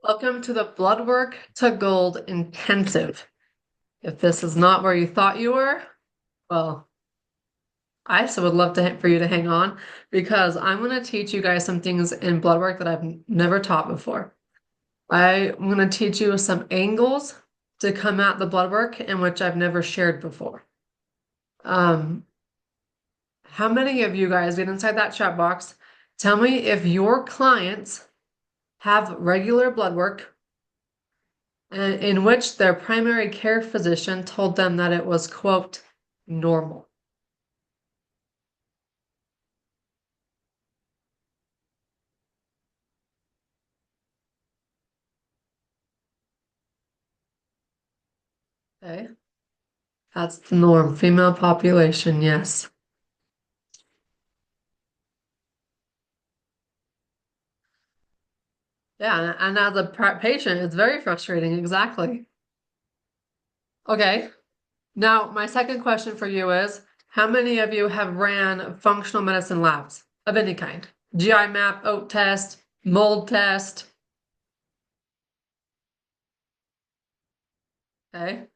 Welcome to the Blood Work to Gold Intensive. If this is not where you thought you were, well, I still would love for you to hang on because I'm going to teach you guys some things in blood work that I've never taught before. I'm going to teach you some angles to come at the blood work in which I've never shared before. Um, how many of you guys get inside that chat box? Tell me if your clients have regular blood work in which their primary care physician told them that it was, quote, normal. Okay, that's the norm. Female population, yes. Yeah, and as a patient, it's very frustrating. Exactly. Okay, now my second question for you is, how many of you have ran functional medicine labs of any kind? GI map, oat test, mold test? Okay.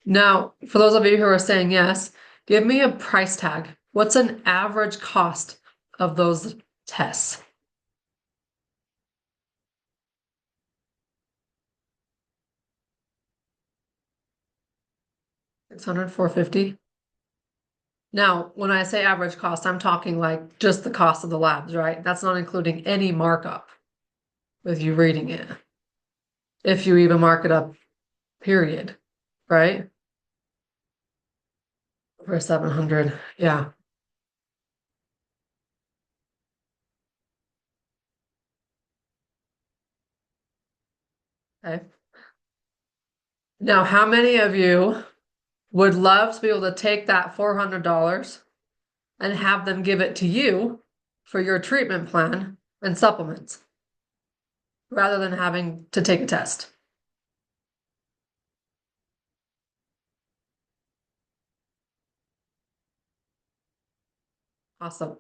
Now, for those of you who are saying yes, give me a price tag. What's an average cost of those tests? 600, 450. Now, when I say average cost, I'm talking like just the cost of the labs, right? That's not including any markup with you reading it. If you even mark it up, period, right? For 700. Yeah. Okay. Now, how many of you would love to be able to take that $400 and have them give it to you for your treatment plan and supplements rather than having to take a test? Awesome.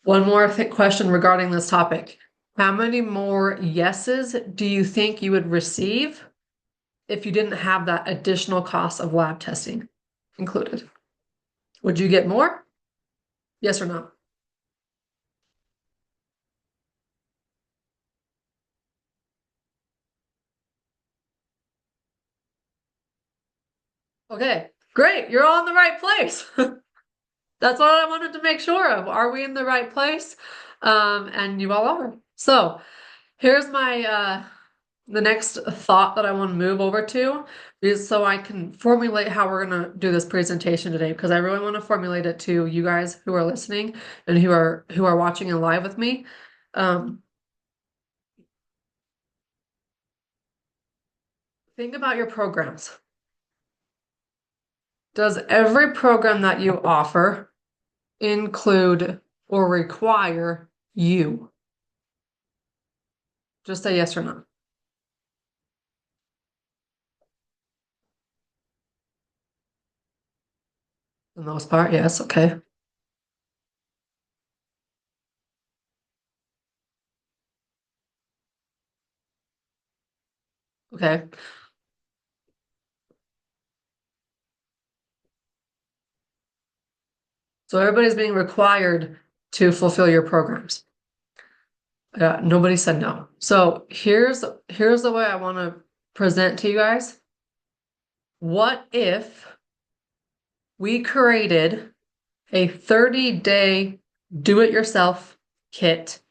One more question regarding this topic. How many more yeses do you think you would receive if you didn't have that additional cost of lab testing included? Would you get more? Yes or no? Okay, great. You're all in the right place. That's what I wanted to make sure of. Are we in the right place? And you all are. So here's my the next thought that I want to move over to is so I can formulate how we're going to do this presentation today because I really want to formulate it to you guys who are listening and who are watching in live with me. Um, think about your programs. Does every program that you offer include or require you? Just say yes or no. For the most part, yes. Okay. Okay. So everybody's being required to fulfill your programs. Nobody said no. So here's the way I want to present to you guys. What if we created a 30-day do-it-yourself kit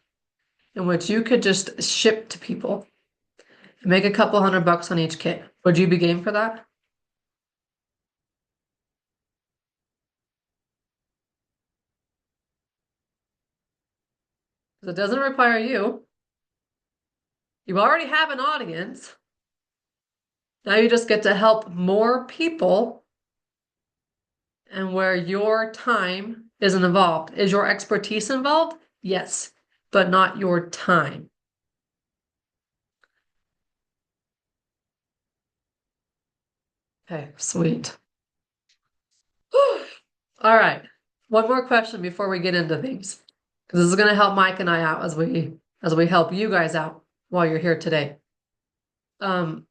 in which you could just ship to people and make a couple $100 on each kit? Would you be game for that? Because it doesn't require you. You already have an audience. Now you just get to help more people and where your time isn't involved. Is your expertise involved? Yes, but not your time. Okay, sweet. All right. One more question before we get into things. Because this is going to help Mike and I out as we help you guys out while you're here today. Um,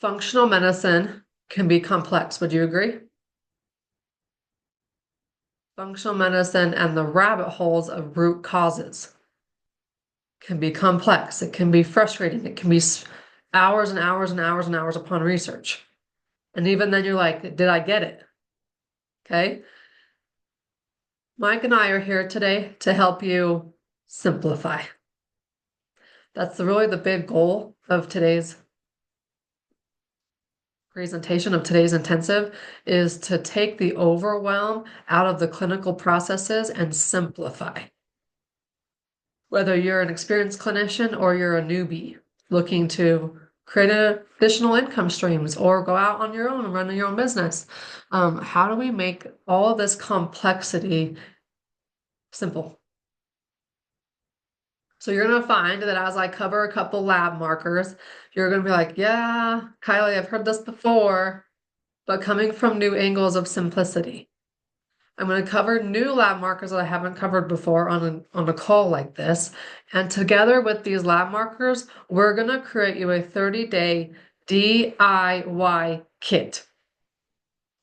Functional medicine can be complex. Would you agree? Functional medicine and the rabbit holes of root causes can be complex. It can be frustrating. It can be hours and hours and hours and hours upon research. And even then, you're like, did I get it? Okay. Mike and I are here today to help you simplify. That's really the big goal of today's presentation, of today's intensive, is to take the overwhelm out of the clinical processes and simplify. Whether you're an experienced clinician or you're a newbie looking to create additional income streams or go out on your own and run your own business, how do we make all of this complexity simple? So you're going to find that as I cover a couple lab markers, you're going to be like, yeah, Kylie, I've heard this before, but coming from new angles of simplicity. I'm going to cover new lab markers that I haven't covered before on a call like this. And together with these lab markers, we're going to create you a 30-day DIY kit,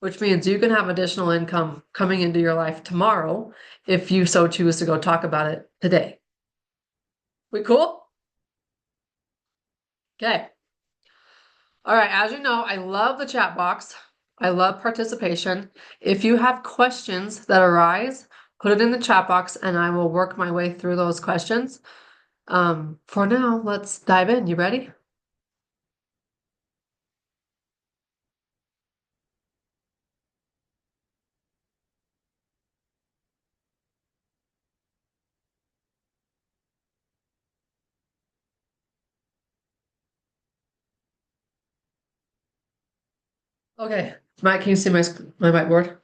which means you can have additional income coming into your life tomorrow if you so choose to go talk about it today. We cool? Okay. All right. As you know, I love the chat box. I love participation. If you have questions that arise, put it in the chat box and I will work my way through those questions. For now, let's dive in. You ready? Okay. Mike, can you see my whiteboard?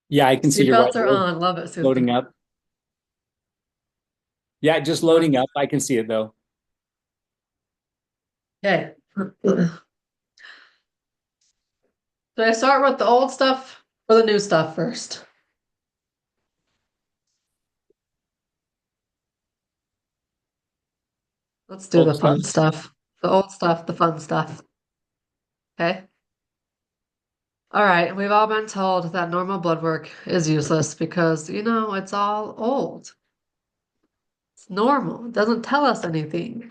Yeah, I can see your Seatbelts are whiteboard on. Love it, loading Susan. up. Yeah, just loading up. I can see it though. Okay. Do I start with the old stuff or the new stuff first? Let's do Old the stuff. fun stuff. The old stuff, the fun stuff. Okay. All right. We've all been told that normal blood work is useless because, it's all old. It's normal. It doesn't tell us anything.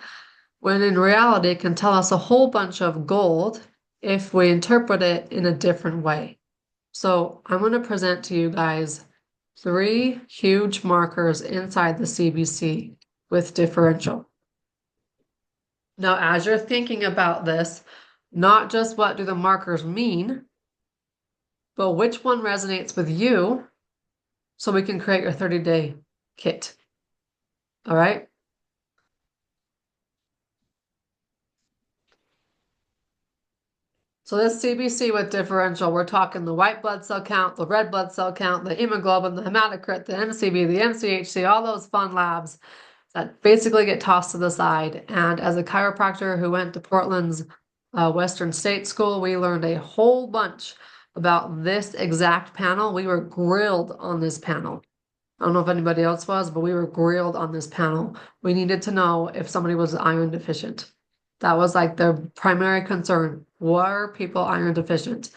When in reality, it can tell us a whole bunch of gold if we interpret it in a different way. So I'm going to present to you guys three huge markers inside the CBC with differential. Now, as you're thinking about this, not just what do the markers mean, but which one resonates with you so we can create your 30-day kit. All right? So this CBC with differential, we're talking the white blood cell count, the red blood cell count, the hemoglobin, the hematocrit, the MCB, the MCHC, all those fun labs that basically get tossed to the side. And as a chiropractor who went to Portland's Western State School, we learned a whole bunch about this exact panel. We were grilled on this panel. I don't know if anybody else was, but we were grilled on this panel. We needed to know if somebody was iron deficient. That was like their primary concern. Were people iron deficient?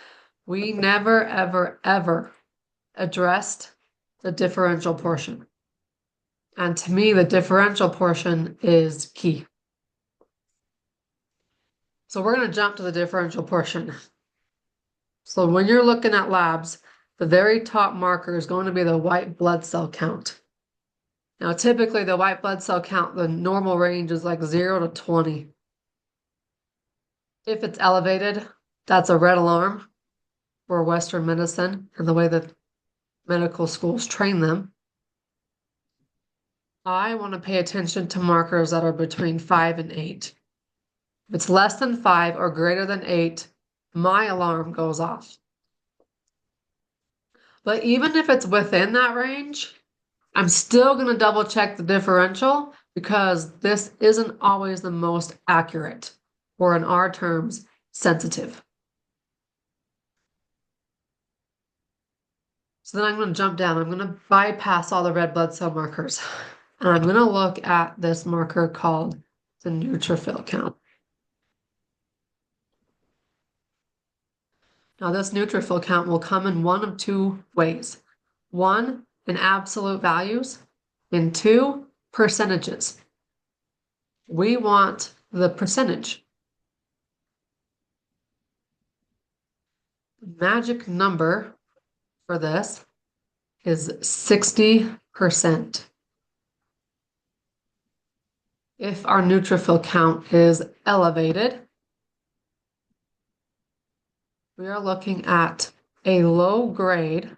We never, ever, ever addressed the differential portion. And to me, the differential portion is key. So we're going to jump to the differential portion. So when you're looking at labs, the very top marker is going to be the white blood cell count. Now, typically the white blood cell count, the normal range is like 0 to 20. If it's elevated, that's a red alarm for Western medicine and the way that medical schools train them. I want to pay attention to markers that are between 5 and 8. If it's less than 5 or greater than 8, my alarm goes off. But even if it's within that range, I'm still going to double check the differential because this isn't always the most accurate, or in our terms, sensitive. So then I'm going to jump down. I'm going to bypass all the red blood cell markers. And I'm going to look at this marker called the neutrophil count. Now, this neutrophil count will come in one of two ways. One, in absolute values, and two, percentages. We want the percentage. The magic number for this is 60%. If our neutrophil count is elevated, we are looking at a low grade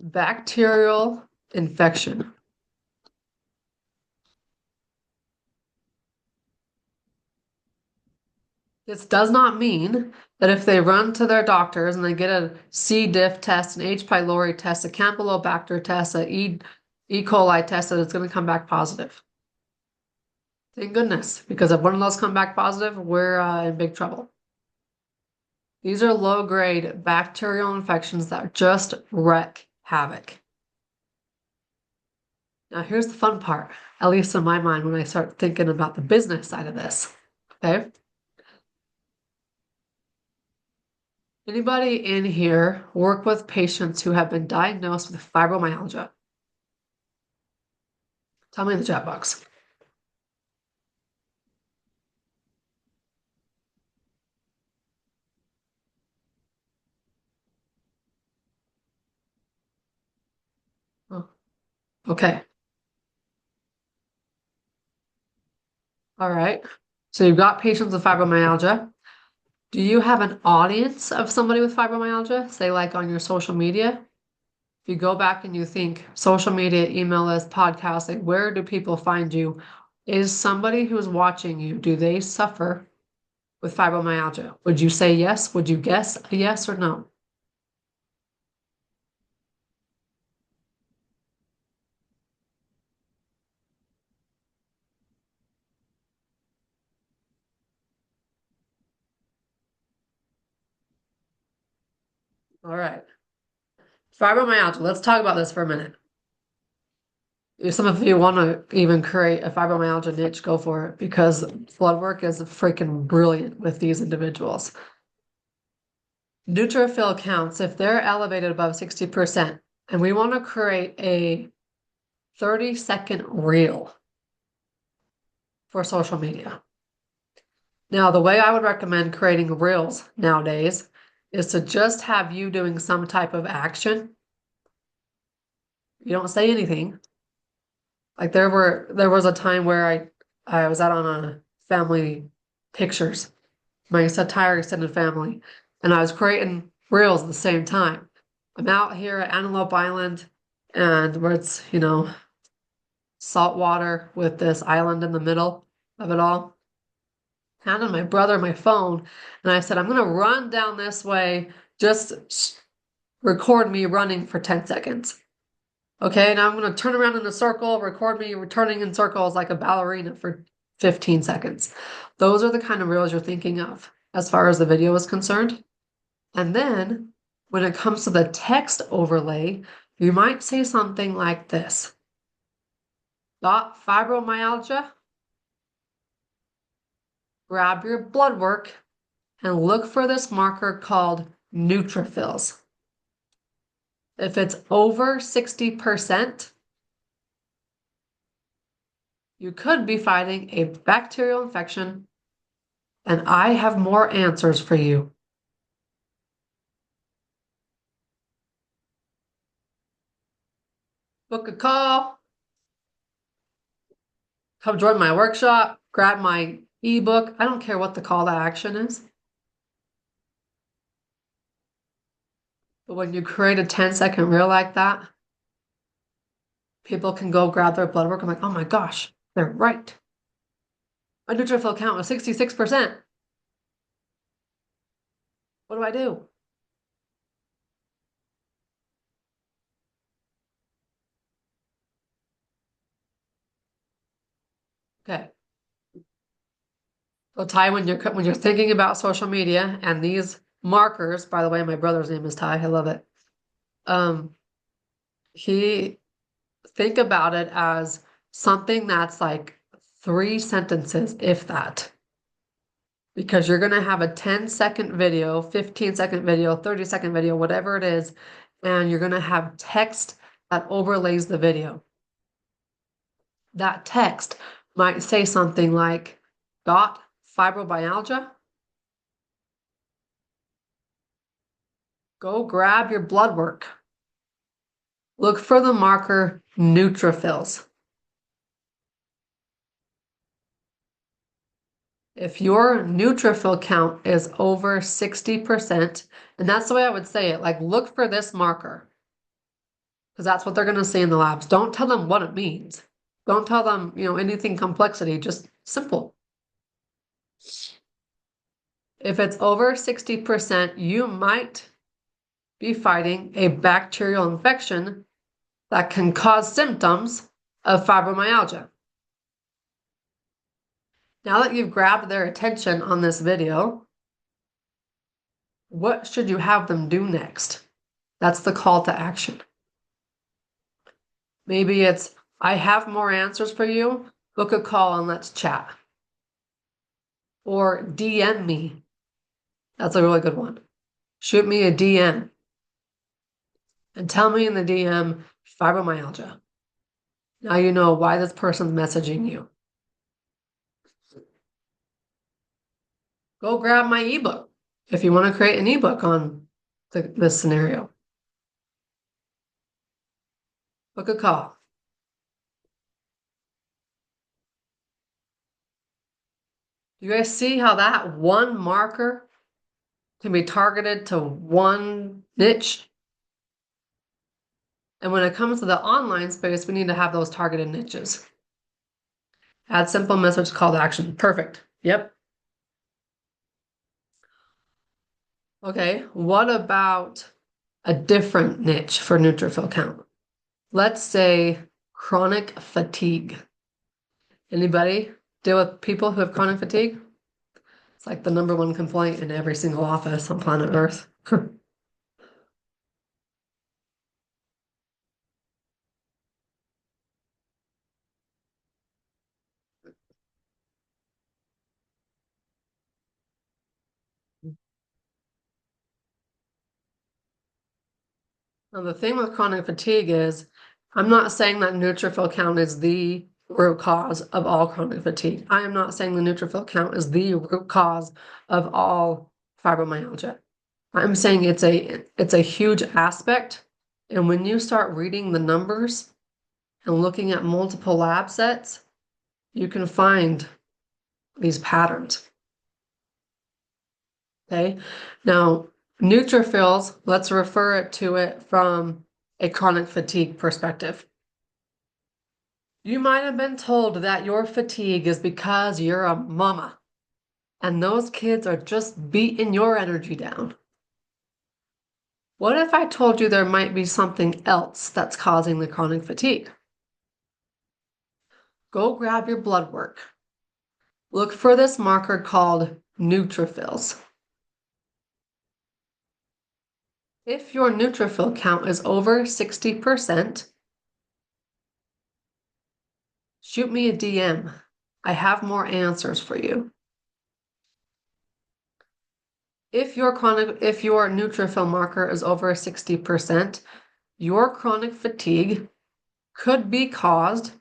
bacterial infection. This does not mean that if they run to their doctors and they get a C. diff test, an H. pylori test, a Campylobacter test, a E. coli test, that it's going to come back positive. Thank goodness, because if one of those come back positive, we're in big trouble. These are low-grade bacterial infections that just wreak havoc. Now, here's the fun part, at least in my mind, when I start thinking about the business side of this. Okay? Anybody in here work with patients who have been diagnosed with fibromyalgia? Tell me in the chat box. Oh, okay. All right. So you've got patients with fibromyalgia. Do you have an audience of somebody with fibromyalgia, say like on your social media? If you go back and you think social media, email list, podcast, like where do people find you? Is somebody who's watching you, do they suffer with fibromyalgia? Would you say yes? Would you guess a yes or no? All right. Fibromyalgia, let's talk about this for a minute. If some of you want to even create a fibromyalgia niche, go for it, because blood work is freaking brilliant with these individuals. Neutrophil counts, if they're elevated above 60%, and we want to create a 30-second reel for social media. Now, the way I would recommend creating reels nowadays is to just have you doing some type of action. You don't say anything. Like there was a time where I was out on a family pictures, my entire extended family, and I was creating reels at the same time. I'm out here at Antelope Island, and where it's, salt water with this island in the middle of it all. Handed my brother my phone, and I said, I'm gonna run down this way, just record me running for 10 seconds. Okay, now I'm going to turn around in a circle, record me returning in circles like a ballerina for 15 seconds. Those are the kind of reels you're thinking of as far as the video is concerned. And then when it comes to the text overlay, you might say something like this. Got fibromyalgia? Grab your blood work and look for this marker called neutrophils. If it's over 60%, you could be fighting a bacterial infection, and I have more answers for you. Book a call, come join my workshop, grab my ebook. I don't care what the call to action is. But when you create a 10-second reel like that, people can go grab their blood work. I'm like, oh my gosh, they're right. My neutrophil count was 66%. What do I do? Okay. So Ty, when you're thinking about social media and these markers, by the way, my brother's name is Ty. I love it. He think about it as something that's like 3 sentences, if that. Because you're going to have a 10-second video, 15-second video, 30-second video, whatever it is, and you're going to have text that overlays the video. That text might say something like, got fibromyalgia? Go grab your blood work. Look for the marker neutrophils. If your neutrophil count is over 60%, and that's the way I would say it, like look for this marker, because that's what they're going to see in the labs. Don't tell them what it means. Don't tell them, anything complexity, just simple. If it's over 60%, you might be fighting a bacterial infection that can cause symptoms of fibromyalgia. Now that you've grabbed their attention on this video, what should you have them do next? That's the call to action. Maybe it's, I have more answers for you. Book a call and let's chat. Or DM me. That's a really good one. Shoot me a DM and tell me in the DM fibromyalgia. Now you know why this person's messaging you. Go grab my ebook if you want to create an ebook on this scenario. Book a call. You guys see how that one marker can be targeted to one niche? And when it comes to the online space, we need to have those targeted niches. Add simple message call to action. Perfect. Yep. Okay, what about a different niche for neutrophil count? Let's say chronic fatigue. Anybody deal with people who have chronic fatigue? It's like the #1 complaint in every single office on planet Earth. Now, the thing with chronic fatigue is, I'm not saying that neutrophil count is the root cause of all chronic fatigue. I am not saying the neutrophil count is the root cause of all fibromyalgia. I'm saying it's a huge aspect. And when you start reading the numbers and looking at multiple lab sets, you can find these patterns. Okay, now neutrophils, let's refer to it from a chronic fatigue perspective. You might have been told that your fatigue is because you're a mama and those kids are just beating your energy down. What if I told you there might be something else that's causing the chronic fatigue? Go grab your blood work. Look for this marker called neutrophils. If your neutrophil count is over 60%, shoot me a DM. I have more answers for you. If your neutrophil marker is over 60%, your chronic fatigue could be caused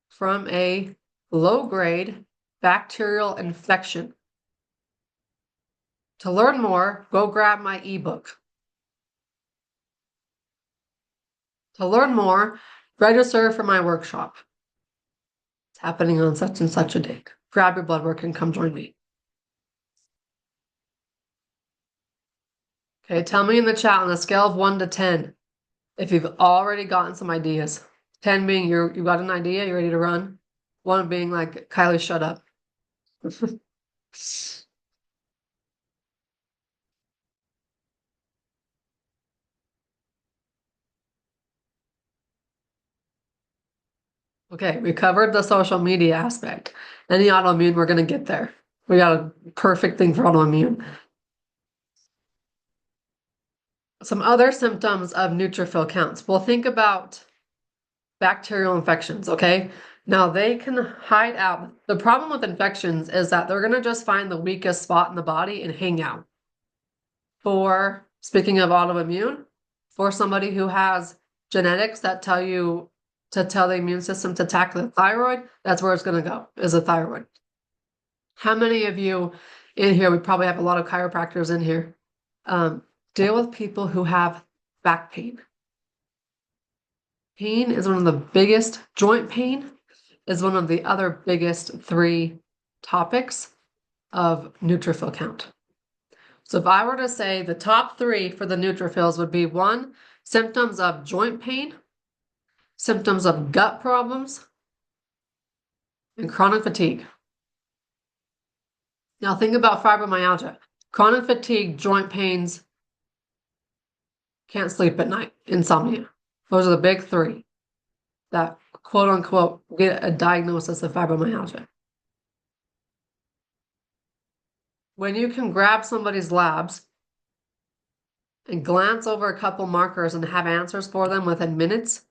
from a low-grade bacterial infection. To learn more, go grab my ebook. To learn more, register for my workshop. It's happening on such and such a date. Grab your blood work and come join me. Okay, tell me in the chat on a scale of 1 to 10 if you've already gotten some ideas. 10 being you got an idea, you're ready to run. 1 being like, Kylie, shut up. Okay, we covered the social media aspect. Any autoimmune, we're going to get there. We got a perfect thing for autoimmune. Some other symptoms of neutrophil counts. Well, think about bacterial infections, okay? Now they can hide out. The problem with infections is that they're going to just find the weakest spot in the body and hang out. For, speaking of autoimmune, for somebody who has genetics that tell you to tell the immune system to attack the thyroid, that's where it's going to go, is the thyroid. How many of you in here, we probably have a lot of chiropractors in here, deal with people who have back pain? Pain is one of the biggest, joint pain is one of the other biggest three topics of neutrophil count. So if I were to say the top three for the neutrophils would be: one, symptoms of joint pain, symptoms of gut problems, and chronic fatigue. Now think about fibromyalgia. Chronic fatigue, joint pains, can't sleep at night, insomnia. Those are the big three that, quote unquote, get a diagnosis of fibromyalgia. When you can grab somebody's labs and glance over a couple markers and have answers for them within minutes,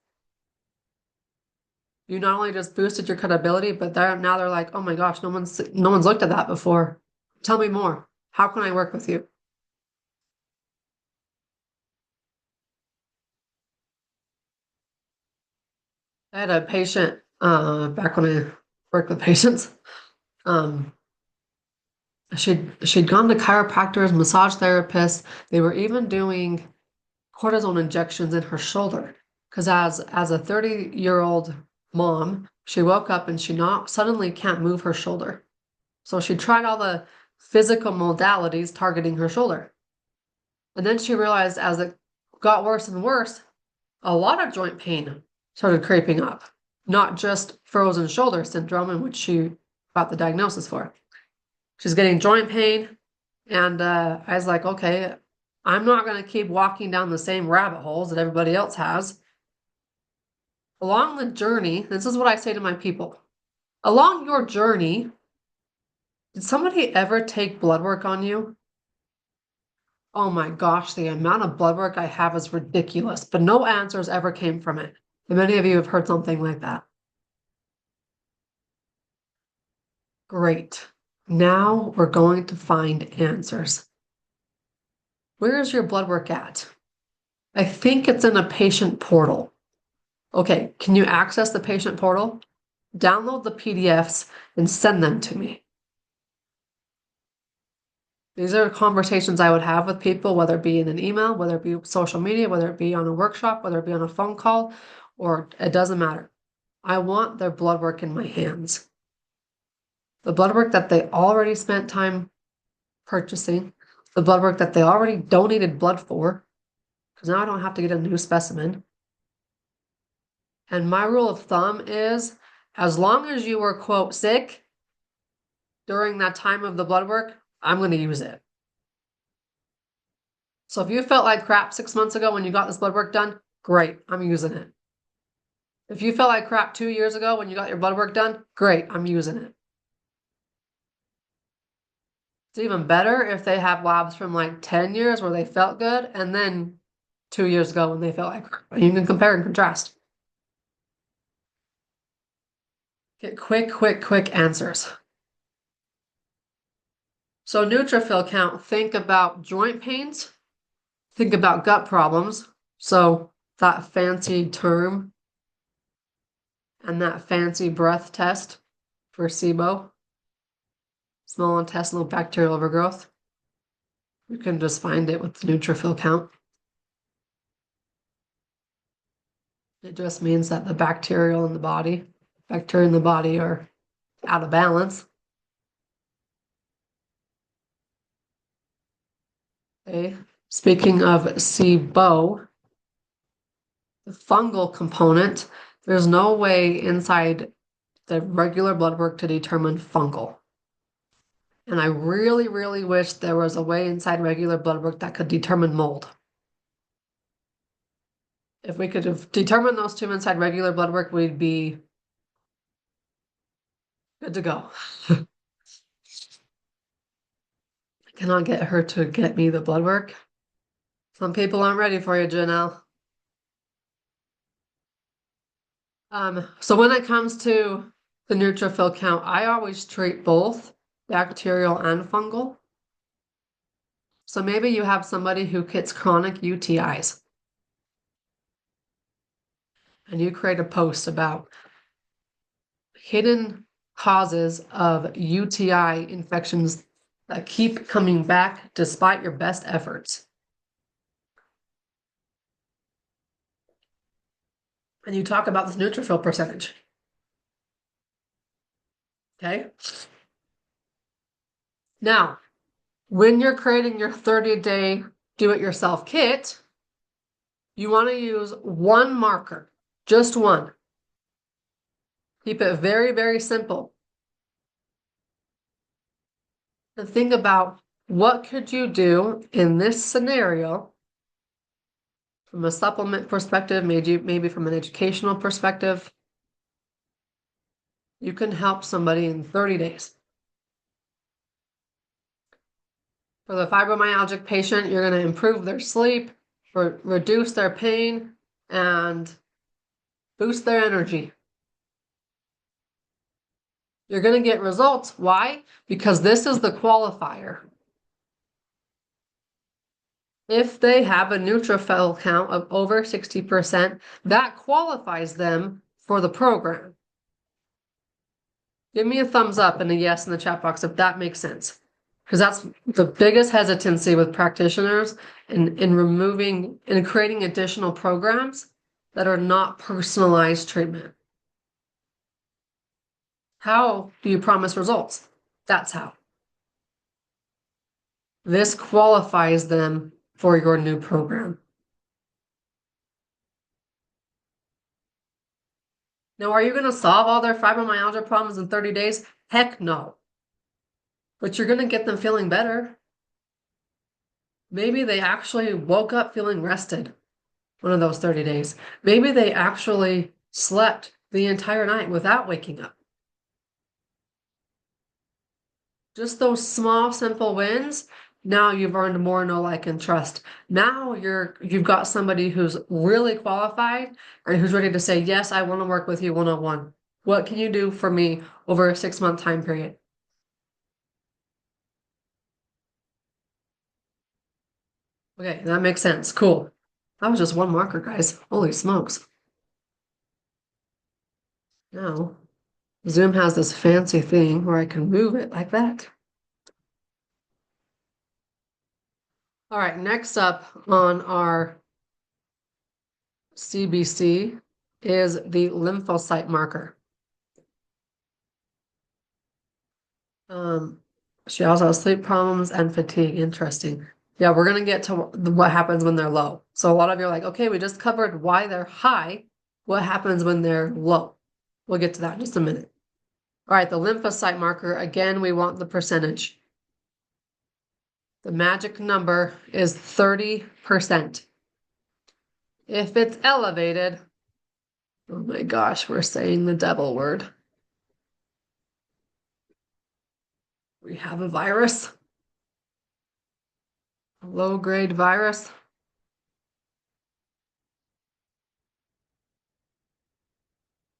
you not only just boosted your credibility, but now they're like, oh my gosh, no one's looked at that before. Tell me more. How can I work with you? I had a patient back when I worked with patients. She'd gone to chiropractors, massage therapists. They were even doing cortisone injections in her shoulder because as a 30-year-old mom, she woke up and she not suddenly can't move her shoulder. So she tried all the physical modalities targeting her shoulder. And then she realized as it got worse and worse, a lot of joint pain started creeping up, not just frozen shoulder syndrome, in which she got the diagnosis for. She's getting joint pain, and I was like, okay, I'm not going to keep walking down the same rabbit holes that everybody else has. Along the journey, this is what I say to my people. Along your journey, did somebody ever take blood work on you? Oh my gosh, the amount of blood work I have is ridiculous, but no answers ever came from it. And many of you have heard something like that. Great. Now we're going to find answers. Where is your blood work at? I think it's in a patient portal. Okay, can you access the patient portal? Download the PDFs and send them to me. These are conversations I would have with people, whether it be in an email, whether it be social media, whether it be on a workshop, whether it be on a phone call, or it doesn't matter. I want their blood work in my hands. The blood work that they already spent time purchasing, the blood work that they already donated blood for, because now I don't have to get a new specimen. And my rule of thumb is, as long as you were, quote, sick during that time of the blood work, I'm going to use it. So if you felt like crap 6 months ago when you got this blood work done, great, I'm using it. If you felt like crap 2 years ago when you got your blood work done, great, I'm using it. It's even better if they have labs from like 10 years where they felt good, and then 2 years ago when they felt like crap. You can compare and contrast. Get quick answers. So neutrophil count, think about joint pains, think about gut problems. So that fancy term and that fancy breath test for SIBO, small intestinal bacterial overgrowth. You can just find it with the neutrophil count. It just means that the bacteria in the body are out of balance. Okay. Speaking of SIBO, the fungal component, there's no way inside the regular blood work to determine fungal. And I really, really wish there was a way inside regular blood work that could determine mold. If we could have determined those two inside regular blood work, we'd be good to go. I cannot get her to get me the blood work. Some people aren't ready for you, Janelle. So when it comes to the neutrophil count, I always treat both bacterial and fungal. So maybe you have somebody who gets chronic UTIs and you create a post about hidden causes of UTI infections that keep coming back despite your best efforts. And you talk about this neutrophil percentage. Okay. Now, when you're creating your 30-day do-it-yourself kit, you want to use one marker, just one. Keep it very, very simple. And think about what could you do in this scenario from a supplement perspective, maybe from an educational perspective. You can help somebody in 30 days. For the fibromyalgic patient, you're going to improve their sleep, reduce their pain, and boost their energy. You're going to get results. Why? Because this is the qualifier. If they have a neutrophil count of over 60%, that qualifies them for the program. Give me a thumbs up and a yes in the chat box if that makes sense. Because that's the biggest hesitancy with practitioners in removing and creating additional programs that are not personalized treatment. How do you promise results? That's how. This qualifies them for your new program. Now, are you going to solve all their fibromyalgia problems in 30 days? Heck no. But you're going to get them feeling better. Maybe they actually woke up feeling rested one of those 30 days. Maybe they actually slept the entire night without waking up. Just those small, simple wins. Now you've earned more know, like, and trust. Now you've got somebody who's really qualified and who's ready to say, yes, I want to work with you one-on-one. What can you do for me over a 6-month time period? Okay, that makes sense. Cool. That was just one marker, guys. Holy smokes. Now, Zoom has this fancy thing where I can move it like that. All right, next up on our CBC is the lymphocyte marker. She also has sleep problems and fatigue. Interesting. Yeah, we're going to get to what happens when they're low. So a lot of you are like, okay, we just covered why they're high. What happens when they're low? We'll get to that in just a minute. All right, the lymphocyte marker, again, we want the percentage. The magic number is 30%. If it's elevated, oh my gosh, we're saying the devil word. We have a virus, a low-grade virus.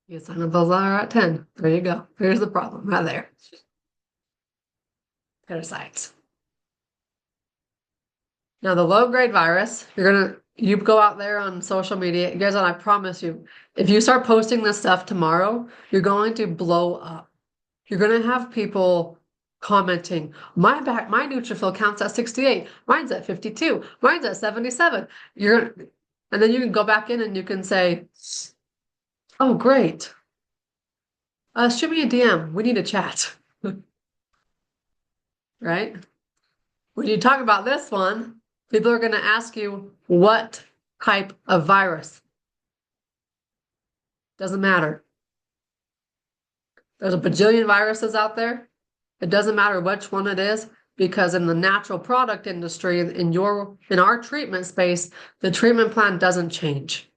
Yes, unnecessarily are at 10. There you go. Here's the problem right there. Parasites. Now, the low-grade virus, you go out there on social media, you guys, and I promise you, if you start posting this stuff tomorrow, you're going to blow up. You're going to have people commenting, my neutrophil counts at 68, mine's at 52, mine's at 77. And then you can go back in and you can say, oh, great. Shoot me a DM. We need to chat. Right? When you talk about this one, people are going to ask you what type of virus. Doesn't matter. There's a bajillion viruses out there. It doesn't matter which one it is, because in the natural product industry, in our treatment space, the treatment plan doesn't change.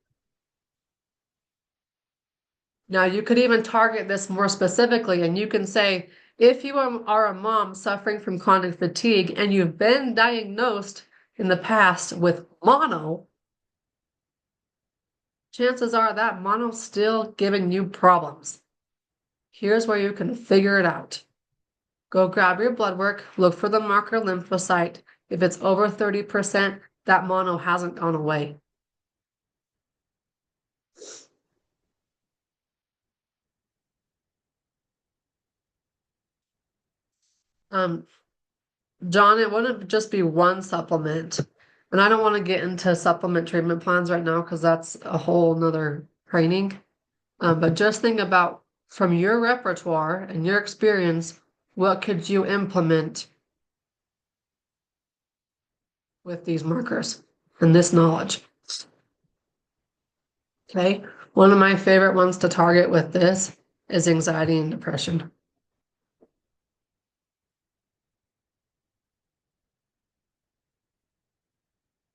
Now, you could even target this more specifically, and you can say, if you are a mom suffering from chronic fatigue and you've been diagnosed in the past with mono, chances are that mono's still giving you problems. Here's where you can figure it out. Go grab your blood work, look for the marker lymphocyte. If it's over 30%, that mono hasn't gone away. John, it wouldn't just be one supplement. And I don't want to get into supplement treatment plans right now because that's a whole nother training. But just think about from your repertoire and your experience, what could you implement with these markers and this knowledge? Okay. One of my favorite ones to target with this is anxiety and depression.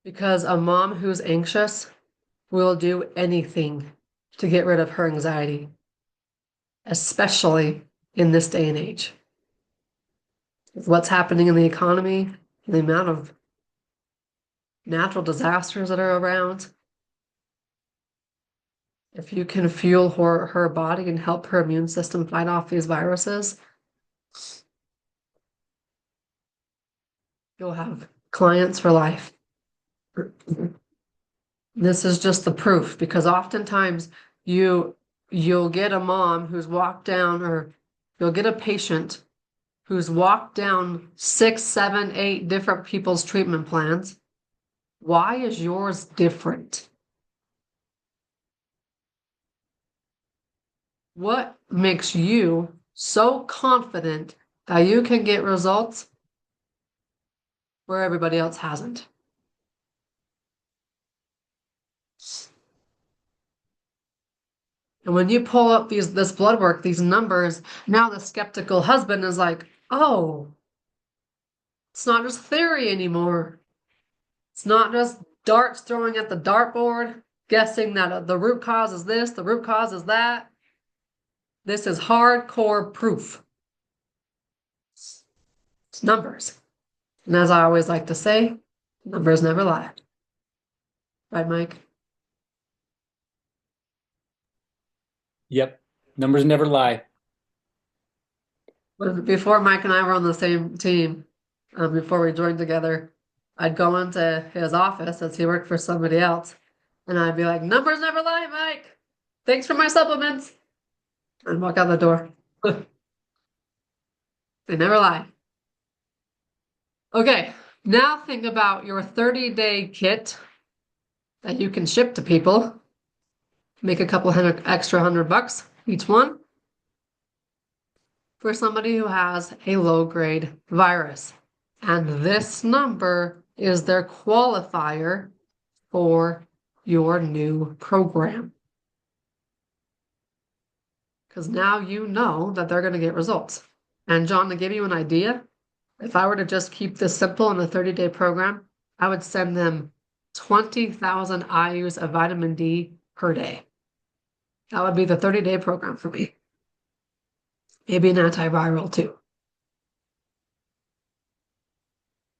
Because a mom who's anxious will do anything to get rid of her anxiety, especially in this day and age. With what's happening in the economy, the amount of natural disasters that are around. If you can fuel her body and help her immune system fight off these viruses, you'll have clients for life. This is just the proof because oftentimes you'll get a mom who's walked down, or you'll get a patient who's walked down 6, 7, 8 different people's treatment plans. Why is yours different? What makes you so confident that you can get results where everybody else hasn't? And when you pull up this blood work, these numbers, now the skeptical husband is like, oh, it's not just theory anymore. It's not just darts throwing at the dartboard, guessing that the root cause is this, the root cause is that. This is hardcore proof. It's numbers. And as I always like to say, numbers never lie. Right, Mike? Yep. Numbers never lie. Before Mike and I were on the same team, before we joined together, I'd go into his office as he worked for somebody else, and I'd be like, numbers never lie, Mike. Thanks for my supplements. And walk out the door. They never lie. Okay, now think about your 30-day kit that you can ship to people. Make a couple extra $100 each one for somebody who has a low-grade virus. And this number is their qualifier for your new program. Because now you know that they're going to get results. And John, to give you an idea, if I were to just keep this simple in a 30-day program, I would send them 20,000 IUs of vitamin D per day. That would be the 30-day program for me. Maybe an antiviral too.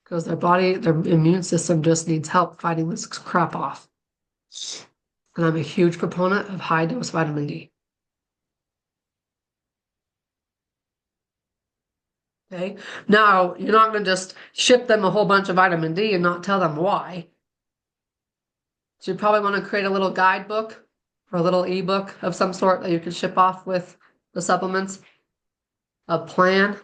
Because their immune system just needs help fighting this crap off. And I'm a huge proponent of high-dose vitamin D. Okay, now you're not going to just ship them a whole bunch of vitamin D and not tell them why. So you probably want to create a little guidebook or a little ebook of some sort that you can ship off with the supplements, a plan,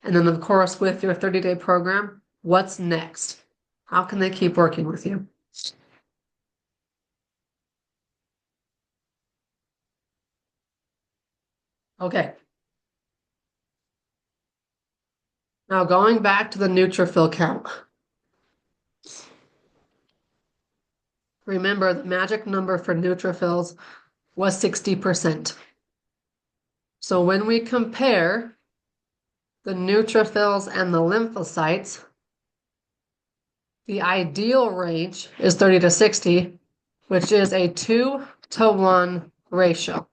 and then of course with your 30-day program, what's next? How can they keep working with you? Okay. Now going back to the neutrophil count. Remember, the magic number for neutrophils was 60%. So when we compare the neutrophils and the lymphocytes, the ideal range is 30 to 60, which is a 2-to-1 ratio.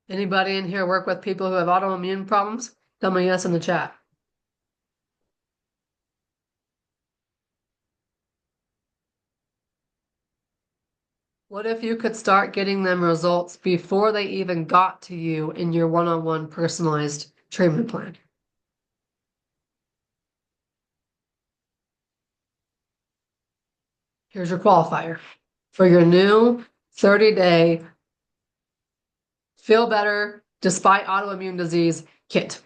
Anybody in here work with people who have autoimmune problems? Tell me yes in the chat. What if you could start getting them results before they even got to you in your one-on-one personalized treatment plan? Here's your qualifier for your new 30-day feel better despite autoimmune disease kit.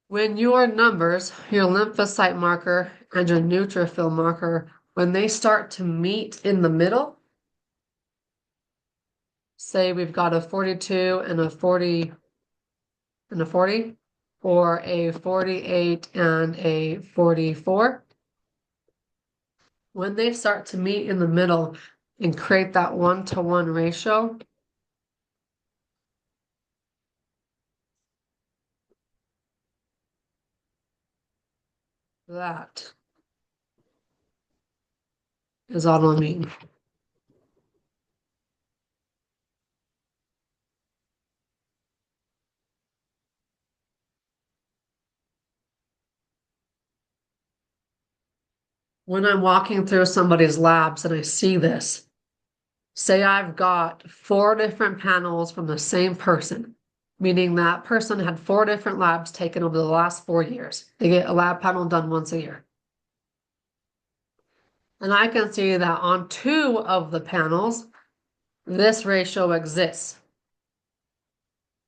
When your numbers, your lymphocyte marker and your neutrophil marker, when they start to meet in the middle, say we've got a 42 and a 40 and a 40, or a 48 and a 44, when they start to meet in the middle and create that 1-to-1 ratio, that is autoimmune. When I'm walking through somebody's labs and I see this, say I've got 4 different panels from the same person, meaning that person had 4 different labs taken over the last 4 years. They get a lab panel done once a year. And I can see that on 2 of the panels, this ratio exists.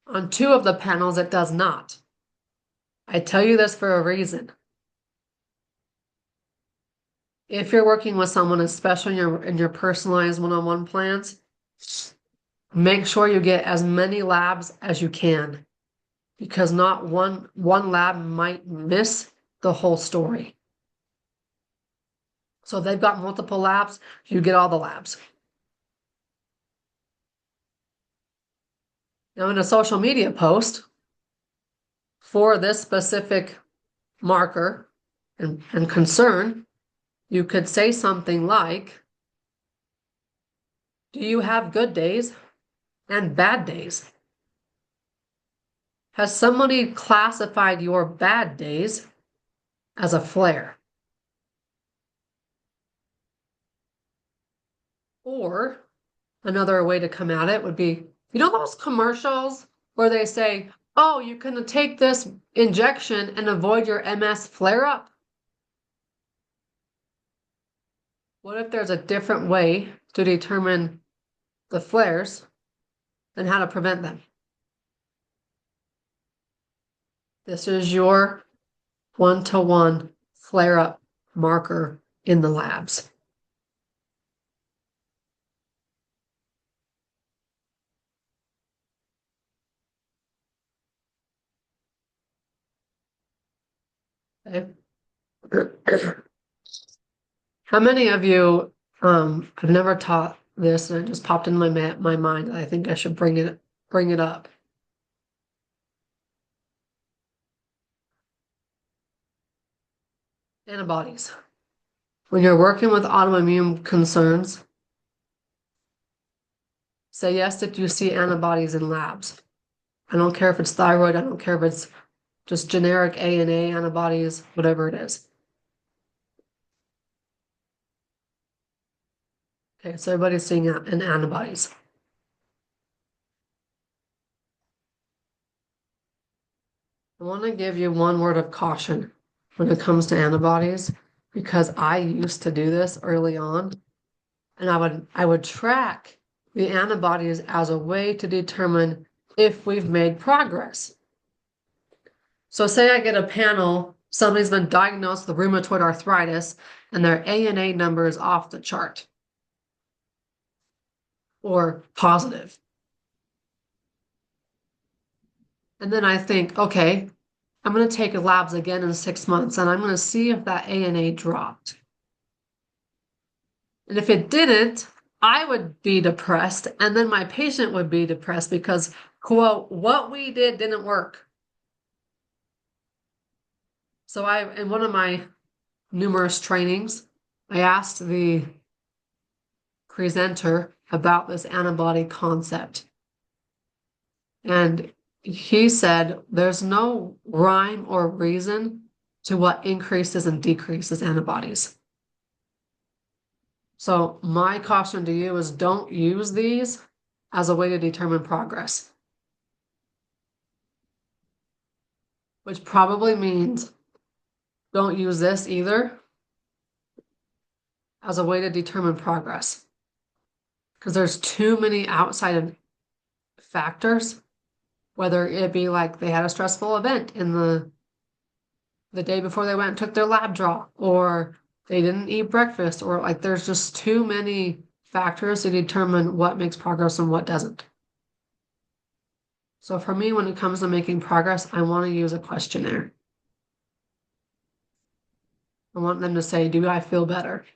On 2 of the panels, it does not. I tell you this for a reason. If you're working with someone, especially in your personalized one-on-one plans, make sure you get as many labs as you can, because not one lab might miss the whole story. So if they've got multiple labs, you get all the labs. Now, in a social media post for this specific marker and concern, you could say something like, do you have good days and bad days? Has somebody classified your bad days as a flare? Or another way to come at it would be, you know those commercials where they say, oh, you can take this injection and avoid your MS flare-up? What if there's a different way to determine the flares and how to prevent them? This is your 1-to-1 flare-up marker in the labs. Okay. How many of you have never taught this and it just popped in my mind and I think I should bring it up? Antibodies. When you're working with autoimmune concerns, say yes if you see antibodies in labs. I don't care if it's thyroid, I don't care if it's just generic ANA antibodies, whatever it is. Okay, so everybody's seeing an antibodies. I want to give you one word of caution when it comes to antibodies, because I used to do this early on, and I would track the antibodies as a way to determine if we've made progress. So say I get a panel, somebody's been diagnosed with rheumatoid arthritis, and their ANA number is off the chart or positive. And then I think, okay, I'm going to take labs again in 6 months, and I'm going to see if that ANA dropped. And if it didn't, I would be depressed, and then my patient would be depressed because, quote, what we did didn't work. So in one of my numerous trainings, I asked the presenter about this antibody concept. And he said, there's no rhyme or reason to what increases and decreases antibodies. So my caution to you is don't use these as a way to determine progress. Which probably means don't use this either as a way to determine progress. Because there's too many outside factors, whether it be like they had a stressful event in the day before they went and took their lab draw, or they didn't eat breakfast, or like there's just too many factors to determine what makes progress and what doesn't. So for me, when it comes to making progress, I want to use a questionnaire. I want them to say, do I feel better?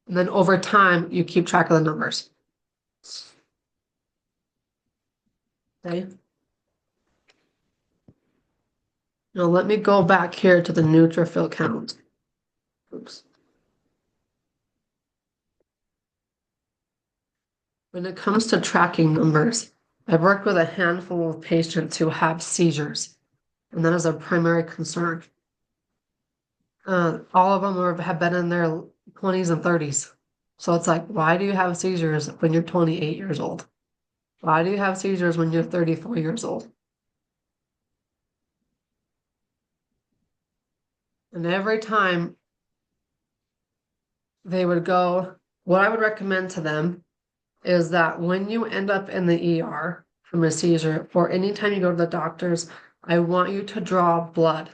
And then over time, you keep track of the numbers. Okay. Now let me go back here to the neutrophil count. Oops. When it comes to tracking numbers, I've worked with a handful of patients who have seizures, and that is a primary concern. All of them have been in their 20s and 30s. So it's like, why do you have seizures when you're 28 years old? Why do you have seizures when you're 34 years old? And every time they would go, what I would recommend to them is that when you end up in the ER from a seizure, or anytime you go to the doctors, I want you to draw blood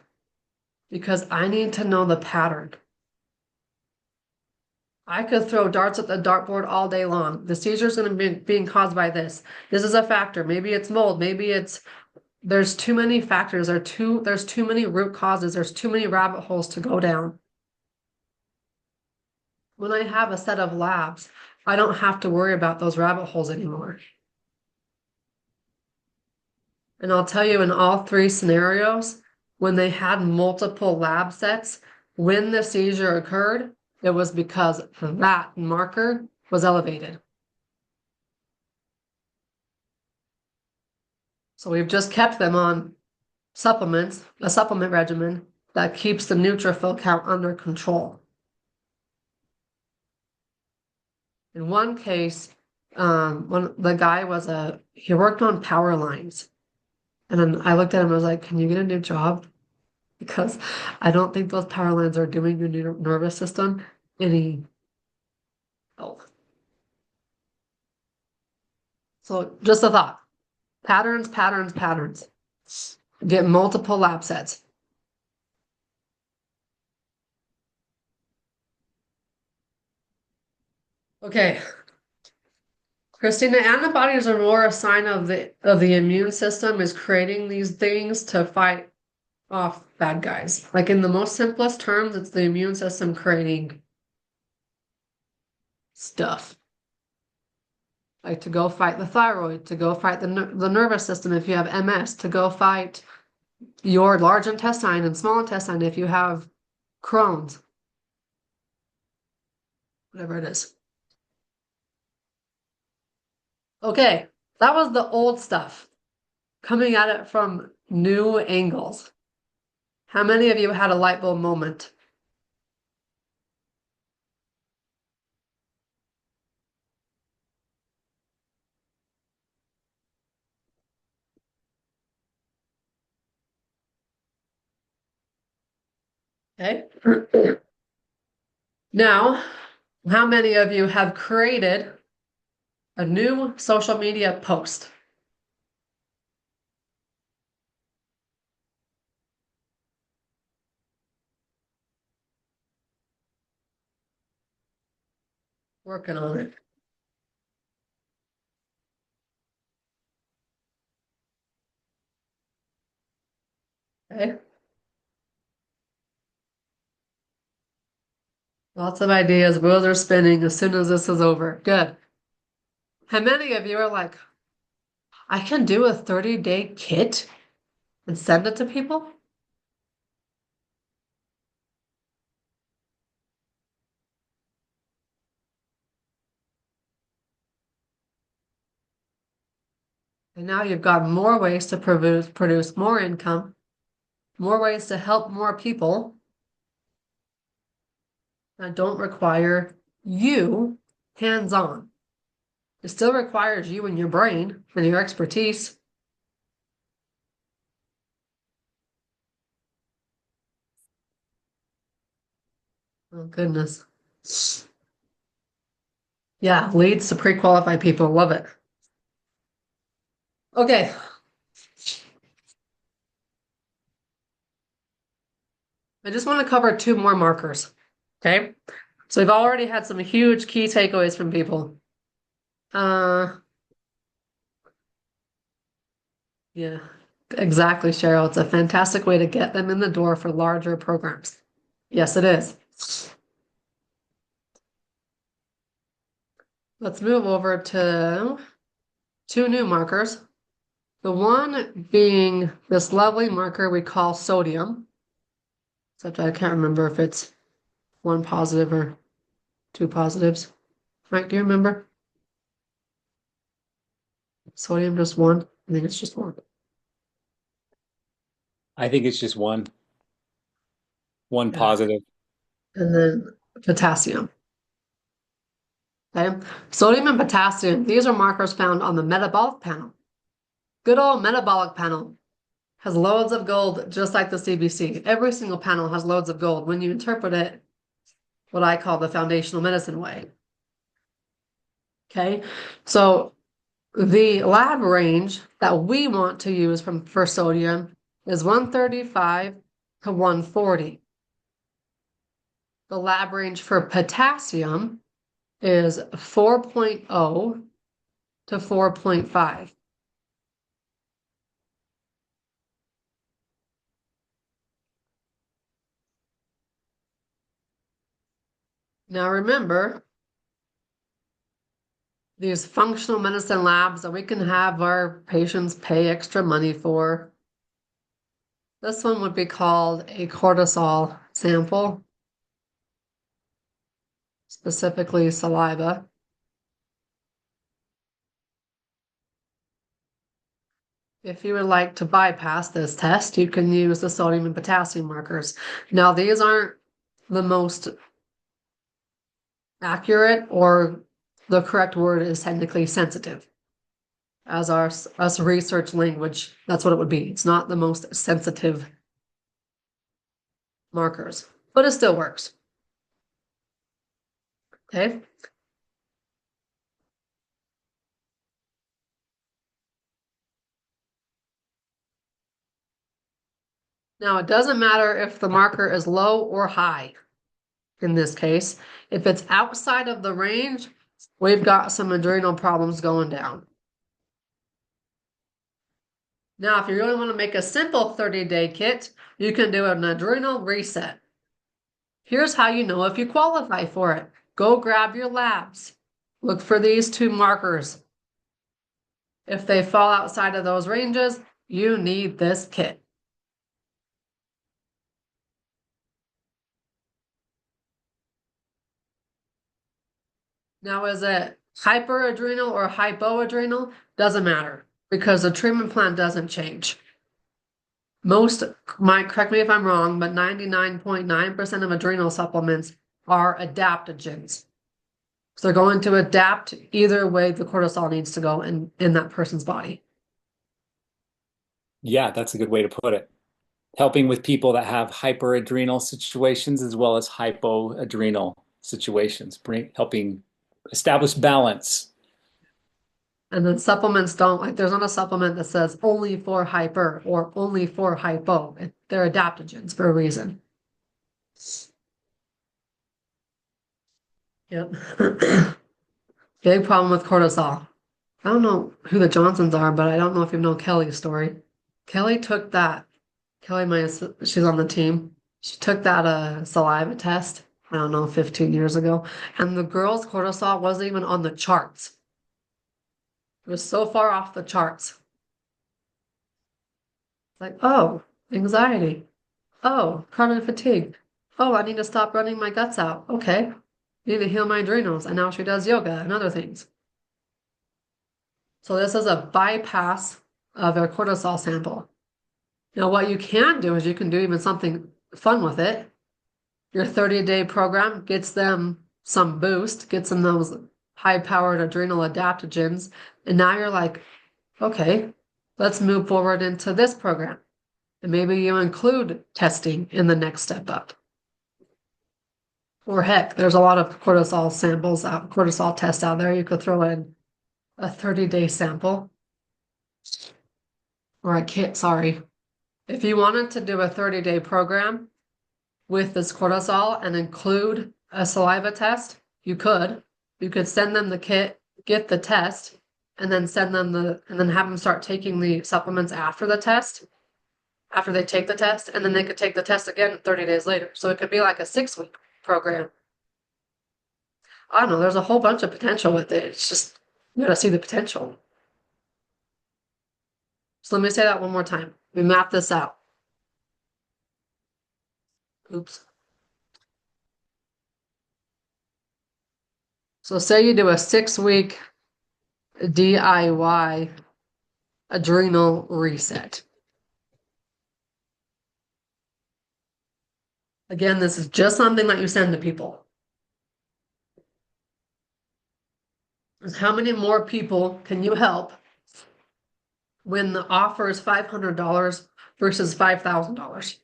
because I need to know the pattern. I could throw darts at the dartboard all day long. The seizure is going to be being caused by this. This is a factor. Maybe it's mold. Maybe it's there's too many factors. There's too many root causes. There's too many rabbit holes to go down. When I have a set of labs, I don't have to worry about those rabbit holes anymore. And I'll tell you in all three scenarios, when they had multiple lab sets, when the seizure occurred, it was because that marker was elevated. So we've just kept them on supplements, a supplement regimen that keeps the neutrophil count under control. In one case, the guy he worked on power lines. And then I looked at him and I was like, can you get a new job? Because I don't think those power lines are doing your nervous system any health. So just a thought. Patterns, patterns, patterns. Get multiple lab sets. Okay. Christina, antibodies are more a sign of the immune system is creating these things to fight off bad guys. Like in the most simplest terms, it's the immune system creating stuff. Like to go fight the thyroid, to go fight the nervous system if you have MS, to go fight your large intestine and small intestine if you have Crohn's, whatever it is. Okay, that was the old stuff, coming at it from new angles. How many of you had a light bulb moment? Okay. Now, how many of you have created a new social media post? Working on it. Okay. Lots of ideas. Wheels are spinning as soon as this is over. Good. How many of you are like, I can do a 30-day kit and send it to people? And now you've got more ways to produce more income, more ways to help more people. that don't require you hands-on. It still requires you and your brain and your expertise. Oh, goodness. Yeah, leads to pre-qualified people. Love it. Okay. I just want to cover two more markers. Okay. So we've already had some huge key takeaways from people. Yeah, exactly, Cheryl. It's a fantastic way to get them in the door for larger programs. Yes, it is. Let's move over to two new markers. The one being this lovely marker we call sodium. Except I can't remember if it's one positive or two positives. Right, do you remember? Sodium just one? I think it's just one. I think it's just one Yeah. positive. And then potassium. Okay. Sodium and potassium, these are markers found on the metabolic panel. Good old metabolic panel has loads of gold, just like the CBC. Every single panel has loads of gold when you interpret it what I call the foundational medicine way. Okay, so the lab range that we want to use for sodium is 135 to 140. The lab range for potassium is 4.0 to 4.5. Now remember, these functional medicine labs that we can have our patients pay extra money for. This one would be called a cortisol sample, specifically saliva. If you would like to bypass this test, you can use the sodium and potassium markers. Now, these aren't the most accurate, or the correct word is technically sensitive. As us research language, that's what it would be. It's not the most sensitive markers, but it still works. Okay. Now, it doesn't matter if the marker is low or high in this case. If it's outside of the range, we've got some adrenal problems going down. Now, if you really want to make a simple 30-day kit, you can do an adrenal reset. Here's how you know if you qualify for it. Go grab your labs. Look for these two markers. If they fall outside of those ranges, you need this kit. Now, is it hyperadrenal or hypoadrenal? Doesn't matter, because the treatment plan doesn't change. Most might correct me if I'm wrong, but 99.9% of adrenal supplements are adaptogens. So they're going to adapt either way the cortisol needs to go in that person's body. Yeah, that's a good way to put it. Helping with people that have hyperadrenal situations as well as hypoadrenal situations, helping establish balance. And then supplements don't, like, there's not a supplement that says only for hyper or only for hypo. They're adaptogens for a reason. Yep. Big problem with cortisol. I don't know who the Johnsons are, but I don't know if you know Kelly's story. Kelly took that. She's on the team. She took that saliva test, I don't know, 15 years ago, and the girl's cortisol wasn't even on the charts. It was so far off the charts. Like, oh, anxiety. Oh, chronic fatigue. Oh, I need to stop running my guts out. Okay. Need to heal my adrenals. And now she does yoga and other things. So this is a bypass of a cortisol sample. Now, what you can do is you can do even something fun with it. Your 30-day program gets them some boost, gets them those high-powered adrenal adaptogens, and now you're like, okay, let's move forward into this program. And maybe you include testing in the next step up. Or heck, there's a lot of cortisol tests out there. You could throw in a 30-day sample. Or if you wanted to do a 30-day program with this cortisol and include a saliva test, you could. You could send them the kit, get the test, and then have them start taking the supplements after the test, after they take the test, and then they could take the test again 30 days later. So it could be like a 6-week program. I don't know, there's a whole bunch of potential with it. It's just, you gotta see the potential. So let me say that one more time. We map this out. Oops. So say you do a 6-week DIY adrenal reset. Again, this is just something that you send to people. How many more people can you help when the offer is $500 versus $5,000?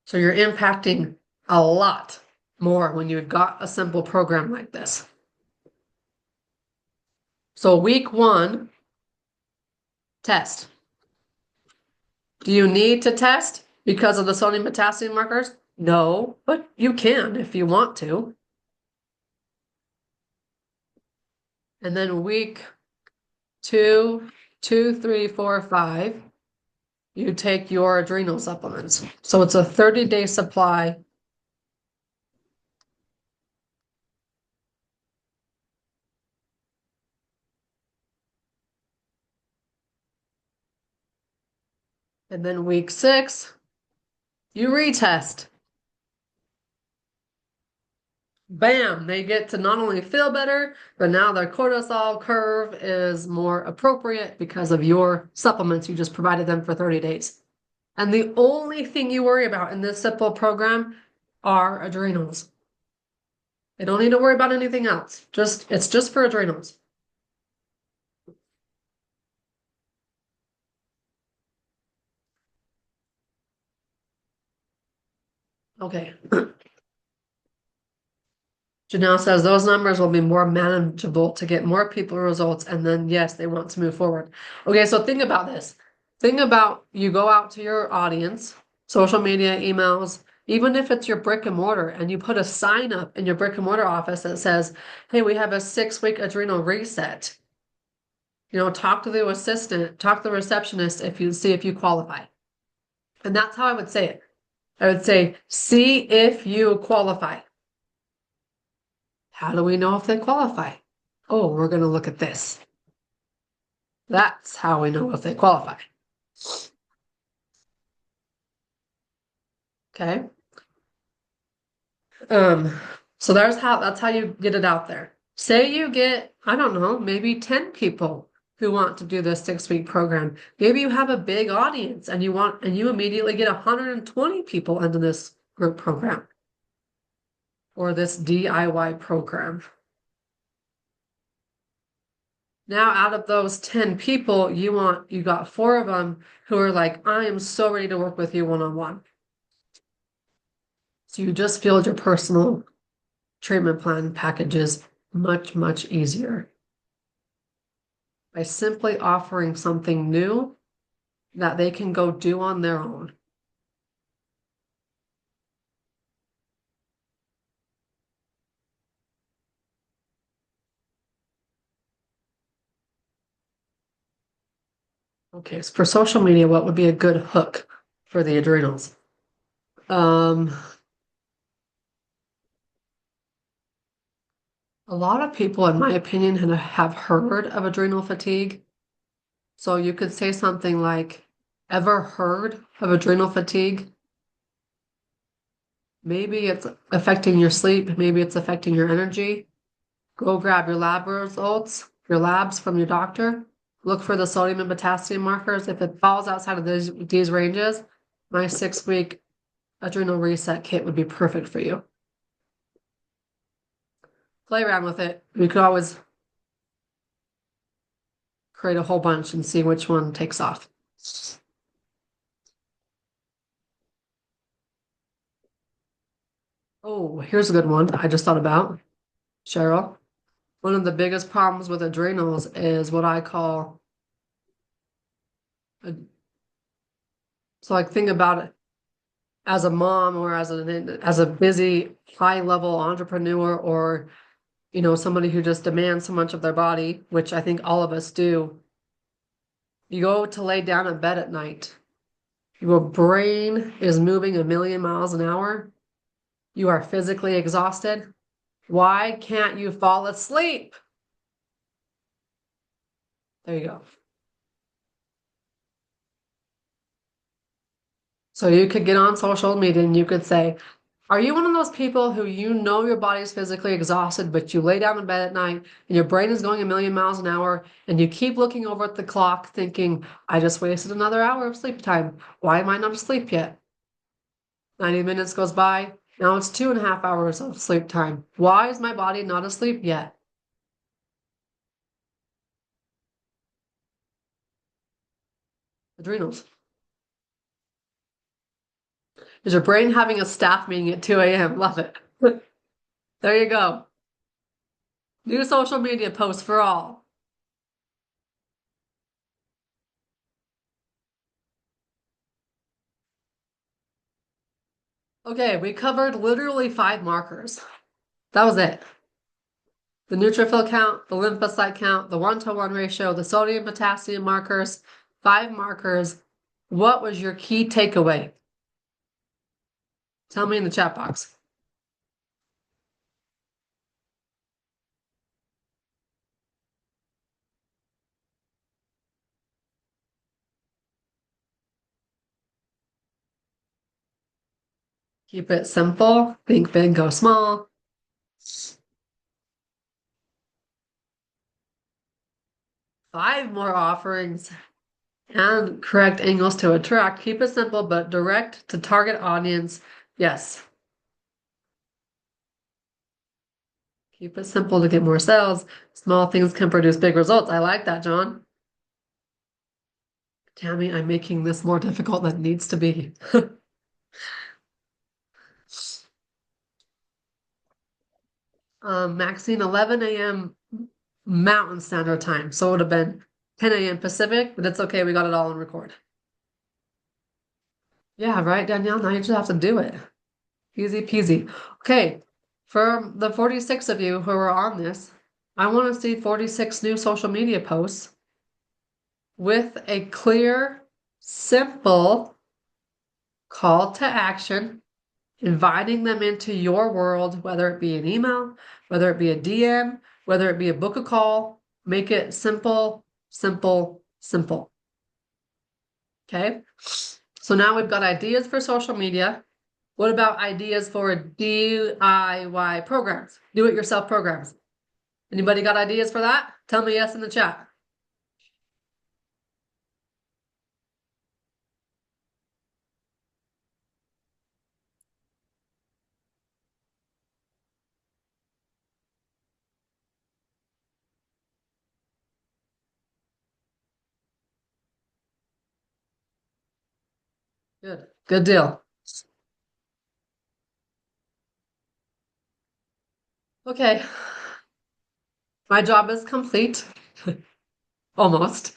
So you're impacting a lot more when you've got a simple program like this. So week 1, test. Do you need to test because of the sodium potassium markers? No, but you can if you want to. And then week 2, 2, 3, 4, 5, you take your adrenal supplements. So it's a 30-day supply. And then week 6, you retest. Bam, they get to not only feel better, but now their cortisol curve is more appropriate because of your supplements you just provided them for 30 days. And the only thing you worry about in this simple program are adrenals. They don't need to worry about anything else. It's just for adrenals. Okay. Janelle says those numbers will be more manageable to get more people results, and then yes, they want to move forward. Okay, so think about this. Think about you go out to your audience, social media, emails, even if it's your brick and mortar, and you put a sign up in your brick and mortar office that says, hey, we have a 6-week adrenal reset. Talk to the assistant, talk to the receptionist if you qualify. And that's how I would say it. I would say, see if you qualify. How do we know if they qualify? Oh, we're going to look at this. That's how we know if they qualify. Okay. So that's how you get it out there. Say you get, I don't know, maybe 10 people who want to do this 6-week program. Maybe you have a big audience and you immediately get 120 people into this group program or this DIY program. Now, out of those 10 people, you got 4 of them who are like, I am so ready to work with you one-on-one. So you just feel your personal treatment plan packages much, much easier by simply offering something new that they can go do on their own. Okay, so for social media, what would be a good hook for the adrenals? A lot of people, in my opinion, have heard of adrenal fatigue. So you could say something like, ever heard of adrenal fatigue? Maybe it's affecting your sleep. Maybe it's affecting your energy. Go grab your lab results, your labs from your doctor. Look for the sodium and potassium markers. If it falls outside of these ranges, my 6-week adrenal reset kit would be perfect for you. Play around with it. You could always create a whole bunch and see which one takes off. Oh, here's a good one I just thought about. Cheryl, one of the biggest problems with adrenals is what I call, so like think about it as a mom or as a busy high level entrepreneur, or somebody who just demands so much of their body, which I think all of us do. You go to lay down in bed at night, your brain is moving a million miles an hour. You are physically exhausted. Why can't you fall asleep? There you go. So you could get on social media and you could say, are you one of those people who your body's physically exhausted, but you lay down in bed at night and your brain is going a million miles an hour and you keep looking over at the clock thinking, I just wasted another hour of sleep time. Why am I not asleep yet? 90 minutes goes by. Now it's 2.5 hours of sleep time. Why is my body not asleep yet? Adrenals. Is your brain having a staff meeting at 2 a.m.? Love it. There you go. New social media post for all. Okay, we covered literally 5 markers. That was it. The neutrophil count, the lymphocyte count, the 1-to-1 ratio, the sodium potassium markers, 5 markers. What was your key takeaway? Tell me in the chat box. Keep it simple. Think big, go small. 5 more offerings and correct angles to attract. Keep it simple, but direct to target audience. Yes. Keep it simple to get more sales. Small things can produce big results. I like that, John. Tammy, I'm making this more difficult than it needs to be. Maxine, 11 a.m. Mountain Standard Time. So it would have been 10 a.m. Pacific, but it's okay. We got it all on record. Yeah, right, Danielle? Now you just have to do it. Easy peasy. Okay, for the 46 of you who are on this, I want to see 46 new social media posts with a clear, simple call to action, inviting them into your world, whether it be an email, whether it be a DM, whether it be a book a call. Make it simple, simple, simple. Okay, so now we've got ideas for social media. What about ideas for DIY programs? Do-it-yourself programs. Anybody got ideas for that? Tell me yes in the chat. Good. Good deal. Okay. My job is complete. Almost.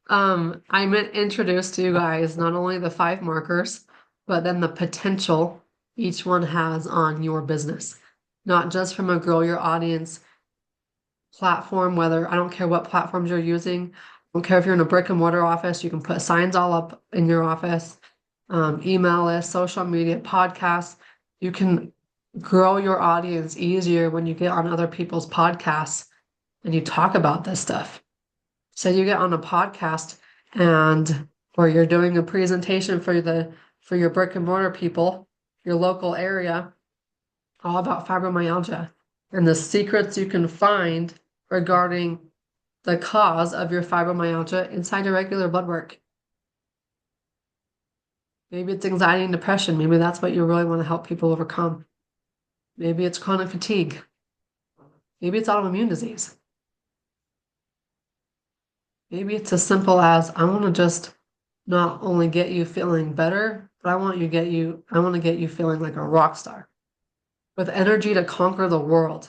I'm introduced to you guys not only the 5 markers, but then the potential each one has on your business. Not just from a grow your audience platform, whether I don't care what platforms you're using. I don't care if you're in a brick and mortar office, you can put signs all up in your office, email list, social media, podcasts. You can grow your audience easier when you get on other people's podcasts and you talk about this stuff. So you get on a podcast and or you're doing a presentation for your brick and mortar people, your local area, all about fibromyalgia and the secrets you can find regarding the cause of your fibromyalgia inside your regular blood work. Maybe it's anxiety and depression. Maybe that's what you really want to help people overcome. Maybe it's chronic fatigue. Maybe it's autoimmune disease. Maybe it's as simple as I want to just not only get you feeling better, but I want to get you feeling like a rock star with energy to conquer the world.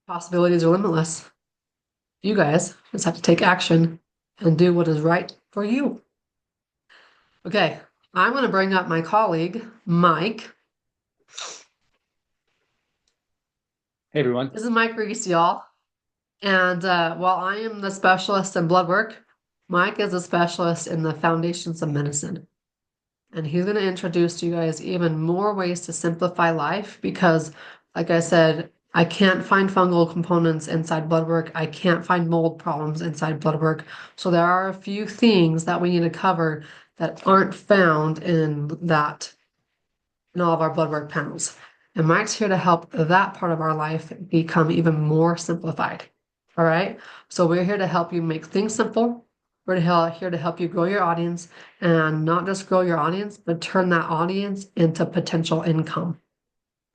Possibilities are limitless. You guys just have to take action and do what is right for you. Okay, I'm going to bring up my colleague, Mike. Hey, everyone. This is Mike Reese, y'all. And while I am the specialist in blood work, Mike is a specialist in the foundations of medicine. And he's going to introduce to you guys even more ways to simplify life because, like I said, I can't find fungal components inside blood work. I can't find mold problems inside blood work. So there are a few things that we need to cover that aren't found in all of our blood work panels. And Mike's here to help that part of our life become even more simplified. All right. So we're here to help you make things simple. We're here to help you grow your audience and not just grow your audience, but turn that audience into potential income.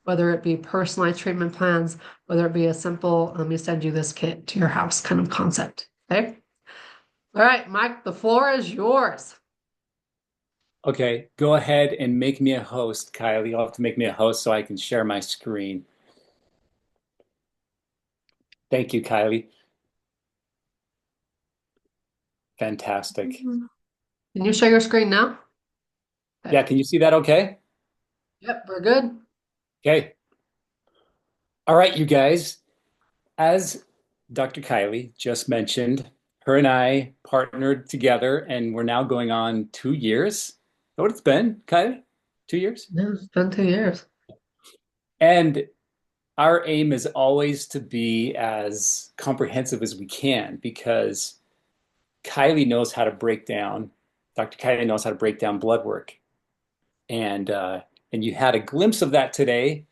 Whether it be personalized treatment plans, whether it be a simple, let me send you this kit to your house kind of concept. Okay. All right, Mike, the floor is yours. Okay, go ahead and make me a host, Kylie. You'll have to make me a host so I can share my screen. Thank you, Kylie. Fantastic. Can you share your screen now? Okay. Yeah, can you see that okay? Yep, we're good. Okay. All right, you guys. As Dr. Kylie just mentioned, her and I partnered together and we're now going on 2 years. Is that what it's been, Kylie? 2 years? Yeah, it's been 2 years. And our aim is always to be as comprehensive as we can because Kylie knows how to break down, Dr. Kylie knows how to break down blood work. And and you had a glimpse of that today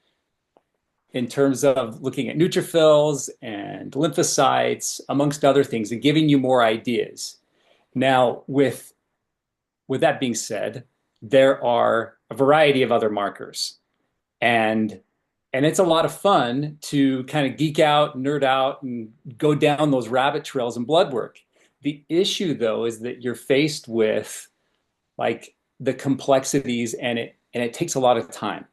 in terms of looking at neutrophils and lymphocytes, amongst other things, and giving you more ideas. Now, with that being said, there are a variety of other markers, and it's a lot of fun to kind of geek out, nerd out, and go down those rabbit trails in blood work. The issue, though, is that you're faced with like the complexities, and it takes a lot of time.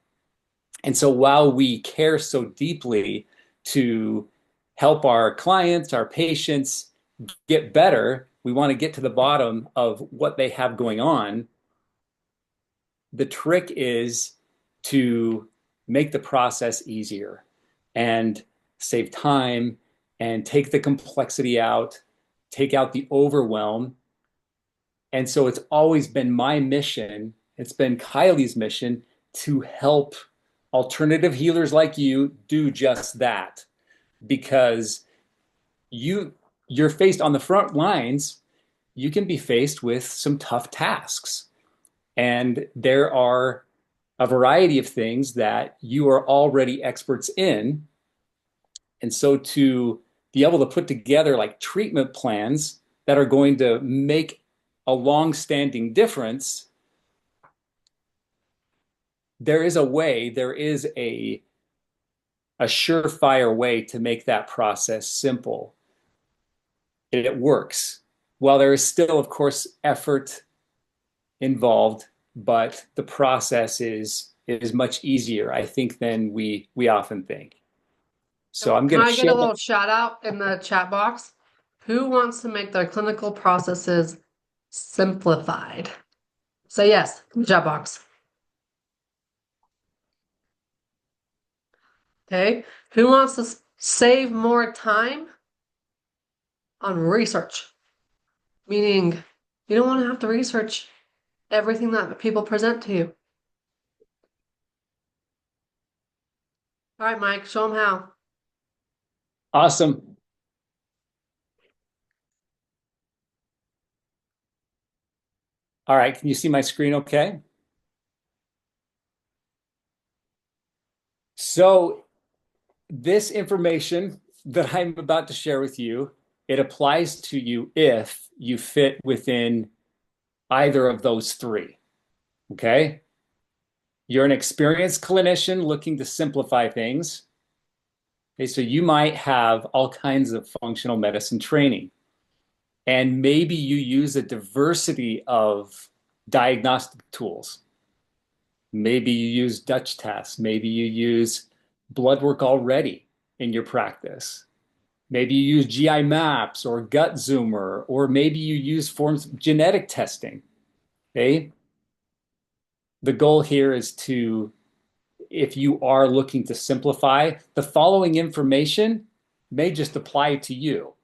And so while we care so deeply to help our clients, our patients get better, we want to get to the bottom of what they have going on. The trick is to make the process easier and save time and take the complexity out, take out the overwhelm. And so it's always been my mission, it's been Kylie's mission to help alternative healers like you do just that because you're faced on the front lines, you can be faced with some tough tasks. And there are a variety of things that you are already experts in. And so to be able to put together like treatment plans that are going to make a long-standing difference, there is a way, there is a surefire way to make that process simple. It works. While there is still, of course, effort involved, but the process is much easier, I think, than we often think. So I'm Can going to I get share a that. little shout out in the chat box? Who wants to make their clinical processes simplified? Say yes in the chat box. Okay. Who wants to save more time on research? Meaning, you don't want to have to research everything that people present to you. All right, Mike, show them how. Awesome. All right, can you see my screen okay? So this information that I'm about to share with you it applies to you if you fit within either of those three. Okay. You're an experienced clinician looking to simplify things. Okay, so you might have all kinds of functional medicine training, and maybe you use a diversity of diagnostic tools. Maybe you use Dutch tests. Maybe you use blood work already in your practice. Maybe you use GI maps or gut zoomer, or maybe you use forms of genetic testing. Okay. The goal here is to, if you are looking to simplify, the following information may just apply to you.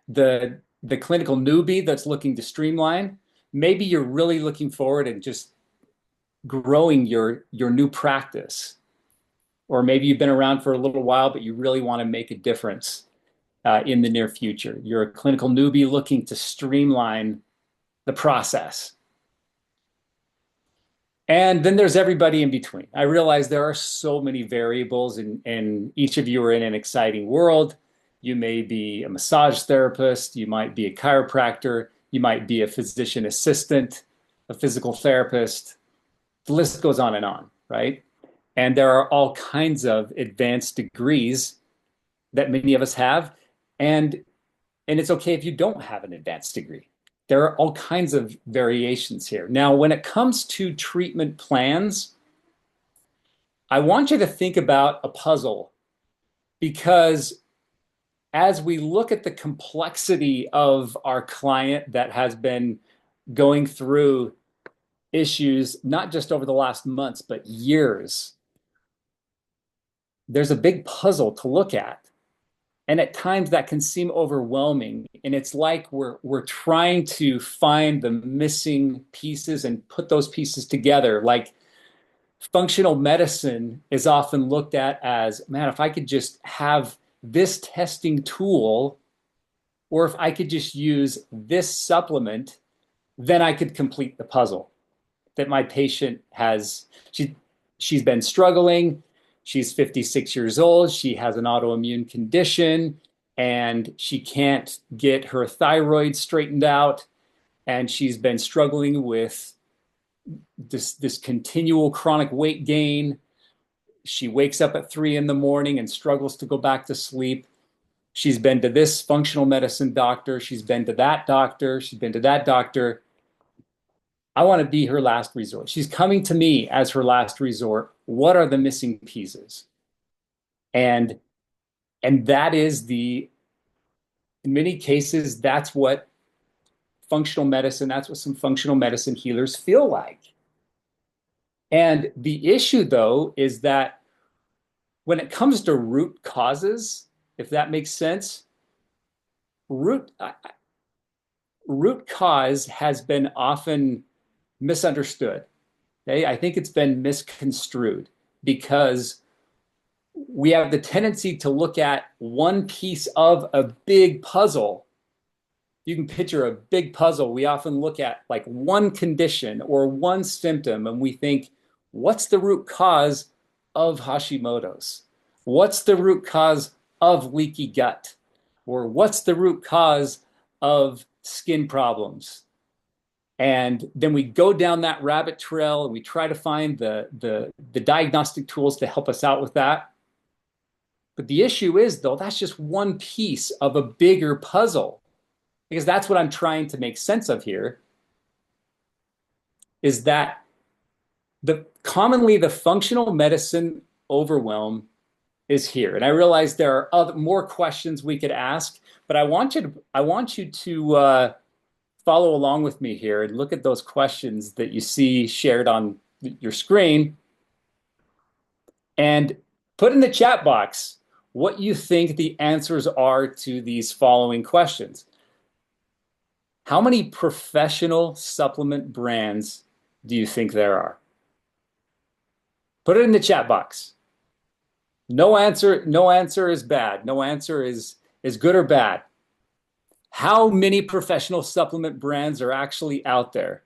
The clinical newbie that's looking to streamline, maybe you're really looking forward and just growing your new practice. Or maybe you've been around for a little while, but you really want to make a difference in the near future. You're a clinical newbie looking to streamline the process. And then there's everybody in between. I realize there are so many variables, and each of you are in an exciting world. You may be a massage therapist, you might be a chiropractor, you might be a physician assistant, a physical therapist. The list goes on, right? And there are all kinds of advanced degrees that many of us have. And it's okay if you don't have an advanced degree. There are all kinds of variations here. Now, when it comes to treatment plans, I want you to think about a puzzle, because as we look at the complexity of our client that has been going through issues, not just over the last months, but years, there's a big puzzle to look at. And at times that can seem overwhelming. And it's like we're trying to find the missing pieces and put those pieces together. Like functional medicine is often looked at as, man, if I could just have this testing tool, or if I could just use this supplement, then I could complete the puzzle that my patient has. She's been struggling. She's 56 years old. She has an autoimmune condition, and she can't get her thyroid straightened out. And she's been struggling with this continual chronic weight gain. She wakes up at 3 a.m. and struggles to go back to sleep. She's been to this functional medicine doctor. She's been to that doctor. She's been to that doctor. I want to be her last resort. She's coming to me as her last resort. What are the missing pieces? And that is in many cases, that's what functional medicine, that's what some functional medicine healers feel like. And the issue, though, is that when it comes to root causes, if that makes sense, root cause has been often misunderstood. Okay? I think it's been misconstrued, because we have the tendency to look at one piece of a big puzzle. You can picture a big puzzle. We often look at like one condition or one symptom, and we think, what's the root cause of Hashimoto's? What's the root cause of leaky gut? Or what's the root cause of skin problems? And then we go down that rabbit trail and we try to find the diagnostic tools to help us out with that. But the issue is, though, that's just one piece of a bigger puzzle, because that's what I'm trying to make sense of here, is that commonly the functional medicine overwhelm is here. And I realize there are more questions we could ask, but I want you to follow along with me here and look at those questions that you see shared on your screen, and put in the chat box what you think the answers are to these following questions. How many professional supplement brands do you think there are? Put it in the chat box. No answer is bad. No answer is good or bad. How many professional supplement brands are actually out there?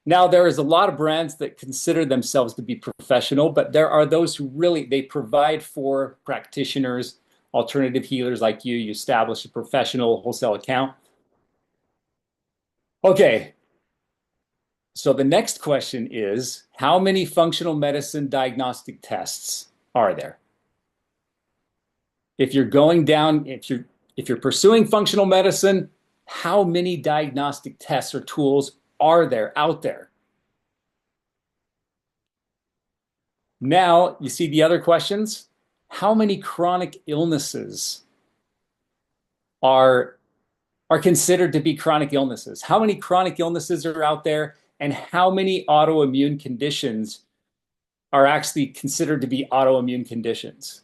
Now, there is a lot of brands that consider themselves to be professional, but there are those who really, they provide for practitioners. alternative healers like you establish a professional wholesale account. Okay, so the next question is, how many functional medicine diagnostic tests are there? If you're going down, if you're pursuing functional medicine, how many diagnostic tests or tools are there out there? Now, you see the other questions? How many chronic illnesses are considered to be chronic illnesses? How many chronic illnesses are out there, and how many autoimmune conditions are actually considered to be autoimmune conditions?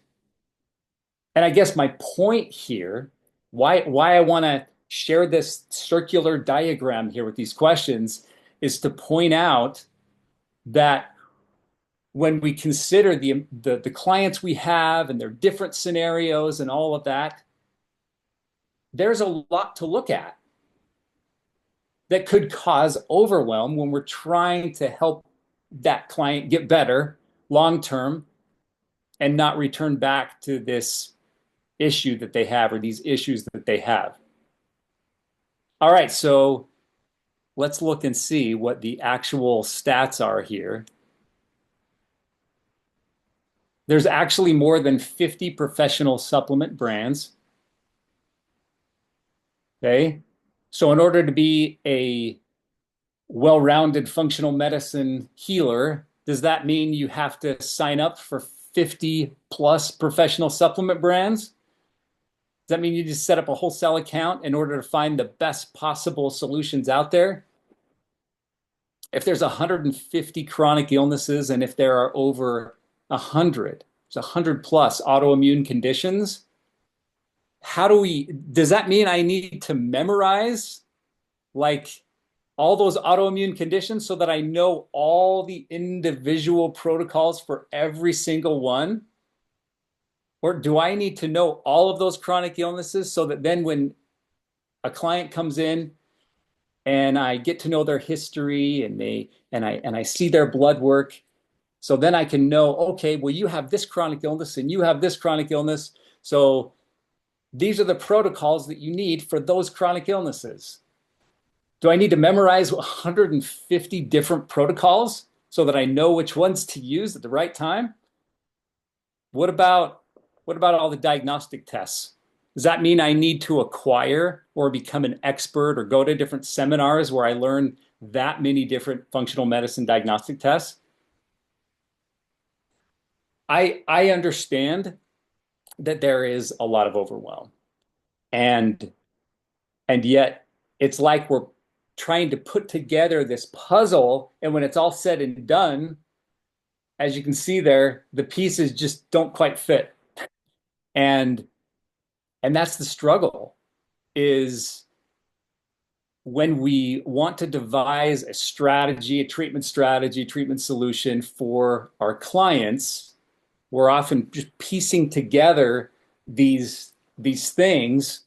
And I guess my point here, why I want to share this circular diagram here with these questions, is to point out that when we consider the clients we have and their different scenarios and all of that, there's a lot to look at that could cause overwhelm when we're trying to help that client get better long term and not return back to this issue that they have or these issues that they have. All right, so let's look and see what the actual stats are here. There's actually more than 50 professional supplement brands. Okay, so in order to be a well-rounded functional medicine healer, does that mean you have to sign up for 50 plus professional supplement brands? Does that mean you just set up a wholesale account in order to find the best possible solutions out there? If there's 150 chronic illnesses, and if there are over 100, there's 100 plus autoimmune conditions, does that mean I need to memorize like all those autoimmune conditions so that I know all the individual protocols for every single one? Or do I need to know all of those chronic illnesses so that then when a client comes in and I get to know their history and I see their blood work, so then I can know, okay, well, you have this chronic illness and you have this chronic illness, so these are the protocols that you need for those chronic illnesses. Do I need to memorize 150 different protocols so that I know which ones to use at the right time? What about all the diagnostic tests? Does that mean I need to acquire or become an expert or go to different seminars where I learn that many different functional medicine diagnostic tests? I understand that there is a lot of overwhelm. And yet it's like we're trying to put together this puzzle, and when it's all said and done, as you can see there, the pieces just don't quite fit. And that's the struggle, is when we want to devise a strategy, a treatment strategy, treatment solution for our clients, we're often just piecing together these things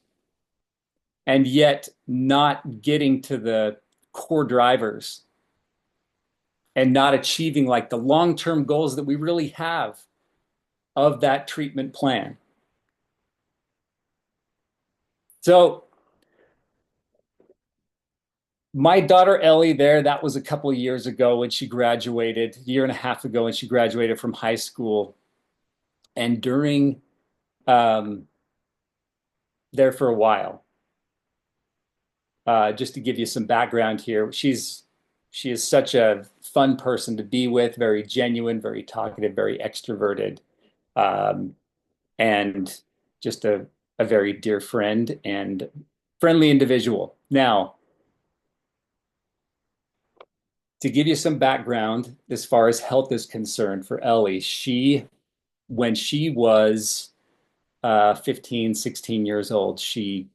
and yet not getting to the core drivers and not achieving like the long-term goals that we really have of that treatment plan. So my daughter Ellie there, that was a couple of years ago when she graduated, a year and a half ago when she graduated from high school. And during there for a while, just to give you some background here, she is such a fun person to be with, very genuine, very talkative, very extroverted, and just a very dear friend and friendly individual. Now, to give you some background as far as health is concerned for Ellie, when she was 15, 16 years old, she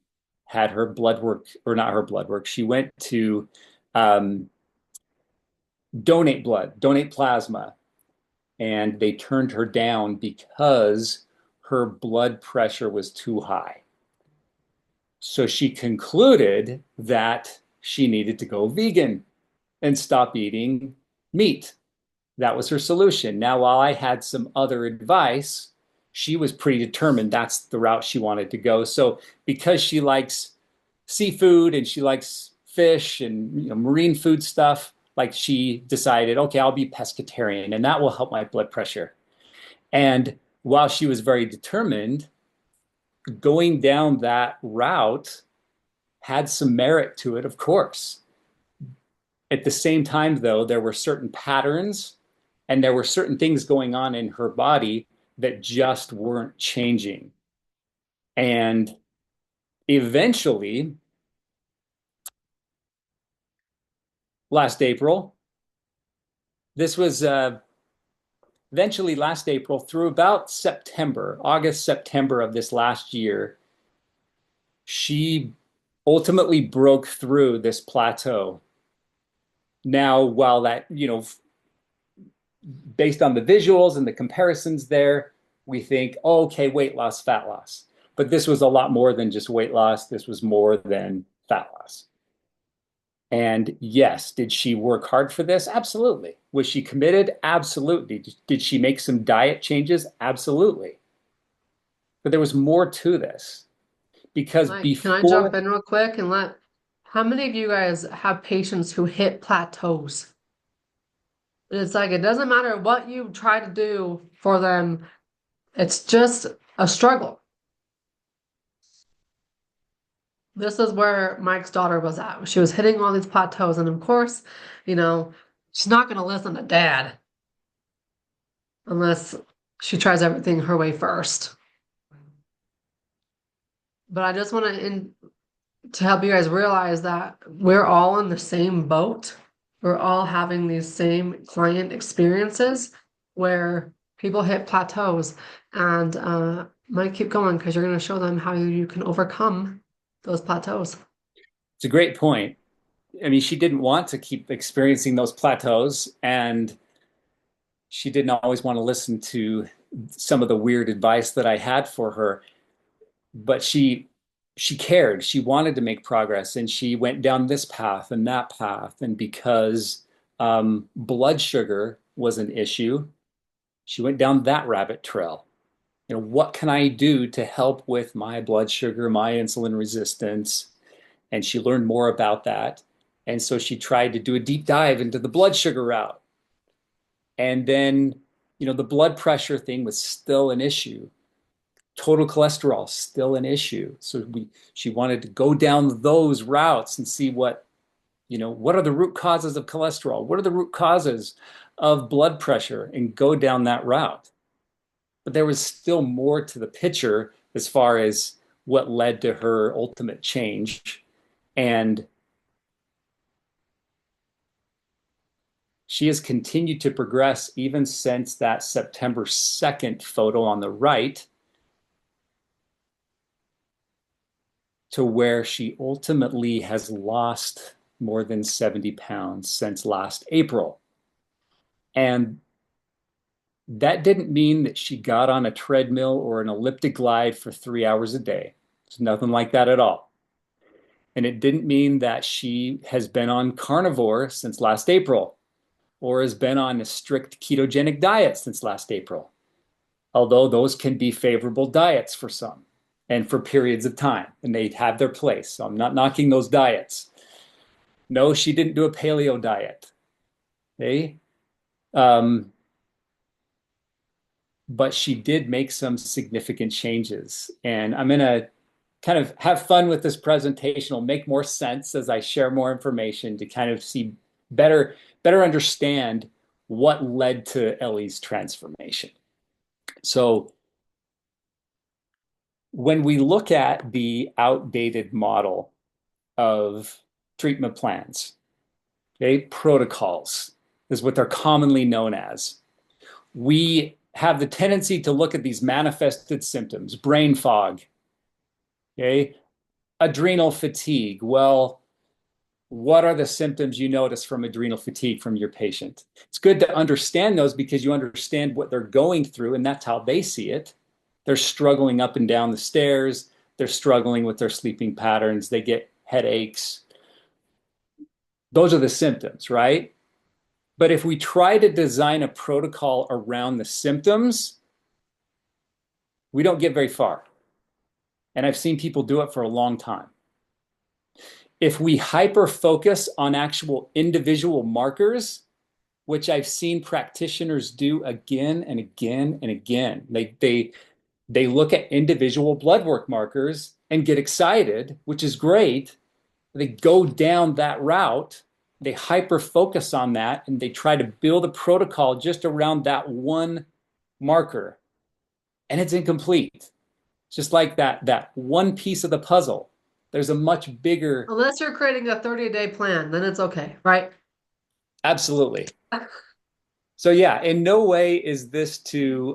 had her blood work, or not her blood work. She went to donate blood, donate plasma, and they turned her down because her blood pressure was too high. So she concluded that she needed to go vegan and stop eating meat. That was her solution. Now, while I had some other advice, she was pretty determined that's the route she wanted to go. So because she likes seafood and she likes fish and marine food stuff, like she decided, okay, I'll be pescatarian and that will help my blood pressure. And while she was very determined, going down that route had some merit to it, of course. At the same time, though, there were certain patterns and there were certain things going on in her body that just weren't changing. And eventually, last April, this was eventually last April through about September, August, September of this last year, she ultimately broke through this plateau. Now, while that, based on the visuals and the comparisons there, we think, oh, okay, weight loss, fat loss. But this was a lot more than just weight loss. This was more than fat loss. And yes, did she work hard for this? Absolutely. Was she committed? Absolutely. Did she make some diet changes? Absolutely. But there was more to this because Mike, can I jump before, in real quick and how many of you guys have patients who hit plateaus? It's like it doesn't matter what you try to do for them, it's just a struggle. This is where Mike's daughter was at. She was hitting all these plateaus, and of course, you know, she's not going to listen to dad unless she tries everything her way first. But I just want to help you guys realize that we're all in the same boat. We're all having these same client experiences where people hit plateaus, and might keep going because you're going to show them how you can overcome those plateaus. it's a great point. I mean, she didn't want to keep experiencing those plateaus, and she didn't always want to listen to some of the weird advice that I had for her. But she cared. She wanted to make progress, and she went down this path and that path. And because blood sugar was an issue, she went down that rabbit trail. What can I do to help with my blood sugar, my insulin resistance? And she learned more about that. And so she tried to do a deep dive into the blood sugar route. And then, the blood pressure thing was still an issue. Total cholesterol, still an issue. So she wanted to go down those routes and see what are the root causes of cholesterol? What are the root causes of blood pressure? And go down that route. But there was still more to the picture as far as what led to her ultimate change. And she has continued to progress even since that September 2nd photo on the right, to where she ultimately has lost more than 70 pounds since last April. And that didn't mean that she got on a treadmill or an elliptic glide for 3 hours a day. It's nothing like that at all. And it didn't mean that she has been on carnivore since last April or has been on a strict ketogenic diet since last April, although those can be favorable diets for some and for periods of time, and they have their place. So I'm not knocking those diets. No, she didn't do a paleo diet. Okay? But she did make some significant changes. And I'm going to kind of have fun with this presentation. It'll make more sense as I share more information to kind of see better understand what led to Ellie's transformation. So when we look at the outdated model of treatment plans, okay, protocols is what they're commonly known as. We have the tendency to look at these manifested symptoms, brain fog, okay, adrenal fatigue. Well, what are the symptoms you notice from adrenal fatigue from your patient? It's good to understand those because you understand what they're going through, and that's how they see it. They're struggling up and down the stairs. They're struggling with their sleeping patterns. They get headaches. Those are the symptoms, right? But if we try to design a protocol around the symptoms, we don't get very far. And I've seen people do it for a long time. If we hyper focus on actual individual markers, which I've seen practitioners do again and again and again, they look at individual blood work markers and get excited, which is great. They go down that route, they hyper focus on that, and they try to build a protocol just around that one marker, and it's incomplete. It's just like that one piece of the puzzle. There's a much bigger. Unless you're creating a 30-day plan, then it's okay, right? Absolutely. So yeah, in no way is this to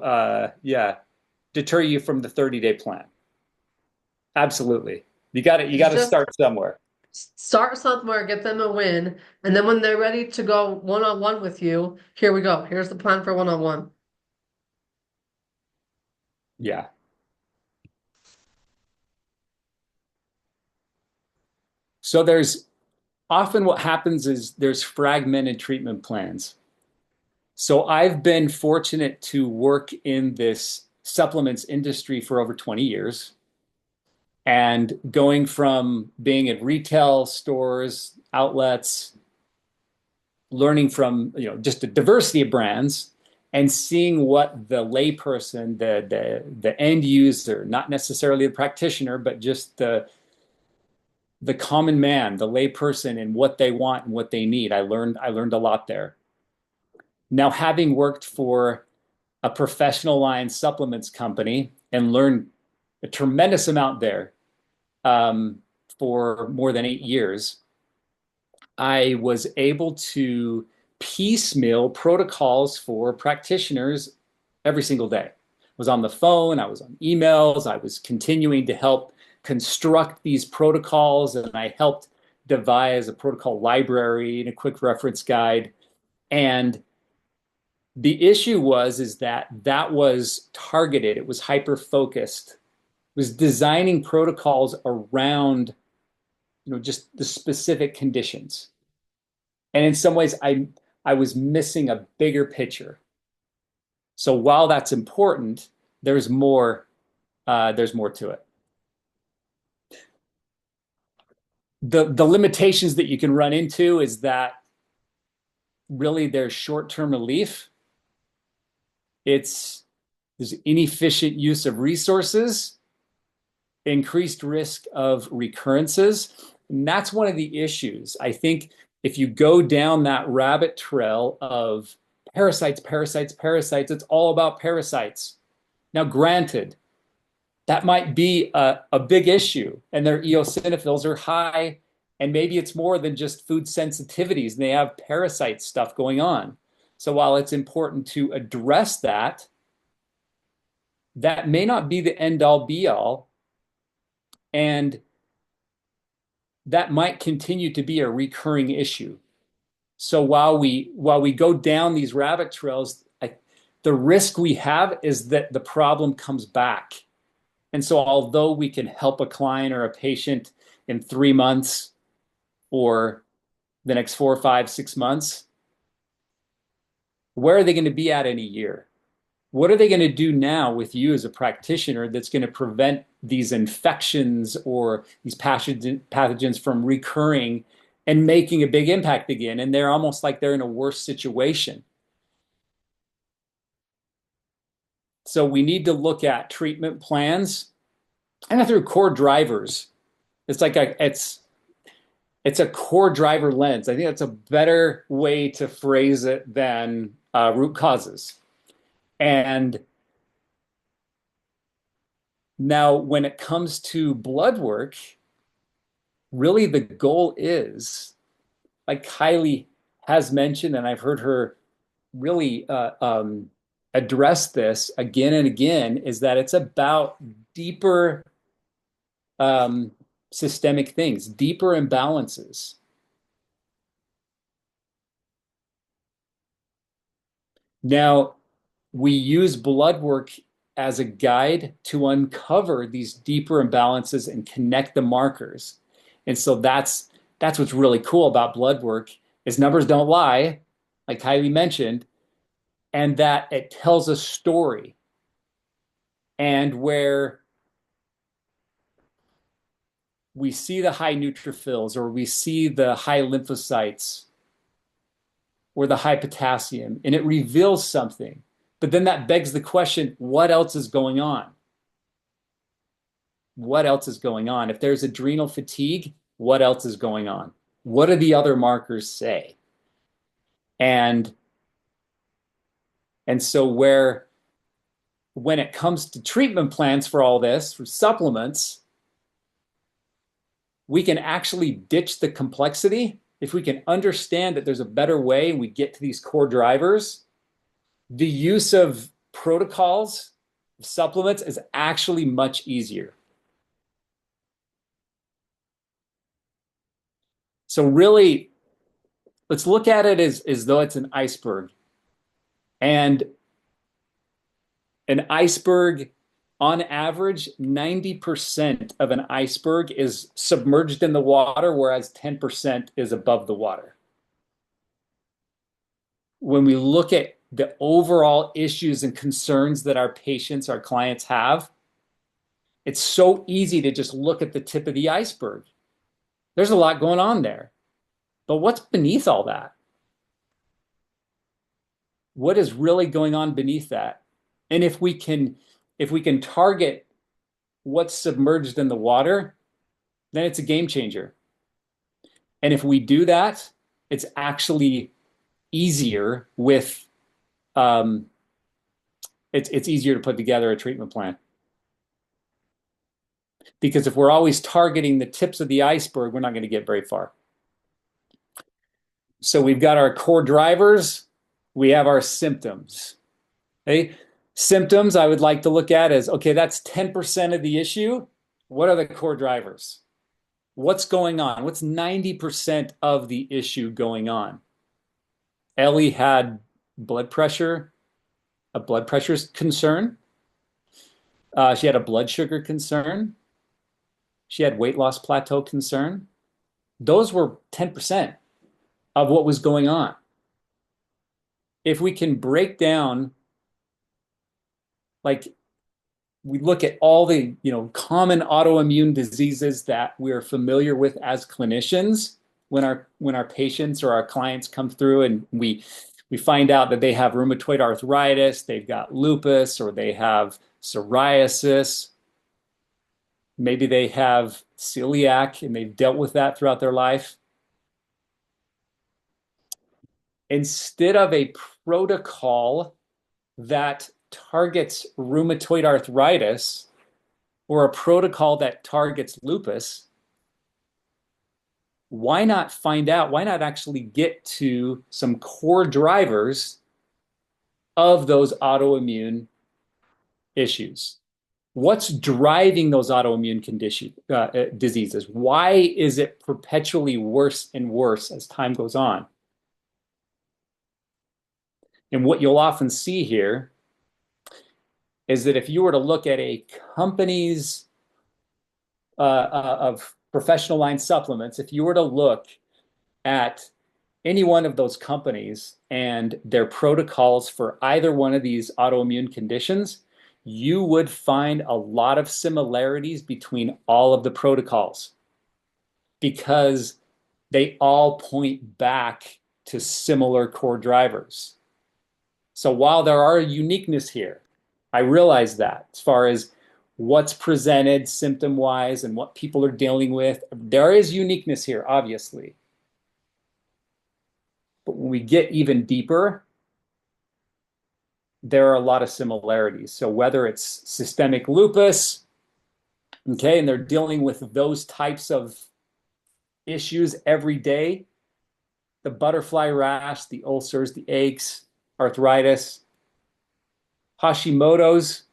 deter you from the 30-day plan. Absolutely. You got to Just start somewhere. start somewhere, get them a win, and then when they're ready to go one-on-one with you, here we go. Here's the plan for one-on-one. Yeah. So there's often what happens is there's fragmented treatment plans. So I've been fortunate to work in this supplements industry for over 20 years and going from being at retail stores, outlets, learning from just a diversity of brands and seeing what the layperson, the end user, not necessarily the practitioner, but just the common man, the layperson, and what they want and what they need. I learned a lot there. Now, having worked for a professional line supplements company and learned a tremendous amount there for more than 8 years, I was able to piecemeal protocols for practitioners every single day. I was on the phone, I was on emails, I was continuing to help construct these protocols, and I helped devise a protocol library and a quick reference guide. And the issue is that was targeted, it was hyper focused, it was designing protocols around just the specific conditions. And in some ways, I was missing a bigger picture. So while that's important, there's more to it. The limitations that you can run into is that really there's short-term relief. There's inefficient use of resources, increased risk of recurrences. And that's one of the issues. I think if you go down that rabbit trail of parasites, parasites, parasites, it's all about parasites. Now, granted, that might be a big issue, and their eosinophils are high, and maybe it's more than just food sensitivities, and they have parasite stuff going on. So while it's important to address that, that may not be the end all be all, and that might continue to be a recurring issue. So while we go down these rabbit trails, the risk we have is that the problem comes back. And so although we can help a client or a patient in 3 months or the next 4, 5, 6 months, where are they going to be at in a year? What are they going to do now with you as a practitioner that's going to prevent these infections or these pathogens from recurring and making a big impact again? And they're almost like they're in a worse situation. So we need to look at treatment plans and through core drivers. It's like it's a core driver lens. I think that's a better way to phrase it than root causes. And now, when it comes to blood work, really the goal is, like Kylie has mentioned, and I've heard her really address this again and again, is that it's about deeper systemic things, deeper imbalances. Now, we use blood work as a guide to uncover these deeper imbalances and connect the markers. And so that's what's really cool about blood work is numbers don't lie, like Kylie mentioned, and that it tells a story. and where we see the high neutrophils or we see the high lymphocytes or the high potassium, and it reveals something. But then that begs the question, what else is going on? What else is going on? If there's adrenal fatigue, what else is going on? What do the other markers say? And and so where when it comes to treatment plans for all this, for supplements, we can actually ditch the complexity. If we can understand that there's a better way and we get to these core drivers, the use of protocols, supplements is actually much easier. So really, let's look at it as though it's an iceberg. And an iceberg, on average, 90% of an iceberg is submerged in the water, whereas 10% is above the water. When we look at the overall issues and concerns that our patients, our clients have, it's so easy to just look at the tip of the iceberg. There's a lot going on there. But what's beneath all that? What is really going on beneath that? And if we can target what's submerged in the water, then it's a game changer. And if we do that, it's actually easier with um, it's easier to put together a treatment plan. Because if we're always targeting the tips of the iceberg, we're not going to get very far. So we've got our core drivers, we have our symptoms. Okay? Symptoms I would like to look at as, okay, that's 10% of the issue. What are the core drivers? What's going on? What's 90% of the issue going on? Ellie had blood pressure, a blood pressure concern. She had a blood sugar concern. She had weight loss plateau concern. Those were 10% of what was going on. If we can break down, like we look at all the common autoimmune diseases that we're familiar with as clinicians, when our patients or our clients come through and we find out that they have rheumatoid arthritis, they've got lupus, or they have psoriasis, maybe they have celiac and they've dealt with that throughout their life. Instead of a protocol that targets rheumatoid arthritis or a protocol that targets lupus, why not find out? Why not actually get to some core drivers of those autoimmune issues? What's driving those autoimmune diseases? Why is it perpetually worse and worse as time goes on? And what you'll often see here is that if you were to look at a company's of professional line supplements, if you were to look at any one of those companies and their protocols for either one of these autoimmune conditions, you would find a lot of similarities between all of the protocols because they all point back to similar core drivers. So while there are uniqueness here, I realize that as far as what's presented symptom-wise and what people are dealing with, there is uniqueness here, obviously. But when we get even deeper, there are a lot of similarities. So whether it's systemic lupus, okay, and they're dealing with those types of issues every day, the butterfly rash, the ulcers, the aches, arthritis, Hashimoto's,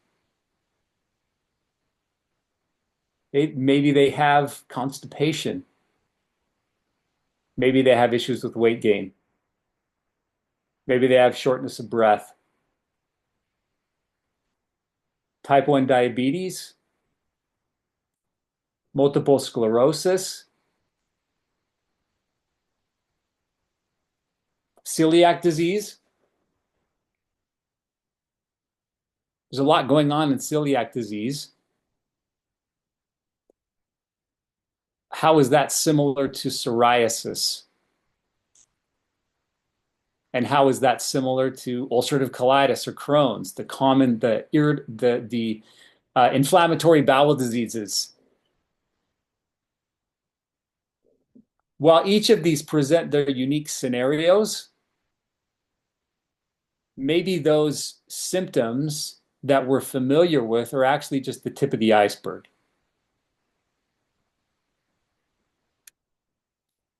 maybe they have constipation. Maybe they have issues with weight gain. Maybe they have shortness of breath. Type 1 diabetes, multiple sclerosis, celiac disease. There's a lot going on in celiac disease. How is that similar to psoriasis? And how is that similar to ulcerative colitis or Crohn's, the common, the inflammatory bowel diseases? While each of these present their unique scenarios, maybe those symptoms that we're familiar with are actually just the tip of the iceberg.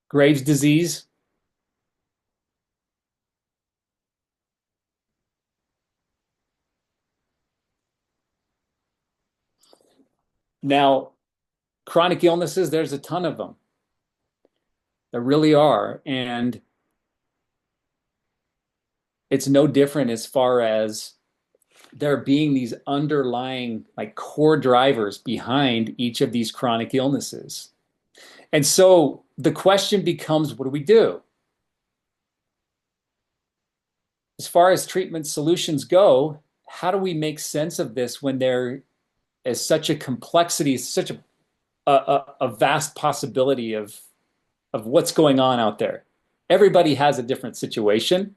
Graves' disease. Now, chronic illnesses, there's a ton of them. There really are. And it's no different as far as there being these underlying like core drivers behind each of these chronic illnesses. And so the question becomes, what do we do? As far as treatment solutions go, how do we make sense of this when there is such a complexity, such a vast possibility of what's going on out there? Everybody has a different situation.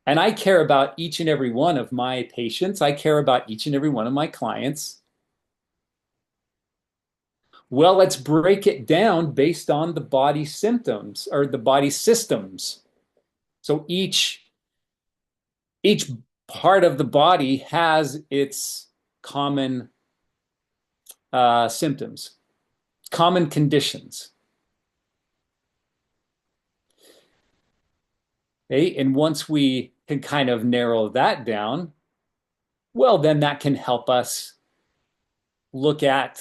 And I care about each and every one of my patients. I care about each and every one of my clients. Well, let's break it down based on the body symptoms or the body systems. So each part of the body has its common symptoms, common conditions. Okay? And once we can kind of narrow that down, well, then that can help us look at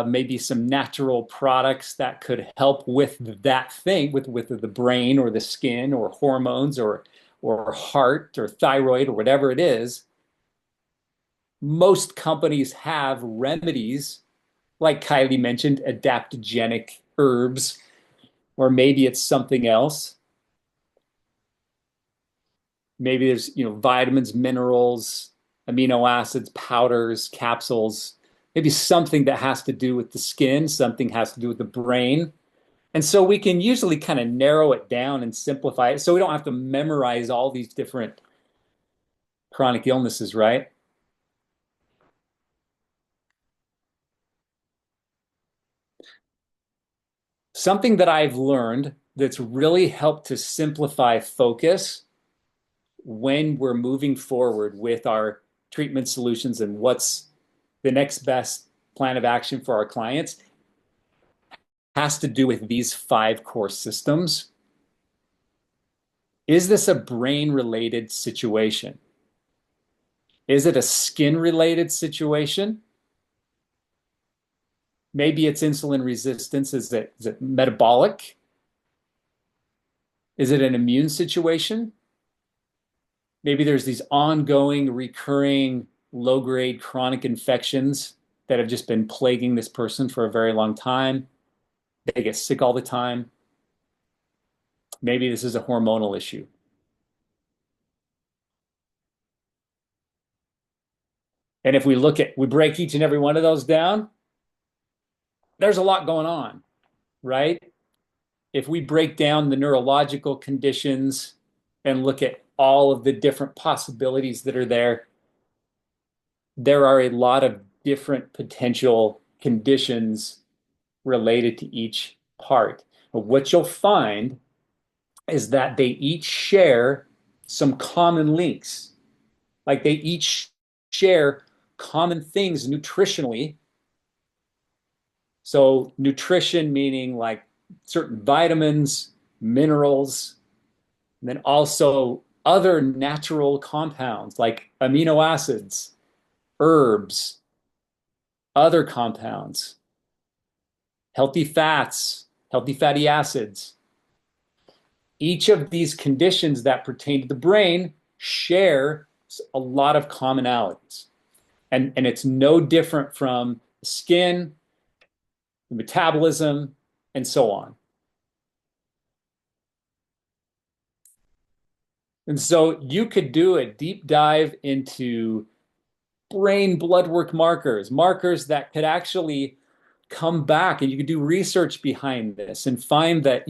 maybe some natural products that could help with that thing, with the brain or the skin or hormones or heart or thyroid or whatever it is. Most companies have remedies, like Kylie mentioned, adaptogenic herbs, or maybe it's something else. Maybe there's, vitamins, minerals, amino acids, powders, capsules, maybe something that has to do with the skin, something has to do with the brain. And so we can usually kind of narrow it down and simplify it so we don't have to memorize all these different chronic illnesses, right? Something that I've learned that's really helped to simplify focus when we're moving forward with our treatment solutions and what's the next best plan of action for our clients has to do with these five core systems. Is this a brain related situation? Is it a skin related situation? Maybe it's insulin resistance. Is it metabolic? Is it an immune situation? Maybe there's these ongoing, recurring, low grade chronic infections that have just been plaguing this person for a very long time. They get sick all the time. Maybe this is a hormonal issue. And if we break each and every one of those down, there's a lot going on, right? If we break down the neurological conditions and look at all of the different possibilities that are there, there are a lot of different potential conditions related to each part. But what you'll find is that they each share some common links. Like they each share common things nutritionally. So, nutrition meaning like certain vitamins, minerals, and then also other natural compounds like amino acids, herbs, other compounds, healthy fats, healthy fatty acids. Each of these conditions that pertain to the brain share a lot of commonalities. And it's no different from the skin, the metabolism, and so on. And so you could do a deep dive into brain blood work markers, markers that could actually come back and you could do research behind this and find that,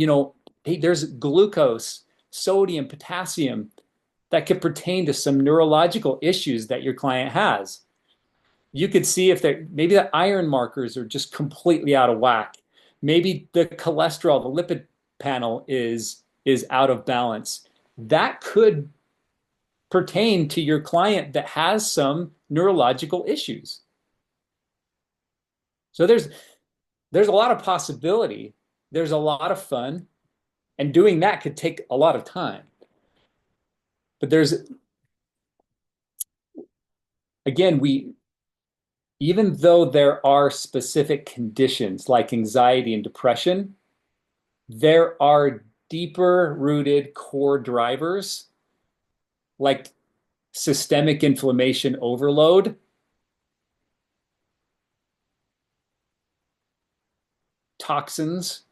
hey, there's glucose, sodium, potassium that could pertain to some neurological issues that your client has. You could see if maybe the iron markers are just completely out of whack. Maybe the cholesterol, the lipid panel is out of balance. That could pertain to your client that has some neurological issues. So there's a lot of possibility. There's a lot of fun, and doing that could take a lot of time. But again, even though there are specific conditions like anxiety and depression, there are deeper rooted core drivers like systemic inflammation overload, toxins,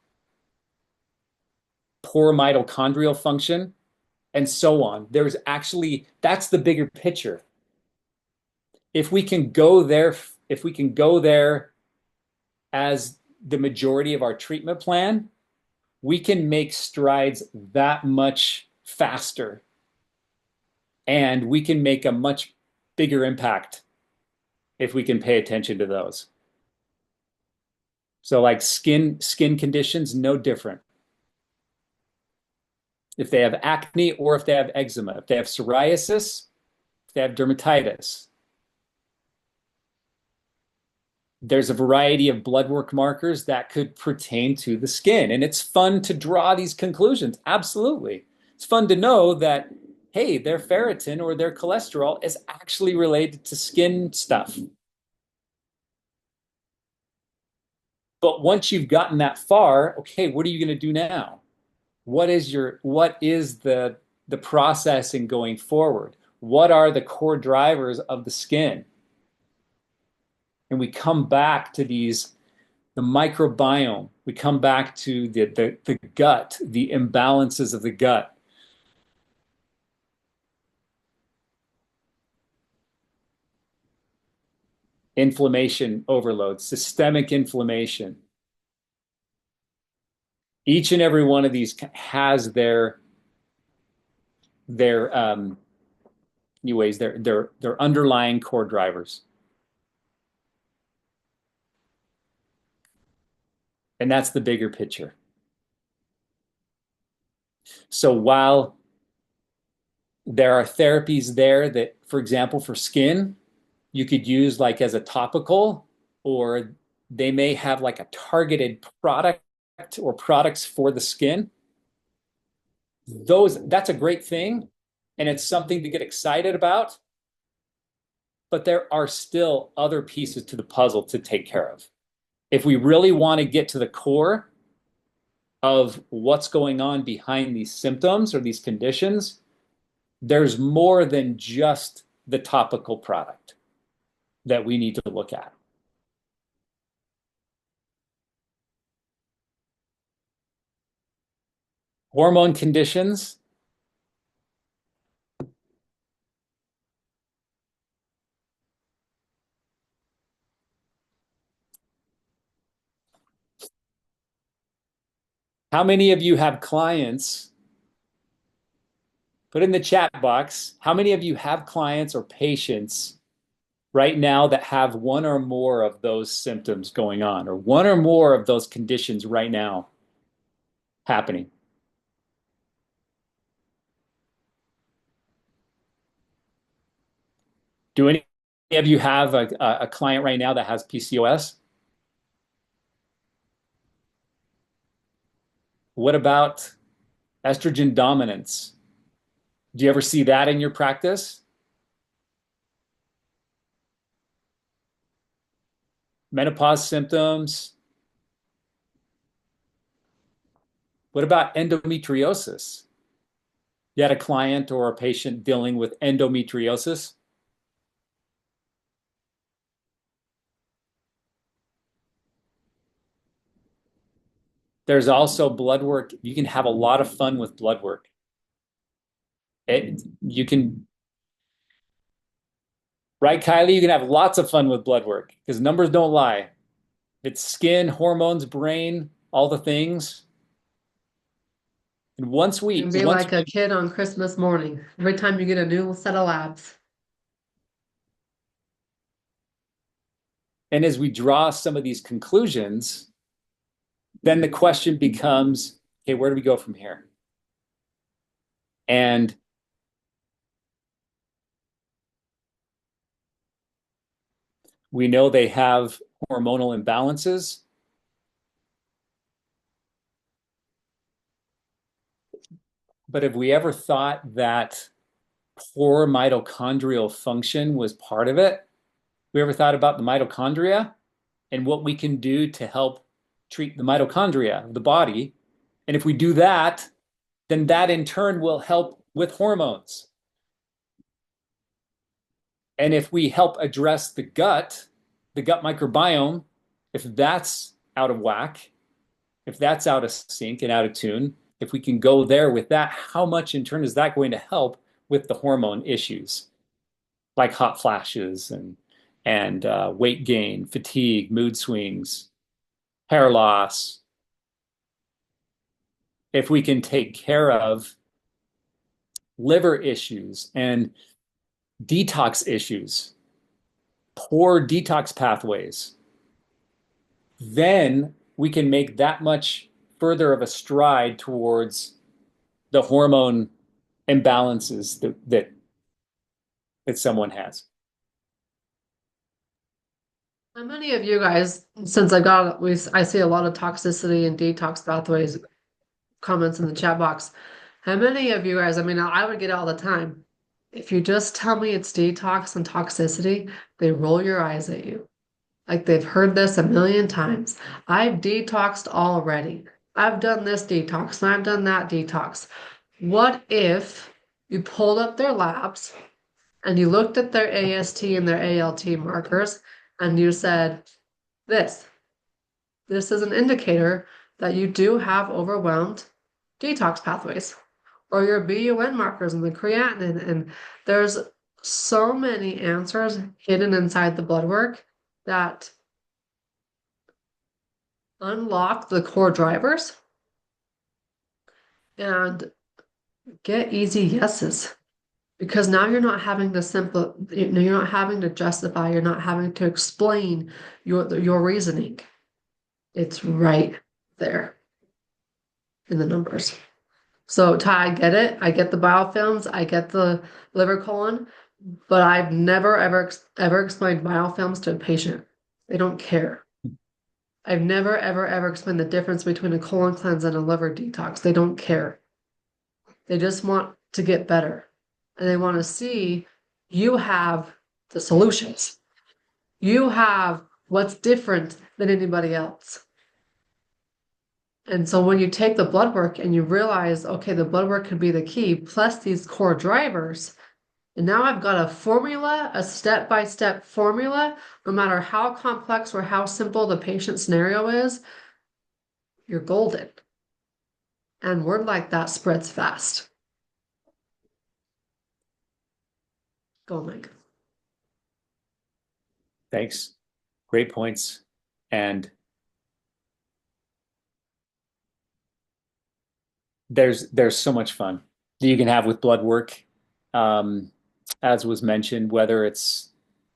poor mitochondrial function, and so on. That's the bigger picture. If we can go there, if we can go there as the majority of our treatment plan, we can make strides that much faster and we can make a much bigger impact if we can pay attention to those. So like skin conditions, no different. If they have acne or if they have eczema, if they have psoriasis, if they have dermatitis, there's a variety of blood work markers that could pertain to the skin. And it's fun to draw these conclusions. Absolutely. It's fun to know that, hey, their ferritin or their cholesterol is actually related to skin stuff. But once you've gotten that far, okay, what are you going to do now? What is the processing going forward? What are the core drivers of the skin? And we come back to the microbiome. We come back to the gut, the imbalances of the gut. Inflammation overload, systemic inflammation. Each and every one of these has their anyways, their underlying core drivers. And that's the bigger picture. So while there are therapies there that, for example, for skin, you could use like as a topical, or they may have like a targeted product or products for the skin. That's a great thing, and it's something to get excited about. But there are still other pieces to the puzzle to take care of. If we really want to get to the core of what's going on behind these symptoms or these conditions, there's more than just the topical product that we need to look at. Hormone conditions. How many of you have clients? Put in the chat box. How many of you have clients or patients right now that have one or more of those symptoms going on, or one or more of those conditions right now happening? Do any of you have a client right now that has PCOS? What about estrogen dominance? Do you ever see that in your practice? Menopause symptoms? What about endometriosis? You had a client or a patient dealing with endometriosis? There's also blood work. You can have a lot of fun with blood work. You can Right, Kylie? You can have lots of fun with blood work because numbers don't lie. It's skin, hormones, brain, all the things. And You can be once like a kid on Christmas morning every time you get a new set of labs. and as we draw some of these conclusions, then the question becomes, okay, where do we go from here? And we know they have hormonal imbalances, but have we ever thought that poor mitochondrial function was part of it? We ever thought about the mitochondria and what we can do to help treat the mitochondria of the body? And if we do that, then that in turn will help with hormones. And if we help address the gut microbiome, if that's out of whack, if that's out of sync and out of tune, if we can go there with that, how much in turn is that going to help with the hormone issues like hot flashes and weight gain, fatigue, mood swings, hair loss? If we can take care of liver issues and detox issues, poor detox pathways, then we can make that much further of a stride towards the hormone imbalances that someone has. How many of you guys, since I see a lot of toxicity and detox pathways comments in the chat box. How many of you guys, I mean, I would get it all the time. If you just tell me it's detox and toxicity, they roll your eyes at you. Like they've heard this a million times. I've detoxed already. I've done this detox and I've done that detox. What if you pulled up their labs and you looked at their AST and their ALT markers and you said, this, this is an indicator that you do have overwhelmed detox pathways or your BUN markers and the creatinine. And there's so many answers hidden inside the blood work that unlock the core drivers and get easy yeses. Because now you're not having to you're not having to justify, you're not having to explain your reasoning. It's right there in the numbers. So Ty, I get it. I get the biofilms. I get the liver colon, but I've never ever explained biofilms to a patient. They don't care. I've never ever explained the difference between a colon cleanse and a liver detox. They don't care. They just want to get better, and they want to see you have the solutions. You have what's different than anybody else. And so when you take the blood work and you realize, okay, the blood work could be the key, plus these core drivers, and now I've got a formula, a step-by-step formula, no matter how complex or how simple the patient scenario is, you're golden. And word like that spreads fast. Go, Mike. Thanks. Great points. And there's so much fun that you can have with blood work. As was mentioned, whether it's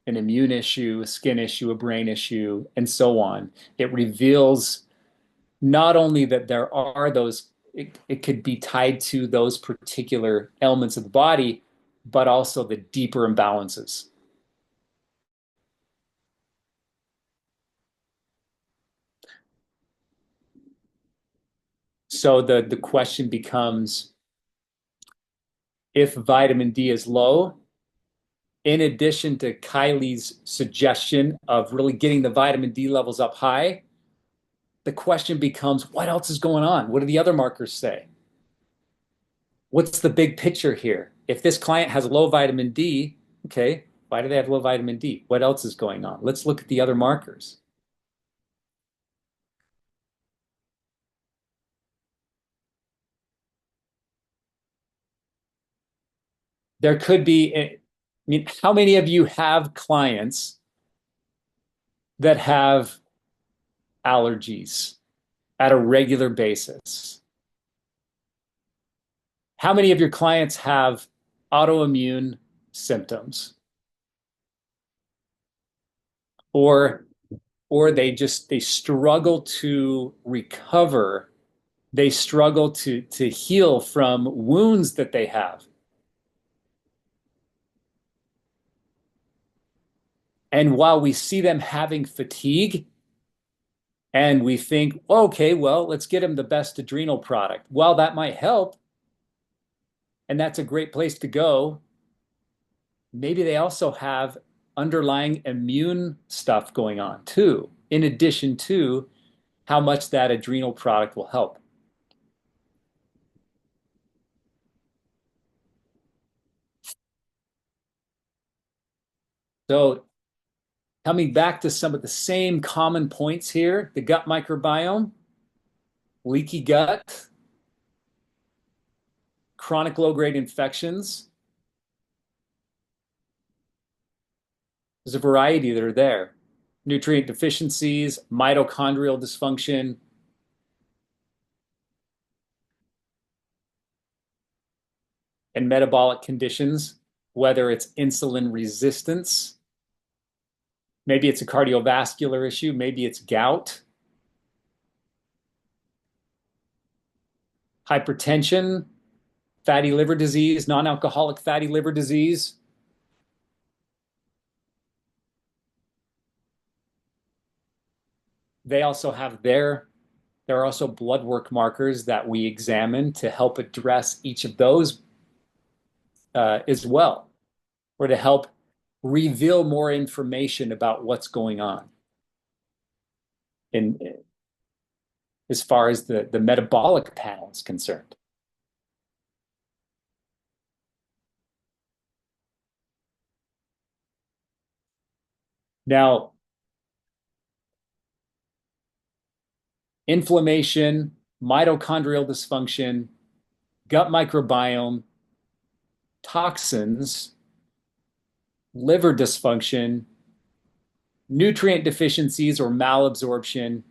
an immune issue, a skin issue, a brain issue, and so on. It reveals not only that there are those, it could be tied to those particular elements of the body, but also the deeper imbalances. So the question becomes, if vitamin D is low, in addition to Kylie's suggestion of really getting the vitamin D levels up high, the question becomes, what else is going on? What do the other markers say? What's the big picture here? If this client has low vitamin D, okay, why do they have low vitamin D? What else is going on? Let's look at the other markers. There could be mean, how many of you have clients that have allergies at a regular basis? How many of your clients have autoimmune symptoms? Or they struggle to recover, they struggle to heal from wounds that they have. And while we see them having fatigue and we think, okay, well, let's get them the best adrenal product. Well, that might help. And that's a great place to go. Maybe they also have underlying immune stuff going on too, in addition to how much that adrenal product will help. So, coming back to some of the same common points here, the gut microbiome, leaky gut, chronic low-grade infections. There's a variety that are there. Nutrient deficiencies, mitochondrial dysfunction, and metabolic conditions, whether it's insulin resistance, maybe it's a cardiovascular issue, maybe it's gout, hypertension, fatty liver disease, non-alcoholic fatty liver disease. They also have there are also blood work markers that we examine to help address each of those as well, or to help reveal more information about what's going on in as far as the metabolic panel is concerned. Now, inflammation, mitochondrial dysfunction, gut microbiome, toxins, liver dysfunction, nutrient deficiencies or malabsorption.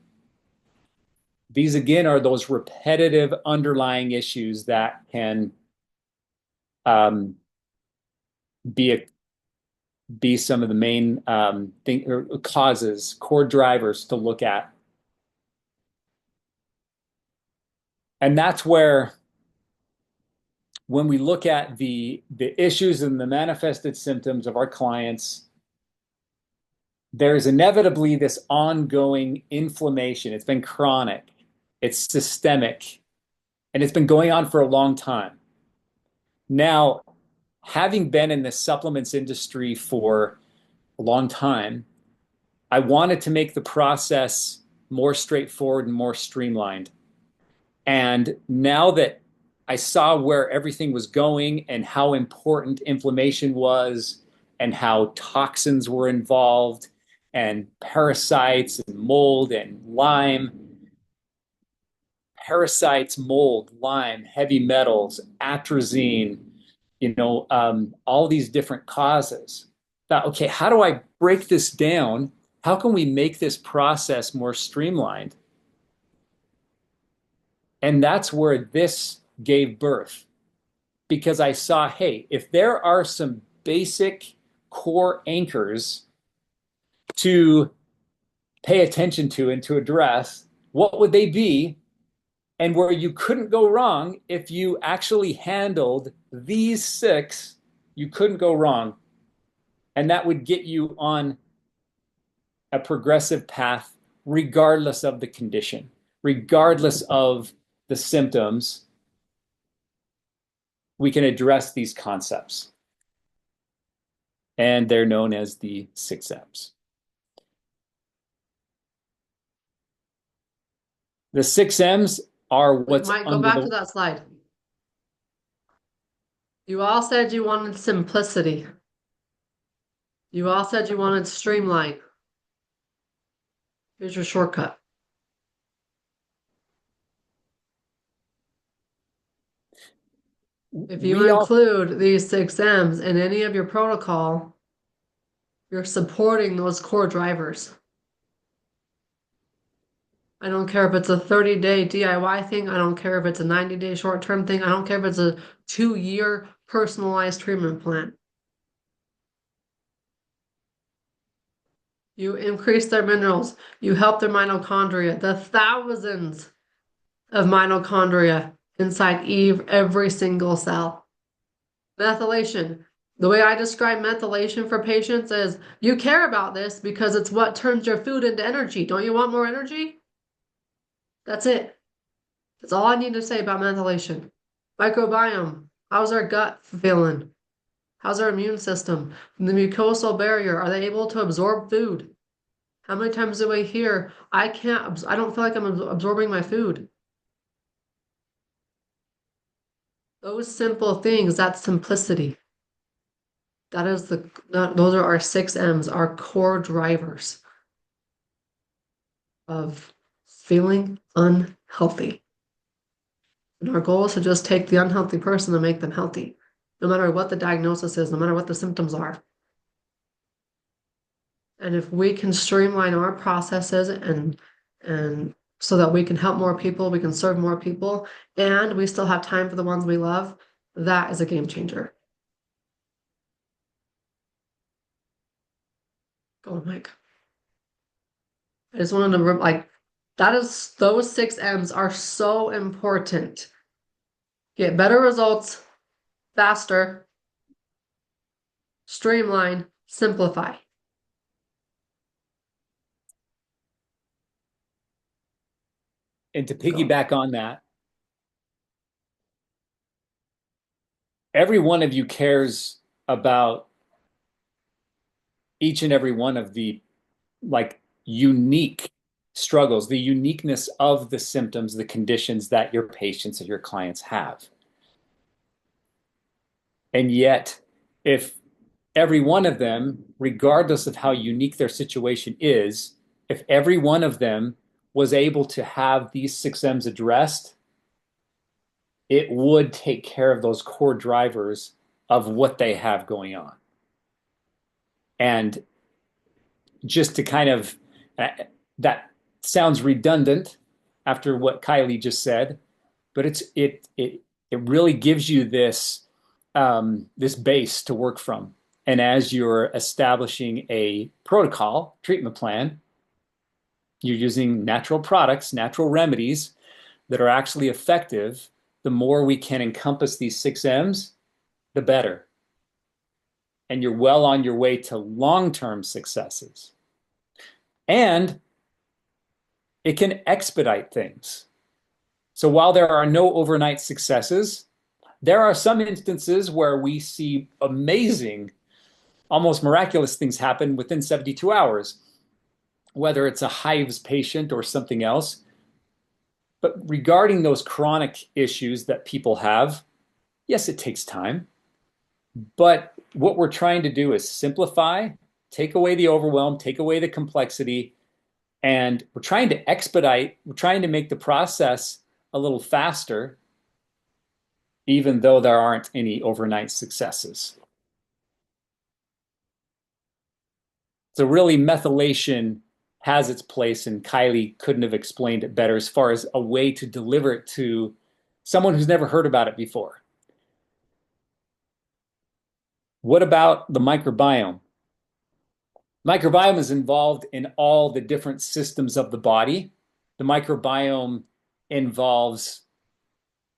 These again are those repetitive underlying issues that can um, be some of the main causes, core drivers to look at. And that's where, when we look at the issues and the manifested symptoms of our clients, there's inevitably this ongoing inflammation. It's been chronic, it's systemic, and it's been going on for a long time. Now, having been in the supplements industry for a long time, I wanted to make the process more straightforward and more streamlined. And now that I saw where everything was going and how important inflammation was and how toxins were involved and parasites and mold and Lyme, parasites, mold, Lyme, heavy metals, atrazine, all these different causes. Thought, okay, how do I break this down? How can we make this process more streamlined? And that's where this gave birth, because I saw, hey, if there are some basic core anchors to pay attention to and to address, what would they be? And where you couldn't go wrong, if you actually handled these six, you couldn't go wrong. And that would get you on a progressive path, regardless of the condition, regardless of the symptoms. We can address these concepts. And they're known as the 6M's. The 6M's are what's Mike, go under back to that slide. You all said you wanted simplicity. You all said you wanted streamline. Here's your shortcut. If you we all include these 6 M's in any of your protocol, you're supporting those core drivers. I don't care if it's a 30-day DIY thing. I don't care if it's a 90-day short-term thing. I don't care if it's a 2-year personalized treatment plan. You increase their minerals. You help their mitochondria, the thousands of mitochondria inside every single cell. Methylation. The way I describe methylation for patients is you care about this because it's what turns your food into energy. Don't you want more energy? That's it. That's all I need to say about methylation. Microbiome. How's our gut feeling? How's our immune system? The mucosal barrier. Are they able to absorb food? How many times do we hear, I don't feel like I'm absorbing my food? Those simple things, that's simplicity. Those are our 6 M's, our core drivers of feeling unhealthy. And our goal is to just take the unhealthy person and make them healthy, no matter what the diagnosis is, no matter what the symptoms are. And if we can streamline our processes and so that we can help more people, we can serve more people, and we still have time for the ones we love, that is a game changer. Go, Mike. I just wanted to those 6 M's are so important. Get better results faster, streamline, simplify. and to Go. piggyback on that, every one of you cares about each and every one of the like unique struggles, the uniqueness of the symptoms, the conditions that your patients and your clients have. And yet, if every one of them, regardless of how unique their situation is, if every one of them was able to have these 6 M's addressed, it would take care of those core drivers of what they have going on. And just to kind of, that sounds redundant after what Kylie just said, but it really gives you this base to work from. And as you're establishing a protocol treatment plan, you're using natural products, natural remedies that are actually effective. The more we can encompass these 6 M's, the better. And you're well on your way to long-term successes. And it can expedite things. So while there are no overnight successes, there are some instances where we see amazing, almost miraculous things happen within 72 hours, whether it's a hives patient or something else. But regarding those chronic issues that people have, yes, it takes time. But what we're trying to do is simplify, take away the overwhelm, take away the complexity, and we're trying to expedite, we're trying to make the process a little faster, even though there aren't any overnight successes. So really, methylation has its place, and Kylie couldn't have explained it better as far as a way to deliver it to someone who's never heard about it before. What about the microbiome? Microbiome is involved in all the different systems of the body. The microbiome involves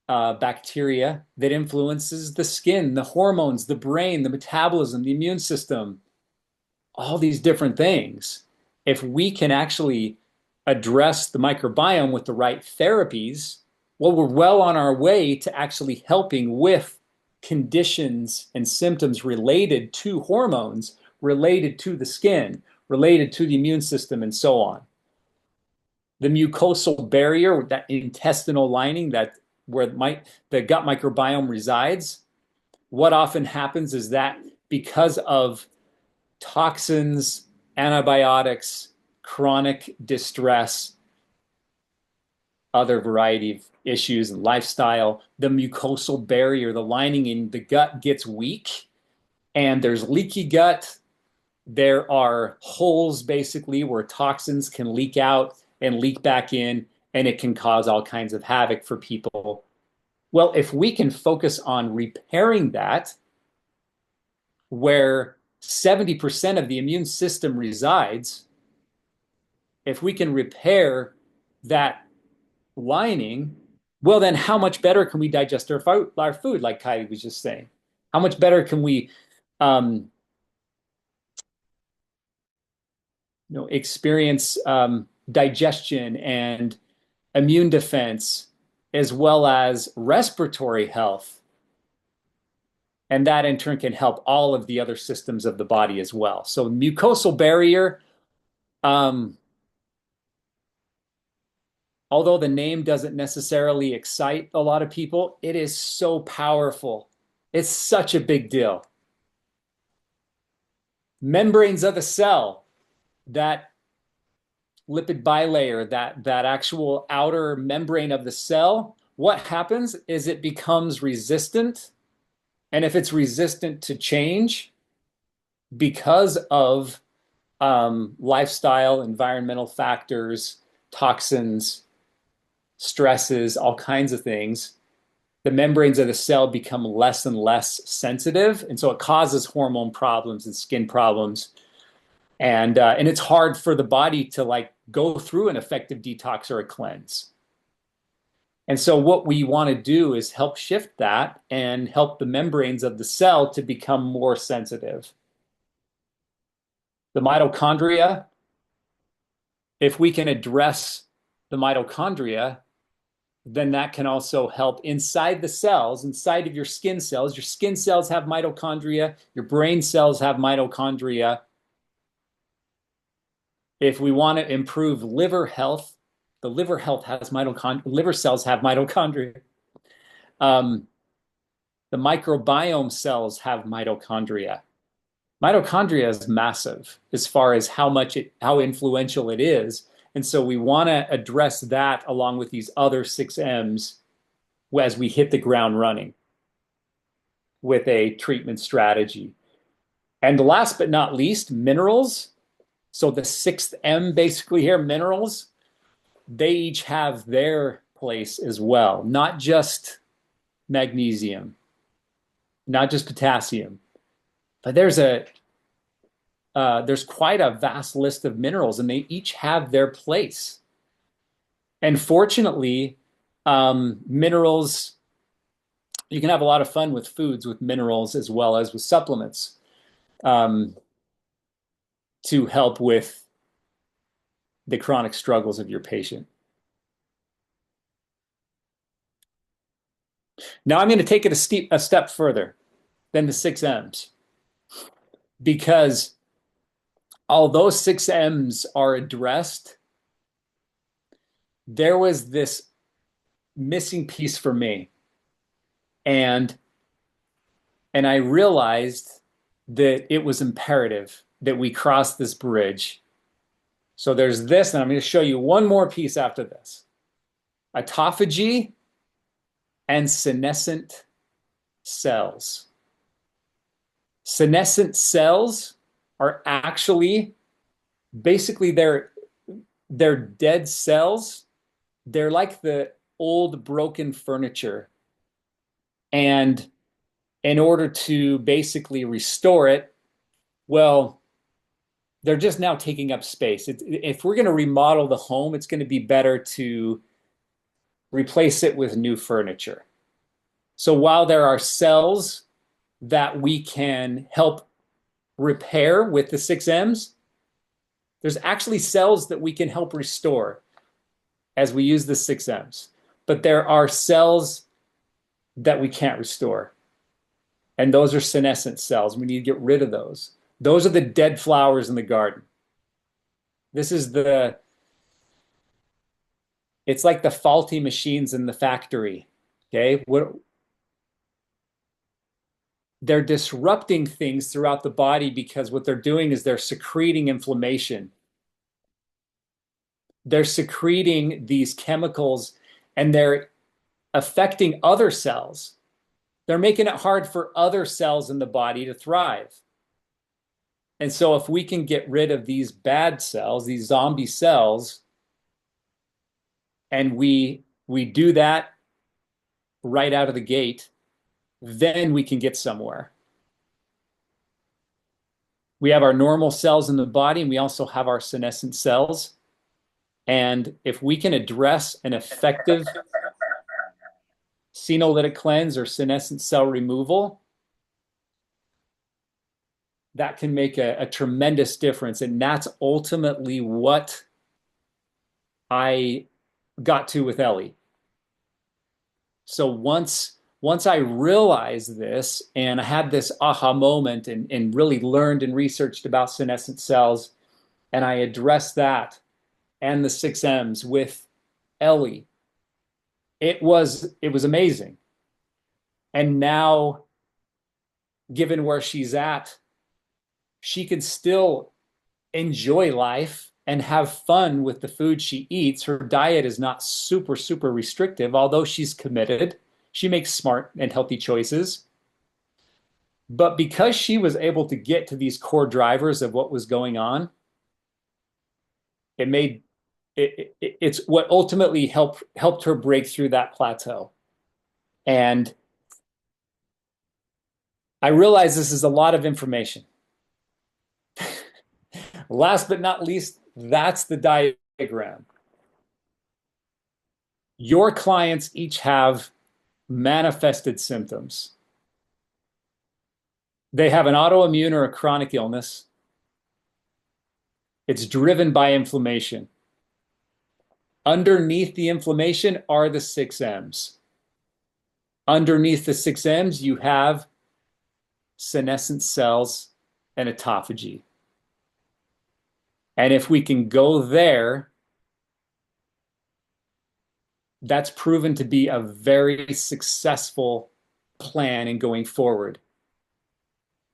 bacteria that influences the skin, the hormones, the brain, the metabolism, the immune system, all these different things. If we can actually address the microbiome with the right therapies, well, we're well on our way to actually helping with conditions and symptoms related to hormones, related to the skin, related to the immune system, and so on. The mucosal barrier, that intestinal lining, that where the gut microbiome resides, what often happens is that because of toxins, antibiotics, chronic distress, other variety of issues and lifestyle, the mucosal barrier, the lining in the gut gets weak, and there's leaky gut. There are holes basically where toxins can leak out and leak back in, and it can cause all kinds of havoc for people. Well, if we can focus on repairing that, where 70% of the immune system resides, if we can repair that lining, well, then how much better can we digest our food, like Kylie was just saying? How much better can we um, experience digestion and immune defense, as well as respiratory health? And that in turn can help all of the other systems of the body as well. So mucosal barrier, um, although the name doesn't necessarily excite a lot of people, it is so powerful. It's such a big deal. Membranes of the cell, that lipid bilayer, that actual outer membrane of the cell, what happens is it becomes resistant. And if it's resistant to change because of lifestyle, environmental factors, toxins, stresses, all kinds of things, the membranes of the cell become less and less sensitive. And so it causes hormone problems and skin problems. And it's hard for the body to like go through an effective detox or a cleanse. And so what we want to do is help shift that and help the membranes of the cell to become more sensitive. The mitochondria, if we can address the mitochondria, then that can also help inside the cells, inside of your skin cells. Your skin cells have mitochondria, your brain cells have mitochondria. If we want to improve liver health, the liver health has mitochondria, liver cells have mitochondria. The microbiome cells have mitochondria. Mitochondria is massive as far as how influential it is. And so we want to address that along with these other 6Ms as we hit the ground running with a treatment strategy. And last but not least, minerals. So the 6th M basically here, minerals, they each have their place as well, not just magnesium, not just potassium, but there's quite a vast list of minerals, and they each have their place. And fortunately, minerals, you can have a lot of fun with foods with minerals as well as with supplements to help with the chronic struggles of your patient. Now I'm going to take it a step further than the 6Ms, because although 6Ms are addressed, there was this missing piece for me. And I realized that it was imperative that we cross this bridge. So there's this, and I'm going to show you one more piece after this. Autophagy and senescent cells. Senescent cells are actually basically they're dead cells. They're like the old broken furniture. And in order to basically restore it, well, they're just now taking up space. If we're going to remodel the home, it's going to be better to replace it with new furniture. So while there are cells that we can help repair with the 6Ms, there's actually cells that we can help restore as we use the 6Ms. But there are cells that we can't restore. And those are senescent cells. We need to get rid of those. Those are the dead flowers in the garden. This is it's like the faulty machines in the factory. Okay? They're disrupting things throughout the body because what they're doing is they're secreting inflammation. They're secreting these chemicals, and they're affecting other cells. They're making it hard for other cells in the body to thrive. And so if we can get rid of these bad cells, these zombie cells, and we do that right out of the gate, then we can get somewhere. We have our normal cells in the body, and we also have our senescent cells. And if we can address an effective senolytic cleanse or senescent cell removal, that can make a tremendous difference. And that's ultimately what I got to with Ellie. So once I realized this and I had this aha moment and really learned and researched about senescent cells, and I addressed that and the 6Ms with Ellie, it was amazing. And now, given where she's at, she can still enjoy life and have fun with the food she eats. Her diet is not super, super restrictive, although she's committed. She makes smart and healthy choices. But because she was able to get to these core drivers of what was going on, it's what ultimately helped her break through that plateau. And I realize this is a lot of information. Last but not least, that's the diagram. Your clients each have manifested symptoms. They have an autoimmune or a chronic illness. It's driven by inflammation. Underneath the inflammation are the 6Ms. Underneath the 6Ms, you have senescent cells and autophagy. And if we can go there, that's proven to be a very successful plan in going forward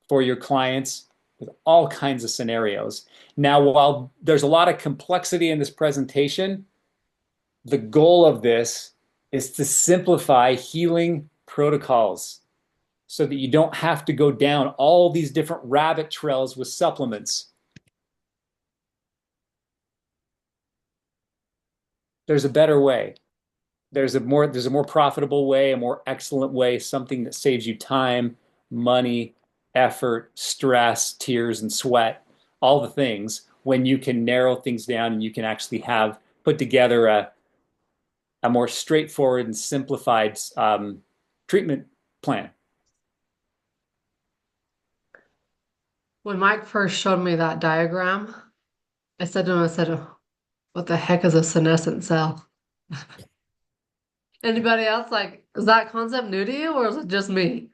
for your clients with all kinds of scenarios. Now, while there's a lot of complexity in this presentation, the goal of this is to simplify healing protocols so that you don't have to go down all these different rabbit trails with supplements. There's a better way. There's a more profitable way, a more excellent way, something that saves you time, money, effort, stress, tears, and sweat, all the things, when you can narrow things down and you can actually have put together a more straightforward and simplified treatment plan. When Mike first showed me that diagram, I said to him, I said, what the heck is a senescent cell? Anybody else like, is that concept new to you or is it just me?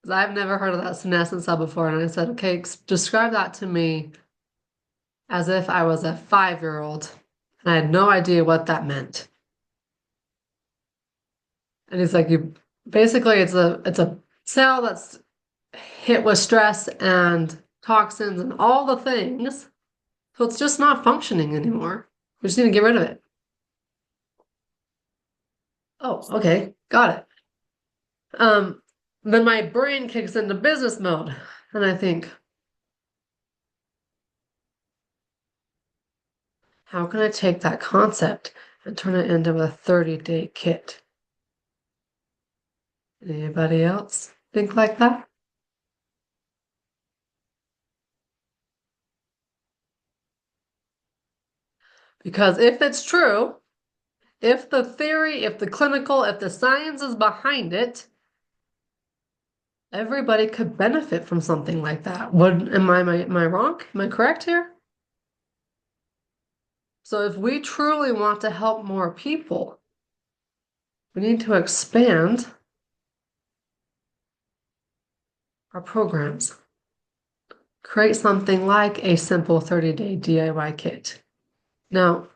Because I've never heard of that senescent cell before. And I said, okay, describe that to me as if I was a 5-year-old and I had no idea what that meant. And he's like, you basically it's a cell that's hit with stress and toxins and all the things. So it's just not functioning anymore. We just need to get rid of it. Oh, okay, got it. Then my brain kicks into business mode, and I think, how can I take that concept and turn it into a 30-day kit? Anybody else think like that? Because if it's true, if the theory, if the clinical, if the science is behind it, everybody could benefit from something like that. Am I wrong? Am I correct here? So if we truly want to help more people, we need to expand our programs. Create something like a simple 30-day DIY kit. Now,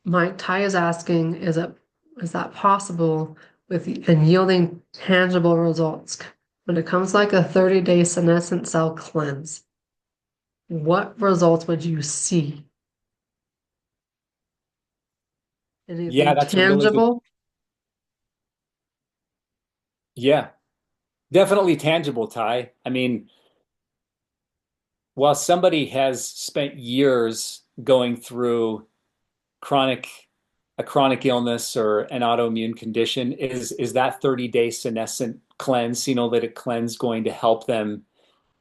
Mike Ty is asking, is that possible and yielding tangible results? When it comes like a 30-day senescent cell cleanse, what results would you see? Yeah, Anything that's a really good tangible? Yeah, definitely tangible, Ty. I mean, while somebody has spent years going through chronic a chronic illness or an autoimmune condition, is that 30-day senescent cleanse, senolytic cleanse, going to help them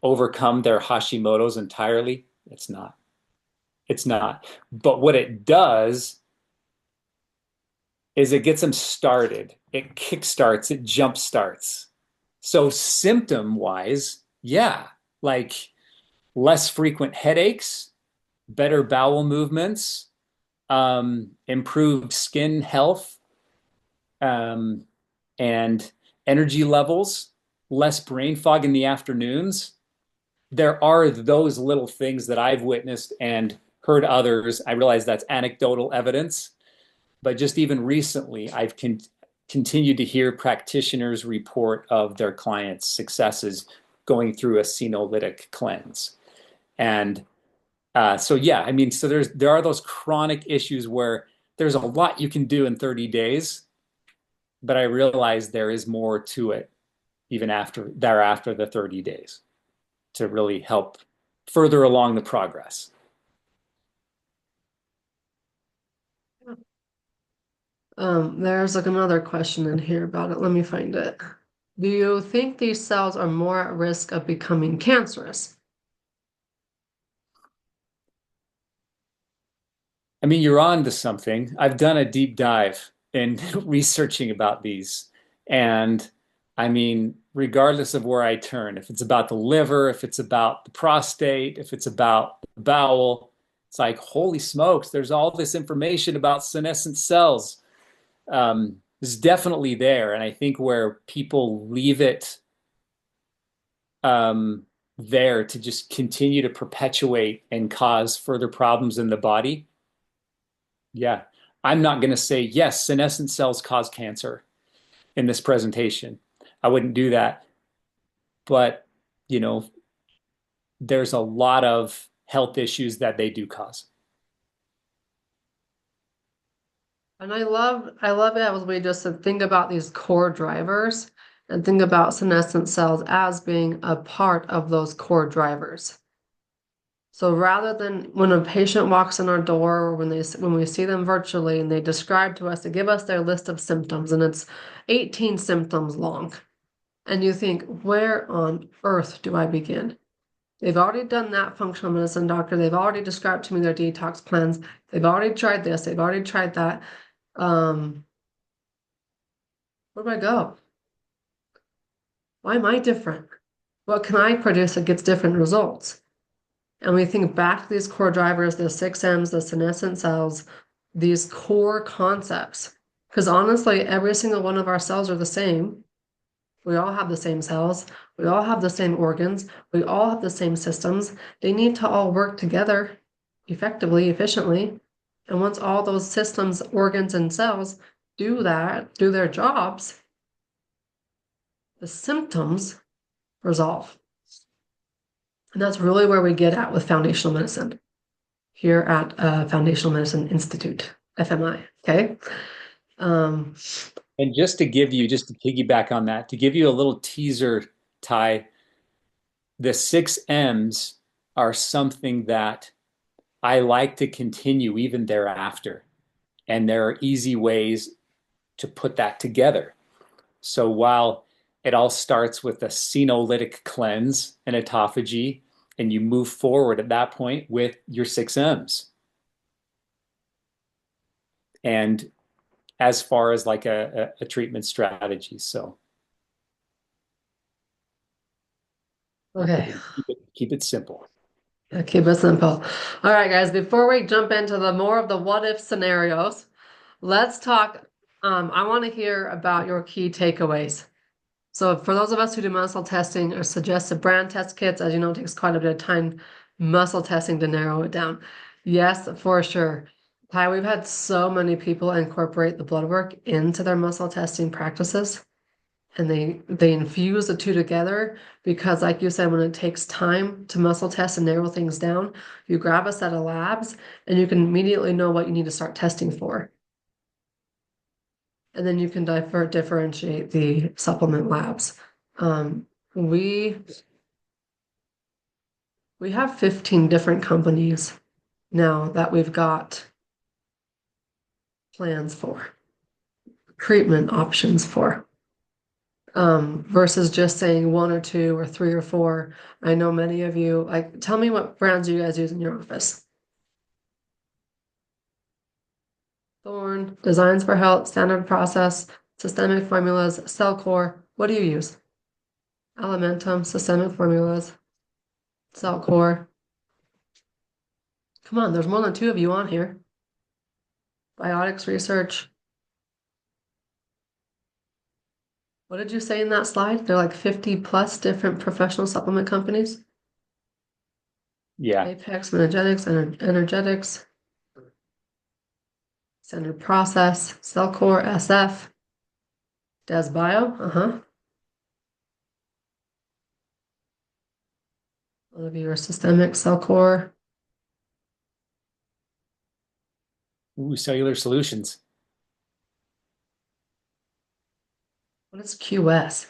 overcome their Hashimoto's entirely? It's not. It's not. But what it does is it gets them started. It kickstarts, it jump starts. So symptom wise, yeah, like less frequent headaches, better bowel movements, improved skin health, um, and energy levels, less brain fog in the afternoons. There are those little things that I've witnessed and heard others. I realize that's anecdotal evidence, but just even recently, I've continued to hear practitioners report of their clients' successes going through a senolytic cleanse. And so yeah, I mean, so there are those chronic issues where there's a lot you can do in 30 days, but I realize there is more to it even after thereafter the 30 days to really help further along the progress. There's like another question in here about it. Let me find it. Do you think these cells are more at risk of becoming cancerous? I mean, you're on to something. I've done a deep dive in researching about these. And I mean, regardless of where I turn, if it's about the liver, if it's about the prostate, if it's about the bowel, it's like, holy smokes, there's all this information about senescent cells. Is definitely there. And I think where people leave it um, there to just continue to perpetuate and cause further problems in the body. Yeah. I'm not going to say, yes, senescent cells cause cancer in this presentation. I wouldn't do that. But, you know, there's a lot of health issues that they do cause. And I love it as we just to think about these core drivers and think about senescent cells as being a part of those core drivers. So rather than when a patient walks in our door or when we see them virtually and they describe to us, they give us their list of symptoms and it's 18 symptoms long. And you think, where on earth do I begin? They've already done that functional medicine doctor. They've already described to me their detox plans. They've already tried this. They've already tried that. Um, where do I go? Why am I different? What can I produce that gets different results? And we think back to these core drivers, the 6Ms, the senescent cells, these core concepts. Because honestly, every single one of our cells are the same. We all have the same cells. We all have the same organs. We all have the same systems. They need to all work together effectively, efficiently. And once all those systems, organs, and cells do that, do their jobs, the symptoms resolve. And that's really where we get at with foundational medicine here at Foundational Medicine Institute, FMI. Okay. Um, And just to piggyback on that, to give you a little teaser, Ty, the 6Ms are something that I like to continue even thereafter. And there are easy ways to put that together. So while it all starts with a senolytic cleanse and autophagy, and you move forward at that point with your 6Ms. And as far as like a treatment strategy. So okay. keep it simple. Keep it simple. All right, guys, before we jump into the more of the what if scenarios, let's talk. I want to hear about your key takeaways. So for those of us who do muscle testing or suggested brand test kits, as you know, it takes quite a bit of time muscle testing to narrow it down. Yes, for sure. Ty, we've had so many people incorporate the blood work into their muscle testing practices. And they infuse the two together because, like you said, when it takes time to muscle test and narrow things down, you grab a set of labs and you can immediately know what you need to start testing for. and then you can differentiate the supplement labs. We have 15 different companies now that we've got plans for, treatment options for, versus just saying one or two or three or four. I know many of you, like, tell me what brands you guys use in your office. Thorne, Designs for Health, Standard Process, Systemic Formulas, Cellcore. What do you use? Alimentum, Systemic Formulas, Cellcore. Come on, there's more than two of you on here. Biotics Research. What did you say in that slide? There are like 50 plus different professional supplement companies. Yeah. Apex, Energetics, Standard Process, Cellcore, SF, DesBio, All of you are Systemic, Cellcore. Ooh, Cellular Solutions. What is QS?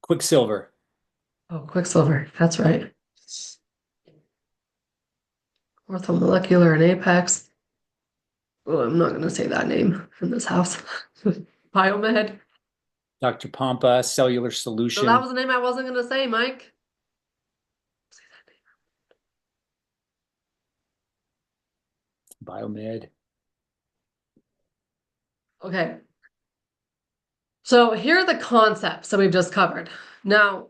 Quicksilver. Oh, Quicksilver, that's right. Orthomolecular and Apex. Oh, I'm not going to say that name in this house. Biomed. Dr. Pompa, Cellular So Solution. that was the name I wasn't going to say, Mike. Biomed. Okay. So here are the concepts that we've just covered. Now,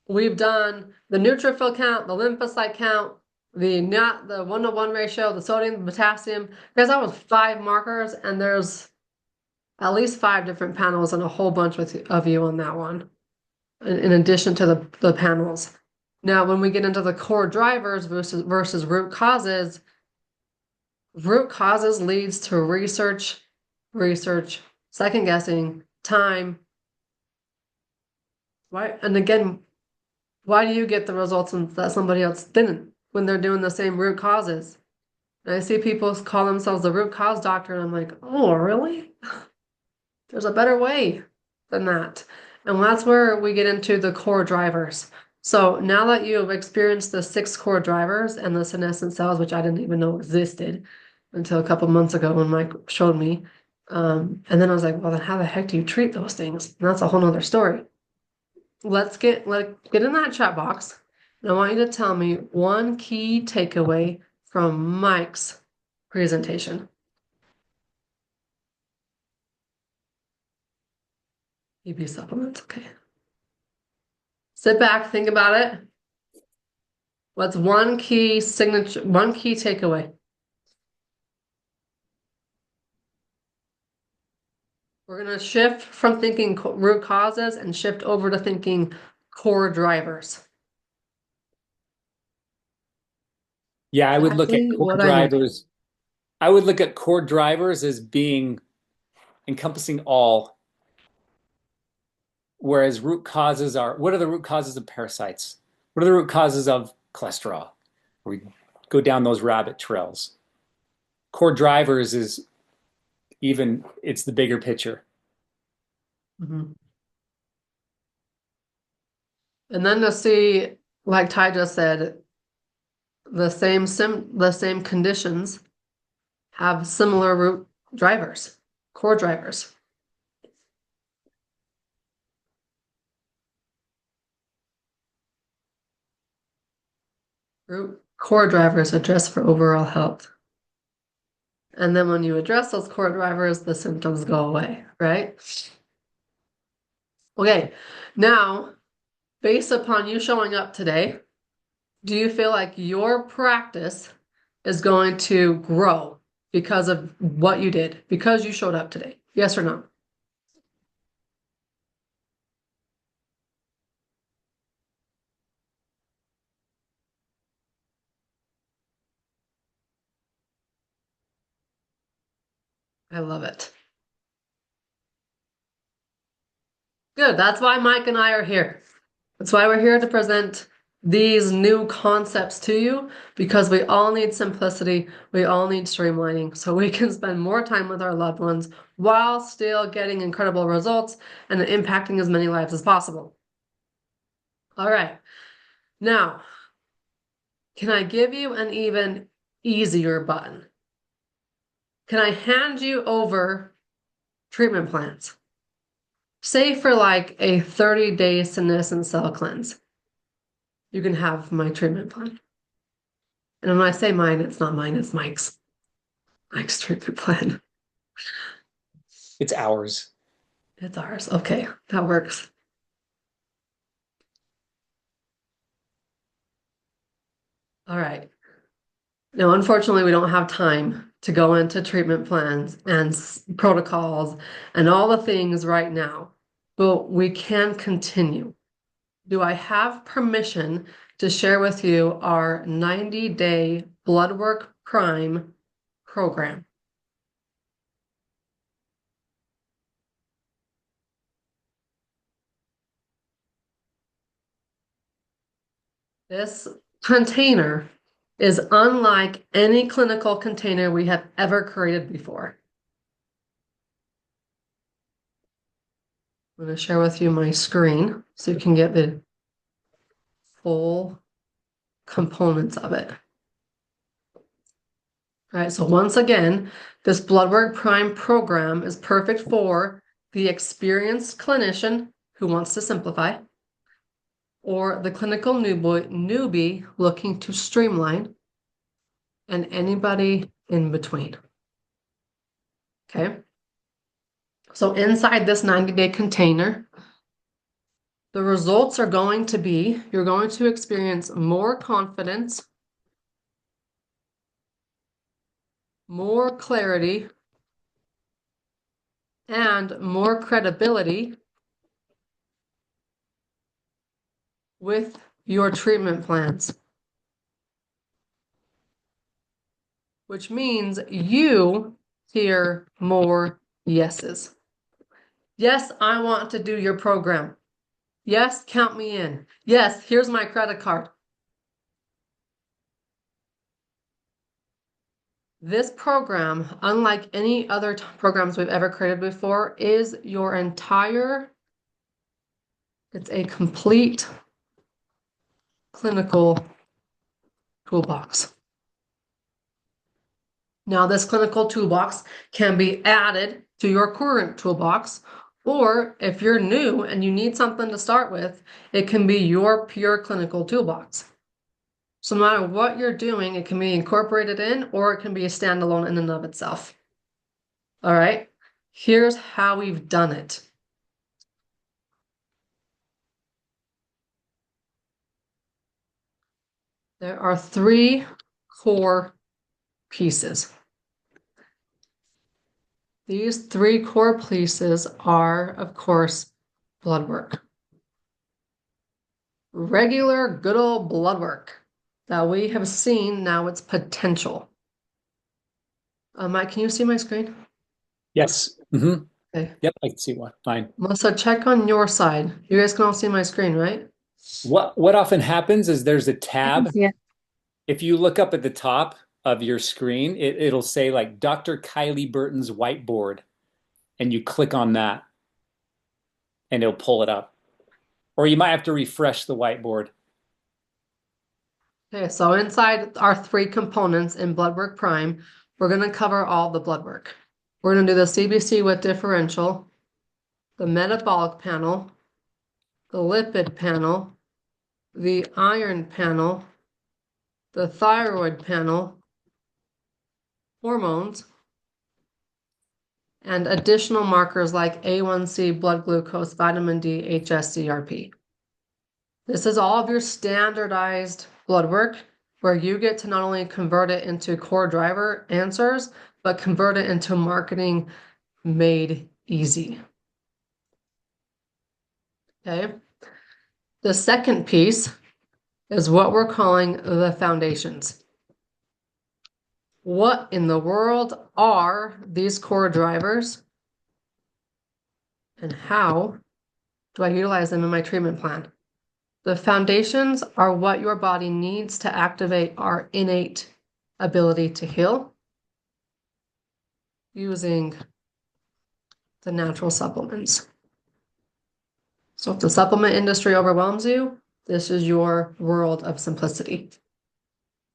we've done the neutrophil count, the lymphocyte count, the 1-to-1 ratio, the sodium, the potassium. Guys, that was 5 markers, and there's at least 5 different panels and a whole bunch of you on that one, in addition to the panels. Now, when we get into the core drivers versus root causes leads to research, second guessing, time. Why? And again, why do you get the results that somebody else didn't when they're doing the same root causes? And I see people call themselves the root cause doctor, and I'm like, oh, really? There's a better way than that. And that's where we get into the core drivers. So now that you have experienced the 6 core drivers and the senescent cells, which I didn't even know existed until a couple months ago when Mike showed me. And then I was like, well, then how the heck do you treat those things? And that's a whole nother story. Let's get in that chat box. And I want you to tell me one key takeaway from Mike's presentation. EB supplements, okay. Sit back, think about it. What's one key takeaway? We're going to shift from thinking root causes and shift over to thinking core drivers. Yeah, I would look at core drivers. I would look at core drivers as being encompassing all. Whereas root causes are, what are the root causes of parasites? What are the root causes of cholesterol? We go down those rabbit trails. Core drivers is it's the bigger picture. Mm-hmm. And then to see, like Ty just said, the same conditions have similar root drivers, core drivers. Root core drivers address for overall health. And then when you address those core drivers, the symptoms go away, right? Okay, now, based upon you showing up today, do you feel like your practice is going to grow because of what you did, because you showed up today? Yes or no? I love it. Good. That's why Mike and I are here. That's why we're here to present these new concepts to you, because we all need simplicity. We all need streamlining so we can spend more time with our loved ones, while still getting incredible results and impacting as many lives as possible. All right. Now, can I give you an even easier button? Can I hand you over treatment plans? Say for like a 30-day senescent cell cleanse. You can have my treatment plan. And when I say mine, it's not mine, it's Mike's. Mike's treatment plan. It's ours. It's ours. Okay, that works. All right. Now, unfortunately, we don't have time to go into treatment plans and protocols and all the things right now, but we can continue. Do I have permission to share with you our 90-day blood work prime program? This container is unlike any clinical container we have ever created before. I'm going to share with you my screen so you can get the full components of it. All right, so once again, this Blood Work Prime program is perfect for the experienced clinician who wants to simplify, or the clinical newbie looking to streamline, and anybody in between. Okay. So inside this 90-day container, the results are going to be, you're going to experience more confidence, more clarity, and more credibility with your treatment plans. Which means you hear more yeses. Yes, I want to do your program. Yes, count me in. Yes, here's my credit card. This program, unlike any other programs we've ever created before, is your entire, it's a complete clinical toolbox. Now, this clinical toolbox can be added to your current toolbox, or if you're new and you need something to start with, it can be your pure clinical toolbox. So no matter what you're doing, it can be incorporated in, or it can be a standalone in and of itself. All right, here's how we've done it. There are 3 core pieces. These 3 core pieces are, of course, blood work. Regular, good old blood work that we have seen now its potential. Mike, can you see my screen? Yes. Mm-hmm. Okay. Yep, I can see one. Fine. Melissa, check on your side. You guys can all see my screen, right? What often happens is there's a I can tab. see it. If you look up at the top of your screen, it'll say like Dr. Kylie Burton's whiteboard, and you click on that, and it'll pull it up. Or you might have to refresh the whiteboard. Okay, so inside our 3 components in Blood Work Prime, we're going to cover all the blood work. We're going to do the CBC with differential, the metabolic panel, the lipid panel, the iron panel, the thyroid panel, hormones, and additional markers like A1C, blood glucose, vitamin D, HSCRP. This is all of your standardized blood work where you get to not only convert it into core driver answers, but convert it into marketing made easy. Okay. The second piece is what we're calling the foundations. What in the world are these core drivers? And how do I utilize them in my treatment plan? The foundations are what your body needs to activate our innate ability to heal using the natural supplements. So if the supplement industry overwhelms you, this is your world of simplicity.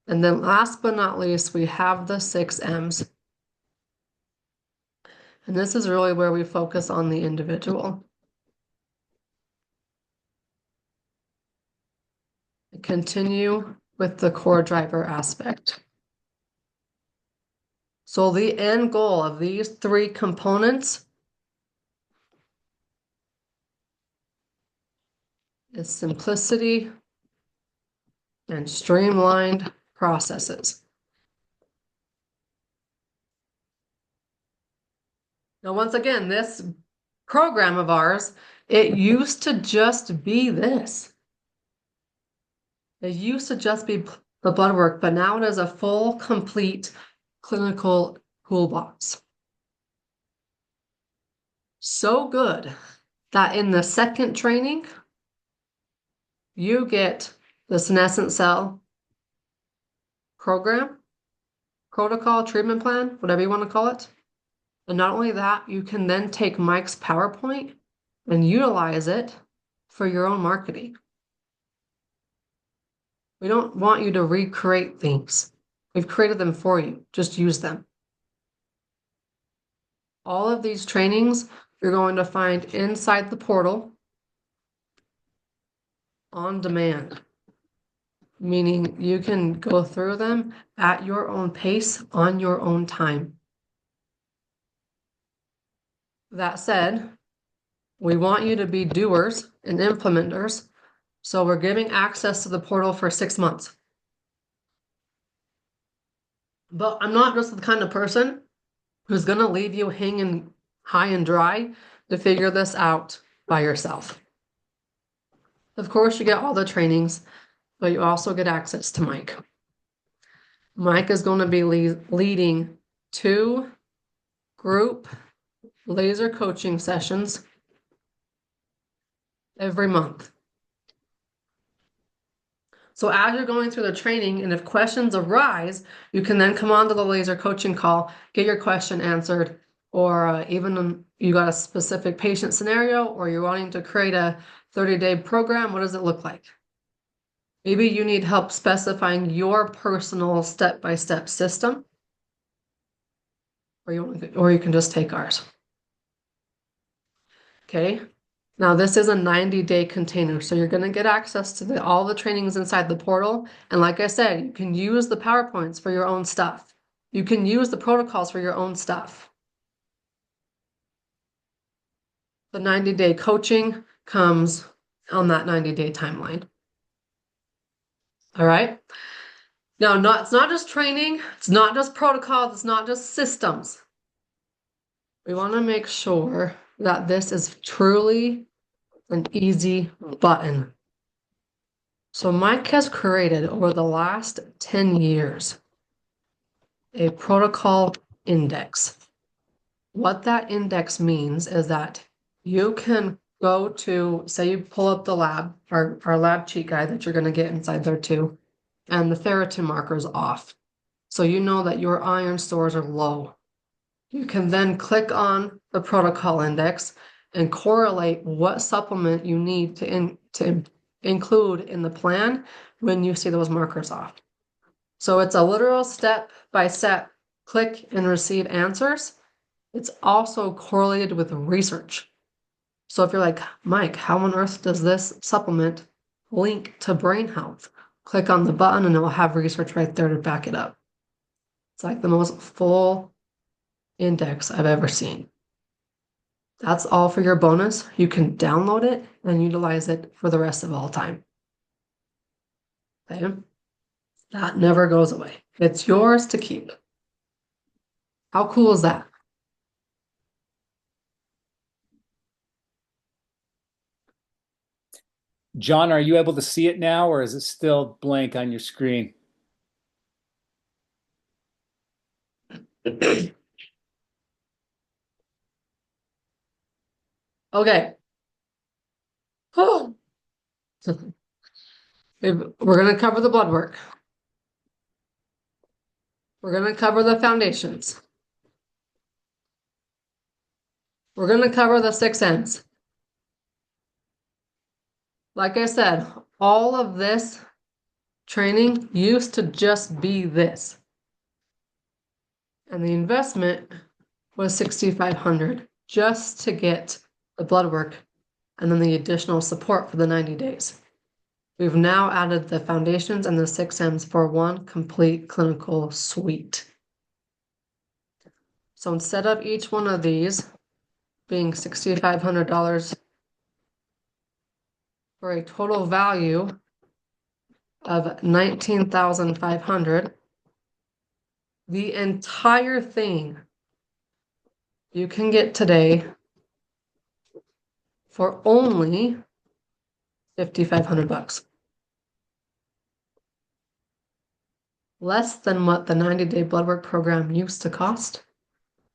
And then last but not least, we have the 6 M's. And this is really where we focus on the individual. Continue with the core driver aspect. So the end goal of these 3 components is simplicity and streamlined processes. Now, once again, this program of ours, it used to just be this. It used to just be the blood work, but now it is a full, complete clinical toolbox. So good that in the second training, you get the senescent cell program, protocol, treatment plan, whatever you want to call it. And not only that, you can then take Mike's PowerPoint and utilize it for your own marketing. We don't want you to recreate things. We've created them for you. Just use them. All of these trainings you're going to find inside the portal on demand, meaning you can go through them at your own pace on your own time. That said, we want you to be doers and implementers, so we're giving access to the portal for 6 months. But I'm not just the kind of person who's going to leave you hanging high and dry to figure this out by yourself. Of course, you get all the trainings, but you also get access to Mike. Mike is going to be leading 2 group laser coaching sessions every month. So as you're going through the training, and if questions arise, you can then come on to the laser coaching call, get your question answered, or even you got a specific patient scenario, or you're wanting to create a 30-day program. What does it look like? Maybe you need help specifying your personal step-by-step system, or you can just take ours. Okay. Now this is a 90-day container, so you're going to get access to all the trainings inside the portal. And like I said, you can use the PowerPoints for your own stuff. You can use the protocols for your own stuff. The 90-day coaching comes on that 90-day timeline. All right. Now, it's not just training. It's not just protocols. It's not just systems. We want to make sure that this is truly an easy button. So Mike has created over the last 10 years a protocol index. What that index means is that you can go to, say you pull up the lab, our lab cheat guide that you're going to get inside there too, and the ferritin marker is off. So you know that your iron stores are low. You can then click on the protocol index and correlate what supplement you need to include in the plan when you see those markers off. So it's a literal step-by-step click and receive answers. It's also correlated with research. So if you're like, Mike, how on earth does this supplement link to brain health? Click on the button and it will have research right there to back it up. It's like the most full index I've ever seen. That's all for your bonus. You can download it and utilize it for the rest of all time. Okay? That never goes away. It's yours to keep. How cool is that? John, are you able to see it now, or is it still blank on your screen? Okay. Oh. We're going to cover the blood work. We're going to cover the foundations. We're going to cover the 6 M's. Like I said, all of this training used to just be this. And the investment was $6,500 just to get the blood work and then the additional support for the 90 days. We've now added the foundations and the 6 M's for one complete clinical suite. So instead of each one of these being $6,500 for a total value of $19,500, the entire thing you can get today for only $5,500. Less than what the 90-day blood work program used to cost.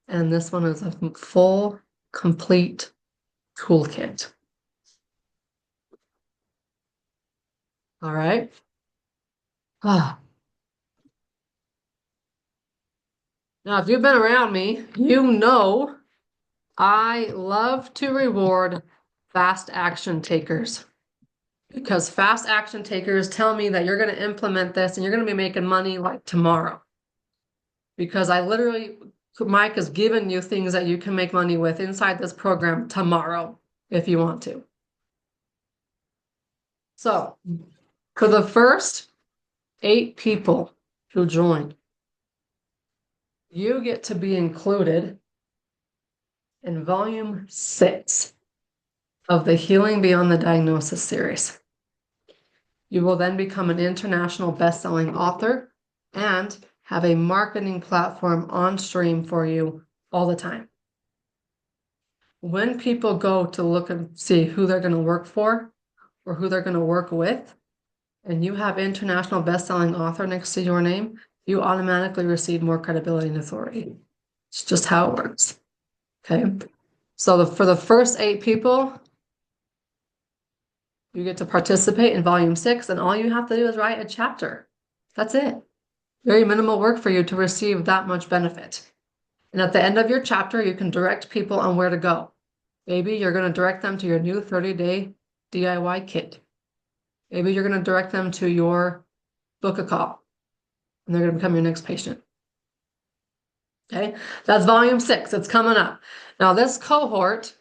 And this one is a full, complete toolkit. All right. Now, if you've been around me, you know I love to reward fast action takers. Because fast action takers tell me that you're going to implement this and you're going to be making money like tomorrow. Because Mike has given you things that you can make money with inside this program tomorrow if you want to. So, for the first 8 people who join, you get to be included in volume 6 of the Healing Beyond the Diagnosis series. You will then become an international best-selling author and have a marketing platform on stream for you all the time. When people go to look and see who they're going to work for or who they're going to work with, and you have international best-selling author next to your name, you automatically receive more credibility and authority. It's just how it works. Okay. So for the first 8 people, you get to participate in volume 6, and all you have to do is write a chapter. That's it. Very minimal work for you to receive that much benefit. And at the end of your chapter, you can direct people on where to go. Maybe you're going to direct them to your new 30-day DIY kit. Maybe you're going to direct them to your book a call, and they're going to become your next patient. Okay, that's volume 6. It's coming up. Now, this cohort,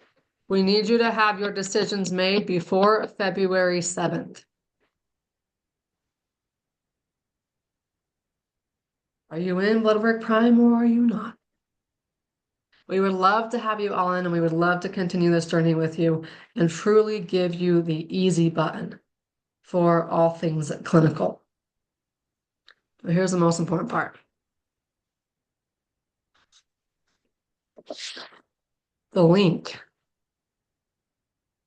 we need you to have your decisions made before February 7th. Are you in Bloodwork Prime or are you not? We would love to have you all in, and we would love to continue this journey with you and truly give you the easy button for all things clinical. But here's the most important part. The link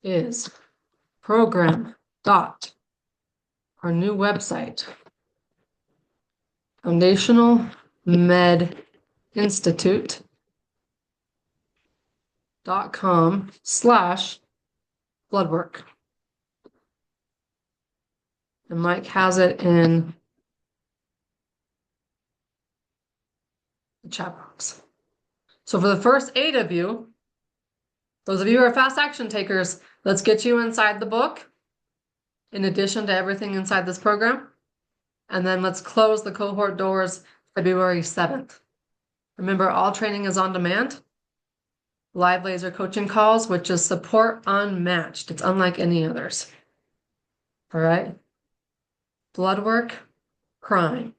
is program dot our new website, Foundational Med Institute.com/bloodwork. And Mike has it in the chat box. So for the first 8 of you, those of you who are fast action takers, let's get you inside the book, in addition to everything inside this program. And then let's close the cohort doors February 7th. Remember, all training is on demand. Live laser coaching calls, which is support unmatched. It's unlike any others. All right. Blood work, crime.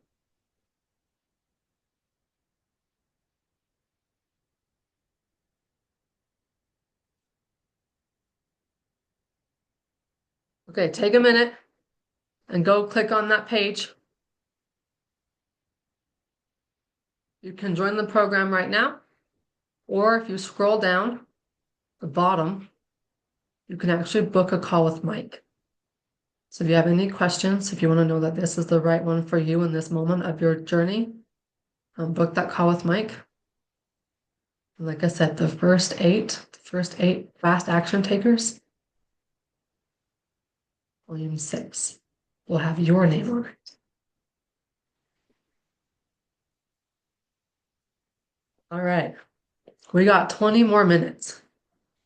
Okay, take a minute and go click on that page. You can join the program right now, or if you scroll down the bottom, you can actually book a call with Mike. So if you have any questions, if you want to know that this is the right one for you in this moment of your journey, book that call with Mike. And like I said, the first eight fast action takers, volume 6, will have your name on it. All right, we got 20 more minutes.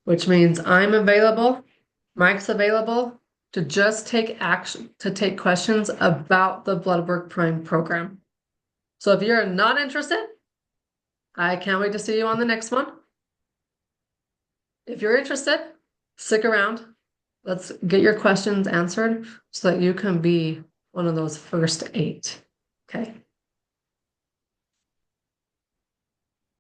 which means I'm available, Mike's available to just take action, to take questions about the Blood Work Prime program. So if you're not interested, I can't wait to see you on the next one. If you're interested, stick around. Let's get your questions answered so that you can be one of those first 8. Okay.